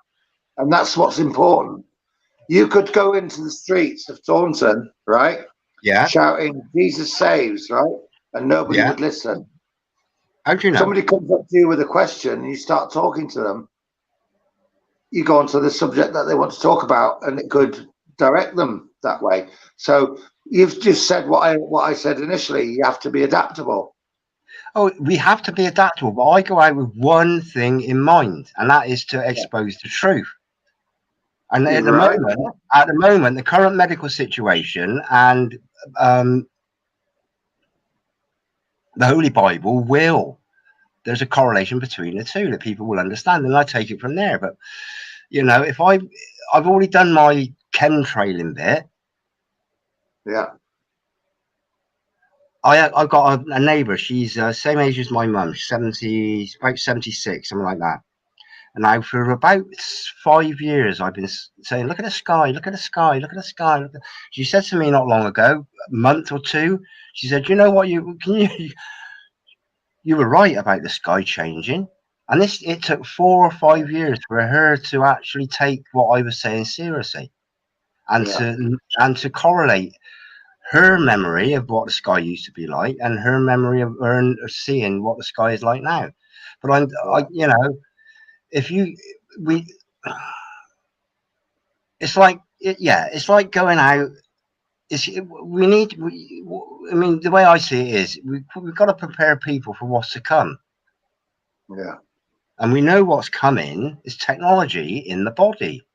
and that's what's important. You could go into the streets of Taunton, right? Yeah. Shouting "Jesus saves," right, and nobody would listen. How do you know? Somebody comes up to you with a question, and you start talking to them. You go on to the subject that they want to talk about, and it could direct them that way. So you've just said what I said initially. You have to be adaptable. Oh, we have to be adaptable, but I go out with one thing in mind, and that is to expose the truth. And at the moment, the current medical situation and the Holy Bible there's a correlation between the two that people will understand, and I take it from there. But you know, if I've already done my chemtrailing bit. Yeah. I've got a neighbour. She's same age as my mum. She's about 76, something like that. And now for about 5 years, I've been saying, "Look at the sky! Look at the sky! Look at the sky!" She said to me not long ago, a month or two. She said, "You know what? You were right about the sky changing." And it took 4 or 5 years for her to actually take what I was saying seriously, and to correlate her memory of what the sky used to be like and her memory of seeing what the sky is like now. But you know, it's like going out. I mean, the way I see it is we've got to prepare people for what's to come. Yeah. And we know what's coming is technology in the body.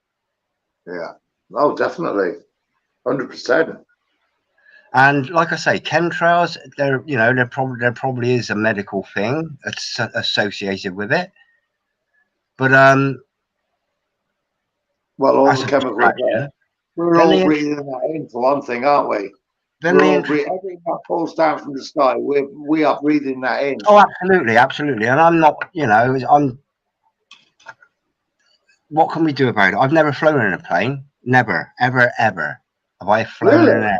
Yeah. Oh, definitely. 100%. And like I say, chemtrails, there probably is a medical thing that's associated with it. But well, all the chemicals we're all breathing that in for one thing, aren't we? Everything that falls down from the sky, we are breathing that in. Oh, absolutely. And I'm not, what can we do about it? I've never flown in a plane. Never, ever, ever have I flown in an airplane.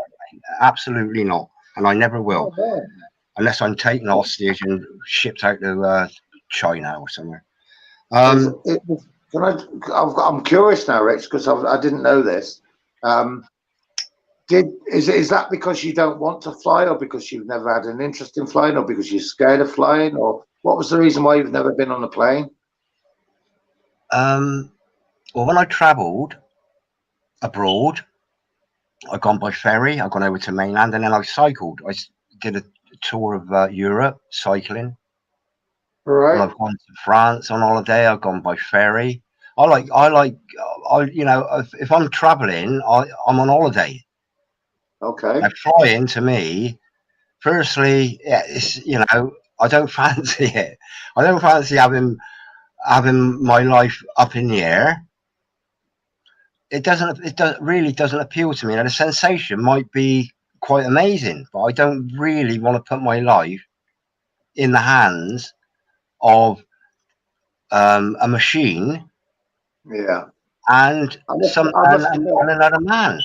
Absolutely not. And I never will. Oh, unless I'm taken hostage and shipped out to China or somewhere. I'm curious now, Rich, because I didn't know this. Is that because you don't want to fly, or because you've never had an interest in flying, or because you're scared of flying, or what was the reason why you've never been on a plane? Well, when I travelled abroad, I've gone by ferry. I've gone over to mainland, and then I cycled. I did a tour of Europe cycling. Right. And I've gone to France on holiday. I've gone by ferry. If I'm traveling, I'm on holiday. Okay. Now, flying to me, firstly, it's I don't fancy it. I don't fancy having my life up in the air. It really doesn't appeal to me. Now, the sensation might be quite amazing, but I don't really want to put my life in the hands of a machine. Yeah. And another man.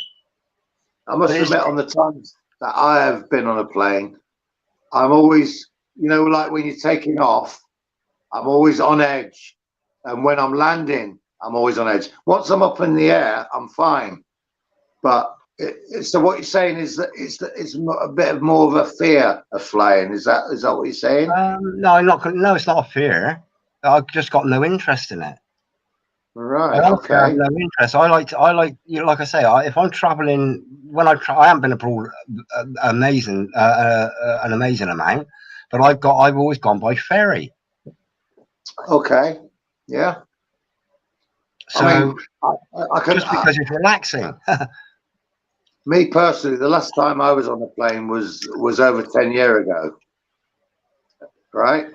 I must admit, on the times that I have been on a plane, I'm always, like when you're taking off, I'm always on edge. And when I'm landing, I'm always on edge. Once I'm up in the air, I'm fine. But so what you're saying is that it's a bit more of a fear of flying. Is that what you're saying? No, I'm not. No, it's not a fear. I've just got no interest in it. Right. I Okay. have no interest. I like, you know, like I say, if I'm traveling, when I haven't been abroad an amazing amount, but I've always gone by ferry. Okay. Yeah. So I mean, I can. just because it's relaxing. Me personally, the last time I was on a plane was over 10 years ago, right?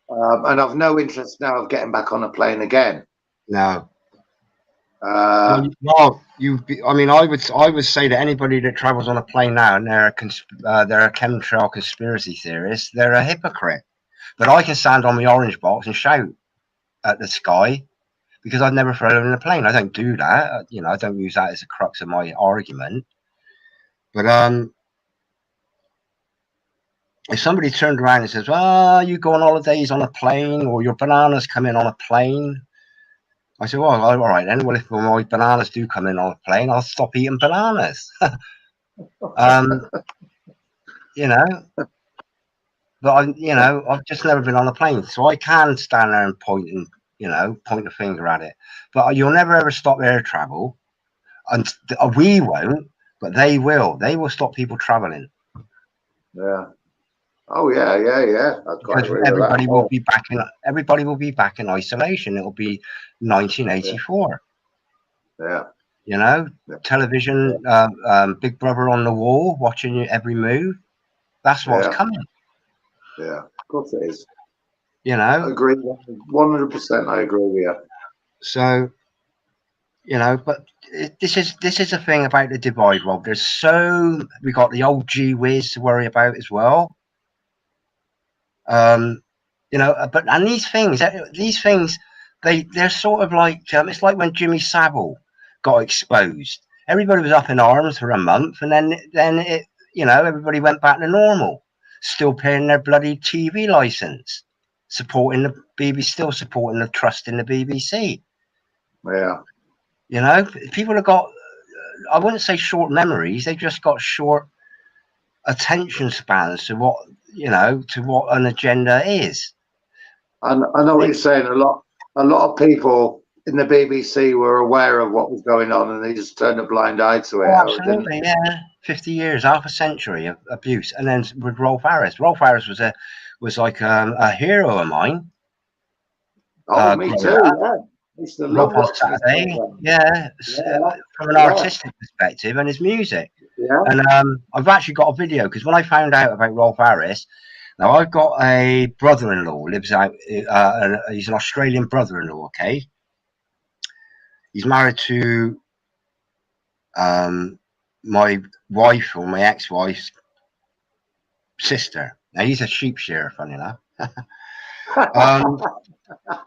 And I've no interest now of getting back on a plane again. No. Well, I mean, I would say that anybody that travels on a plane now and they're a chemtrail conspiracy theorist, they're a hypocrite. But I can stand on my orange box and shout at the sky because I've never flown in a plane. I don't do that. You know, I don't use that as a crux of my argument. But if somebody turned around and says, "Well, you go on holidays on a plane, or your bananas come in on a plane," I said, "Well, all right then. Well, if my bananas do come in on a plane, I'll stop eating bananas." You know, but I've just never been on a plane, so I can stand there and point a finger at it. But you'll never ever stop air travel, and we won't, but they will. They will stop people traveling. Yeah. Oh yeah, yeah. I quite agree with that. Everybody will be back in isolation. It'll be 1984. Yeah. You know, television, Big Brother on the wall, watching your every move. That's what's coming. Yeah, of course it is. You know, I agree 100%. I agree with you. So, you know, but this is a thing about the divide, Rob. We got the old gee whiz to worry about as well. You know, and these things, they're sort of like it's like when Jimmy Savile got exposed. Everybody was up in arms for a month, and then it, you know, everybody went back to normal, still paying their bloody TV license, supporting the BBC, still supporting the trust in the BBC. Yeah. You know, people have got, I wouldn't say short memories, they've just got short attention spans to what, you know, to what an agenda is. I know what you're saying. A lot of people in the BBC were aware of what was going on, and they just turned a blind eye to it. Oh, absolutely, yeah. 50 years, half a century of abuse, and then with Rolf Harris. Rolf Harris was like a hero of mine. Oh, me too. Yeah, I used to love on Saturday. Yeah, from an artistic perspective, and his music. Yeah. And I've actually got a video because when I found out about Rolf Harris. Now, I've got a brother-in-law, lives out, he's an Australian brother-in-law, okay? He's married to my wife or my ex-wife's sister. Now, he's a sheep shearer, funny enough.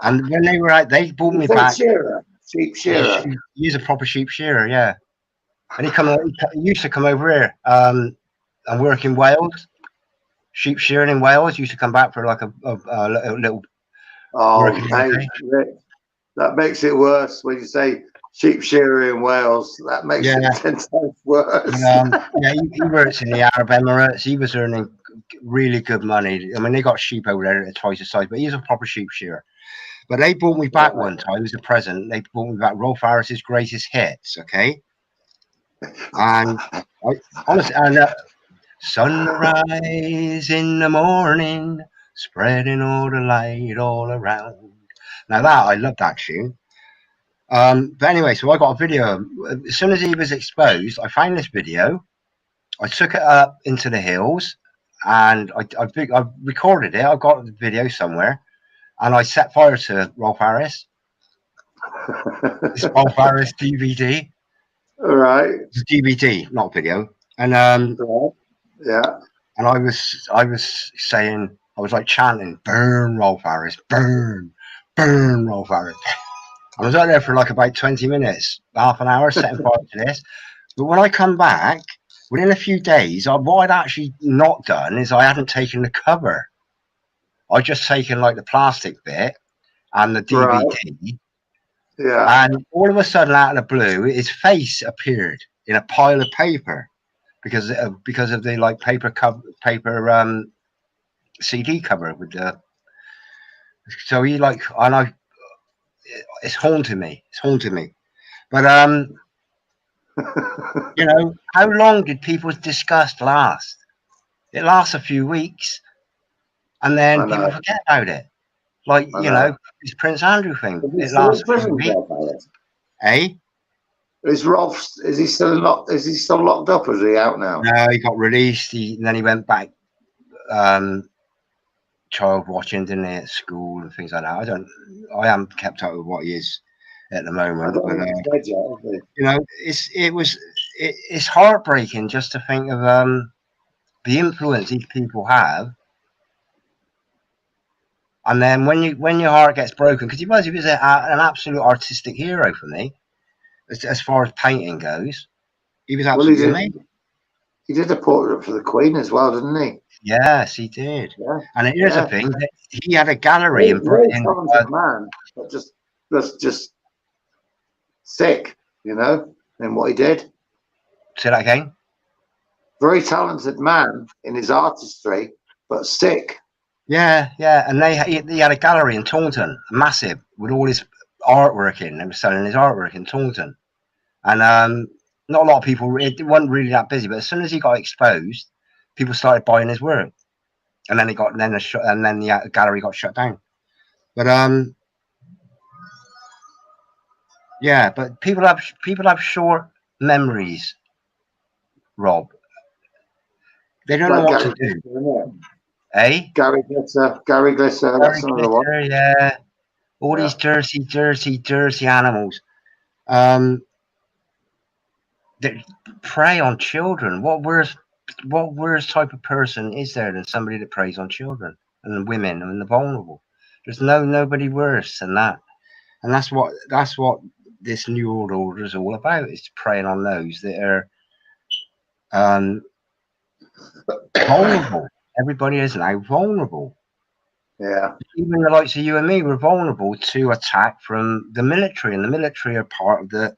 And when they were out, they brought me back. Sheep shearer. He's a proper sheep shearer, yeah. And he used to come over here and work in Wales. Sheep shearing in Wales, used to come back for like a little. Oh, hey, that makes it worse when you say sheep shearer in Wales. That makes it 10 times worse. He works in the Arab Emirates. He was earning really good money. I mean, they got sheep over there at twice the size, but he's a proper sheep shearer. But they brought me back one time. It was a present. They brought me back Rolf Harris's greatest hits. Okay, and honestly, sunrise in the morning, spreading all the light all around. Now that I love that tune. But anyway, so I got a video. As soon as he was exposed, I found this video. I took it up into the hills, and I recorded it. I've got the video somewhere, and I set fire to Rolf Harris. This Rolf Harris DVD. All right. It's a DVD, not video. And yeah. And I was saying, I was like chanting, "Burn Rolf Harris, burn Rolf Harris." I was out there for like about 20 minutes, half an hour, setting fire to this. But when I come back, within a few days, what I'd actually not done is I hadn't taken the cover. I'd just taken like the plastic bit and the DVD. Right. Yeah. And all of a sudden, out of the blue, his face appeared in a pile of paper because of the like paper CD cover with the. So he like, and it's haunting me. It's haunting me. But you know, how long did people's disgust last? It lasts a few weeks, and then people forget about it. Like, you know, this Prince Andrew thing. It lasts a few weeks. Eh? Is he still locked up? Or is he out now? No, he got released. Then he went back child watching, didn't he, at school and things like that. I haven't kept up with what he is at the moment. But you know, it's heartbreaking just to think of the influence these people have. And then when your heart gets broken, because he was an absolute artistic hero for me, as far as painting goes. He was absolutely amazing. He did a portrait for the Queen as well, didn't he? Yes, he did. Yeah. And here's the thing: he had a gallery in Britain. Talented man, but just sick, you know, in what he did. Say that again. Very talented man in his artistry, but sick. Yeah, and he had a gallery in Taunton, massive, with all his artwork in. They were selling his artwork in Taunton, and not a lot of people. It wasn't really that busy, but as soon as he got exposed, people started buying his work, and then the gallery got shut down. But yeah, but people have short memories, Rob. They don't know what to do. Eh? Gary Glitter, that's another one. Yeah. All these dirty animals. That prey on children. What worse type of person is there than somebody that preys on children and women and the vulnerable? There's nobody worse than that. And that's what this New World Order is all about, is preying on those that are vulnerable. Everybody is now vulnerable. Yeah. Even the likes of you and me were vulnerable to attack from the military, and the military are part of the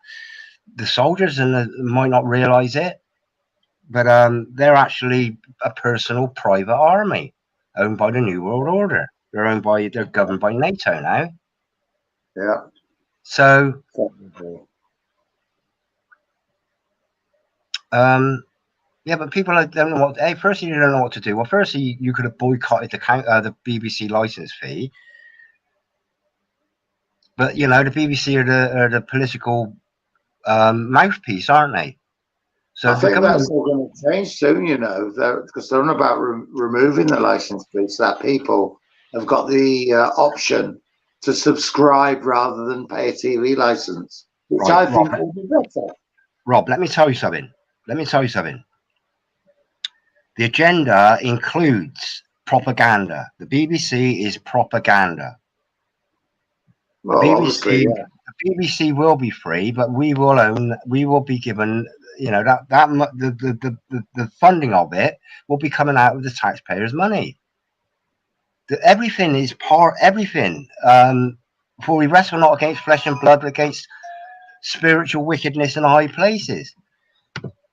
soldiers, and might not realize it, but they're actually a personal private army owned by the New World Order. They're governed by NATO now. Yeah. So yeah, but people don't know what. Firstly, you don't know what to do. Well, firstly, you could have boycotted the BBC license fee, but you know the BBC are the political mouthpiece, aren't they? So I think that's all going to change soon, you know, because they're on about removing the license fee, so that people have got the option to subscribe rather than pay a TV license, which I think will be better. Rob, let me tell you something. The agenda includes propaganda. The BBC is propaganda. Well, the BBC will be free, but we will be given, you know, the funding of it will be coming out of the taxpayers' money. Everything is everything. For we wrestle not against flesh and blood, but against spiritual wickedness in high places.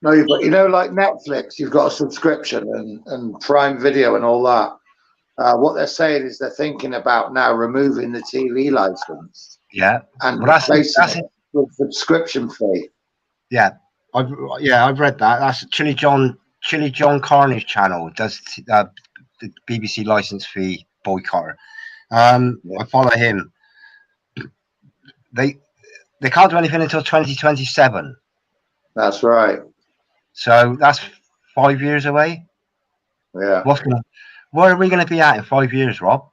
No, but you know, like Netflix, you've got a subscription and Prime Video and all that. What they're saying is they're thinking about now removing the TV license. Yeah, and replacing it with subscription fee. Yeah, I've read that. That's Chili John Carney's channel does the BBC license fee boycotter. I follow him. They can't do anything until 2027. That's right. So that's 5 years away. Yeah. Where are we going to be at in 5 years, Rob?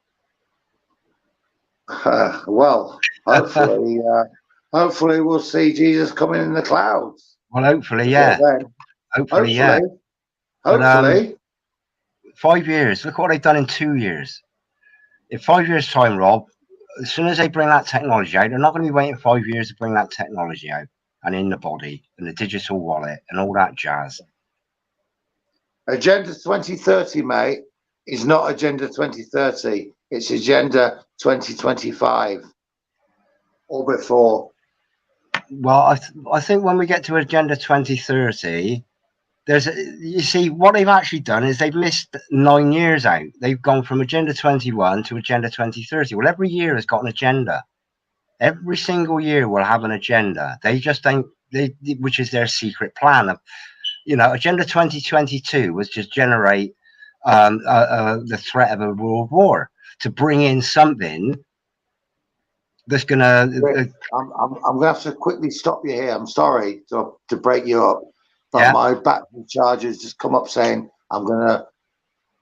Well, hopefully we'll see Jesus coming in the clouds. Well, hopefully, yeah. Hopefully, yeah. Hopefully. 5 years. Look what they've done in 2 years. In 5 years' time, Rob, as soon as they bring that technology out, they're not going to be waiting 5 years to bring that technology out, and in the body and the digital wallet and all that jazz. Agenda 2030, mate, is not Agenda 2030. It's Agenda 2025 or before. Well, I think when we get to Agenda 2030, you see, what they've actually done is they've missed 9 years out. They've gone from Agenda 21 to Agenda 2030. Well, every year has got an agenda. every single year will have an agenda. They just don't, which is their secret plan of, you know, Agenda 2022 was to generate the threat of a world war, to bring in something that's gonna. I'm gonna have to quickly stop you here. I'm sorry to break you up, but Yeah. my battery charge has just come up saying I'm gonna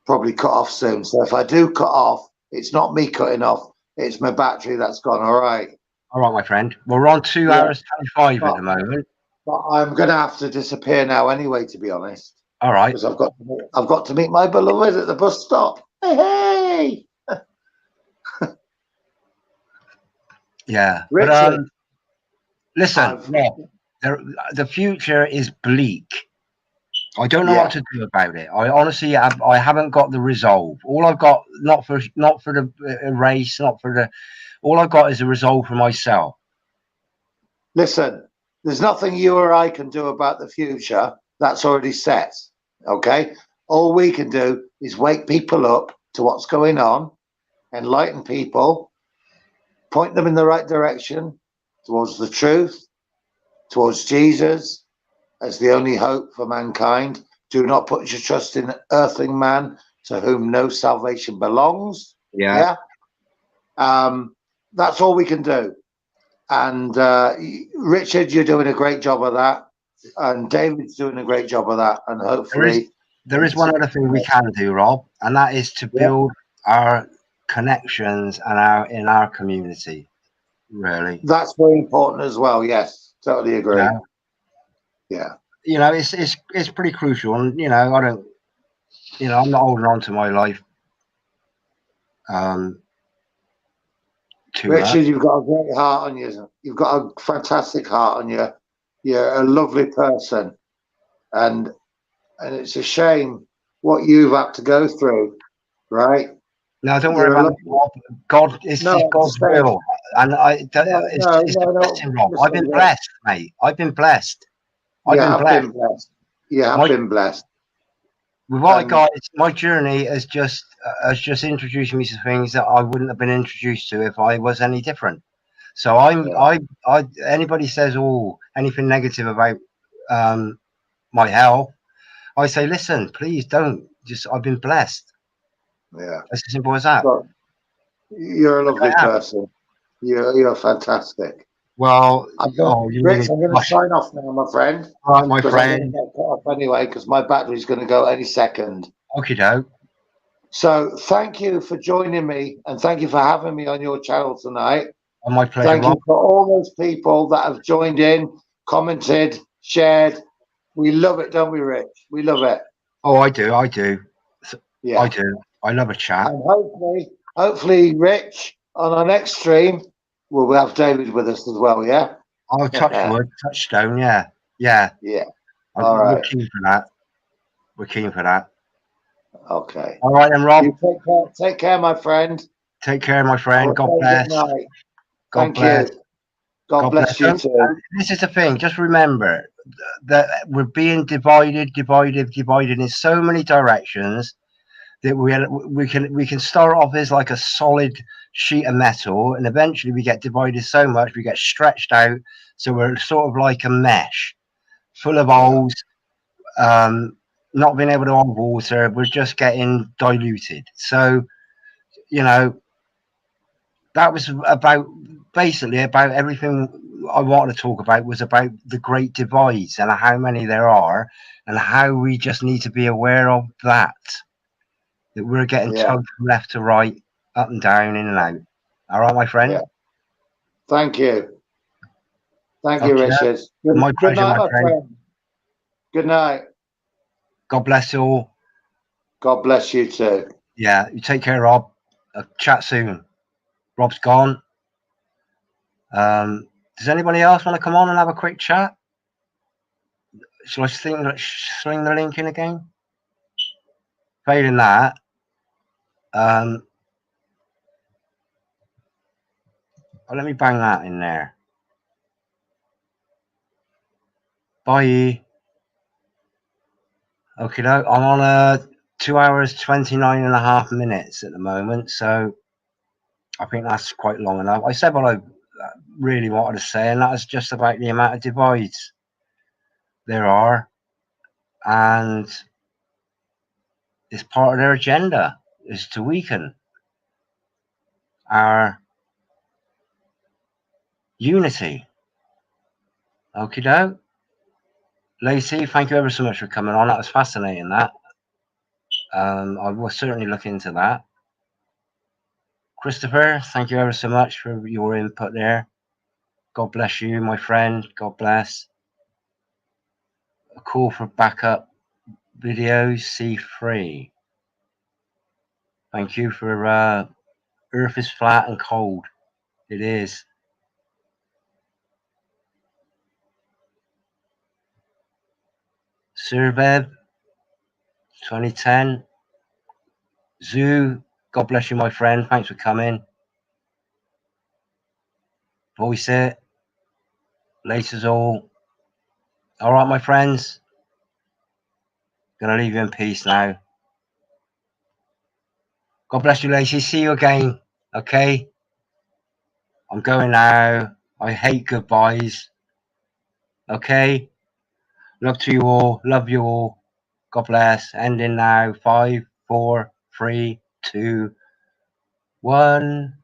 probably cut off soon. So if I do cut off, it's not me cutting off, it's my battery that's gone. All right. All right, my friend. Well, we're on 2 hours 25 at the moment. But I'm gonna have to disappear now anyway, to be honest. All right. Because I've got to meet my beloved at the bus stop. Hey. Yeah. Richard, but listen, the future is bleak. I don't know what to do about it. I honestly I haven't got the resolve. All I've got, not for the race, not for the, all I've got is a resolve for myself. Listen, there's nothing you or I can do about the future. That's already set. Okay? All we can do is wake people up to what's going on, enlighten people, point them in the right direction, towards the truth, towards Jesus as the only hope for mankind. Do not put your trust in earthling man, to whom no salvation belongs. Yeah. That's all we can do. And Richard, you're doing a great job of that, and David's doing a great job of that, and hopefully there is one other thing we can do, Rob, and that is to build our connections and in our community. Really, that's very important as well. Yes, totally agree. Yeah, you know, it's pretty crucial, and you know, I don't, you know, I'm not holding on to my life too Richard, much. you've got a great heart on you. You've got a fantastic heart on you. You're a lovely person, and it's a shame what you've had to go through, right? No, don't worry about it. God, it's God's will, and it's a blessing, Rob. I've been blessed, mate. I've been blessed. I've been blessed. Yeah, I've been blessed. With what I got, my journey has just introduced me to things that I wouldn't have been introduced to if I was any different. So anybody says anything negative about my health, I say, listen, please don't. I've been blessed. Yeah, it's as simple as that. Well, you're a lovely person. You're fantastic. Well, Rich, I'm going to sign off now, my friend. All right, my friend. I'm going to get cut off anyway because my battery's going to go any second. Okie doke. So thank you for joining me, and thank you for having me on your channel tonight. Oh, my pleasure. Thank you for all those people that have joined in, commented, shared. We love it, don't we, Rich? We love it. Oh, I do. Yeah, I do. I love a chat. And hopefully, Rich, on our next stream, we'll have David with us as well. Yeah. Oh, touchstone. Yeah. All right. We're keen for that. Okay. All right, then, Rob. You take care, my friend. Take care, my friend. God bless. God bless. God bless you too. And this is the thing. Just remember that we're being divided in so many directions that we can start off as like a solid sheet of metal, and eventually we get divided so much we get stretched out, so we're sort of like a mesh full of holes, not being able to hold water. We're just getting diluted. So, you know, that was basically about everything I wanted to talk about, was about the great divides and how many there are, and how we just need to be aware of that we're getting tugged from left to right, up and down, in and out. All right, my friend? Yeah. Thank you. Thank you, Richard. My pleasure, my friend. Good night. God bless you all. God bless you too. Yeah, you take care, Rob. Chat soon. Rob's gone. Does anybody else want to come on and have a quick chat? Shall I sling the link in again? Failing that, let me bang that in there. Bye. Okay, I'm on 2 hours 29.5 minutes at the moment, so I think that's quite long enough. I said what really wanted to say, and that is just about the amount of divides there are, and it's part of their agenda is to weaken our unity. Okie doke. Lacey, thank you ever so much for coming on. That was fascinating, that. I will certainly look into that. Christopher, thank you ever so much for your input there. God bless you, my friend. God bless. A call for backup videos, C3. Thank you for Earth is flat and cold. It is. Survev 2010. Zoo, God bless you, my friend. Thanks for coming. Voice it. Laces all. All right, my friends. Gonna leave you in peace now. God bless you, Lacey. See you again. Okay. I'm going now. I hate goodbyes. Okay. Love to you all. Love you all. God bless. Ending now. 5, 4, 3, 2, 1.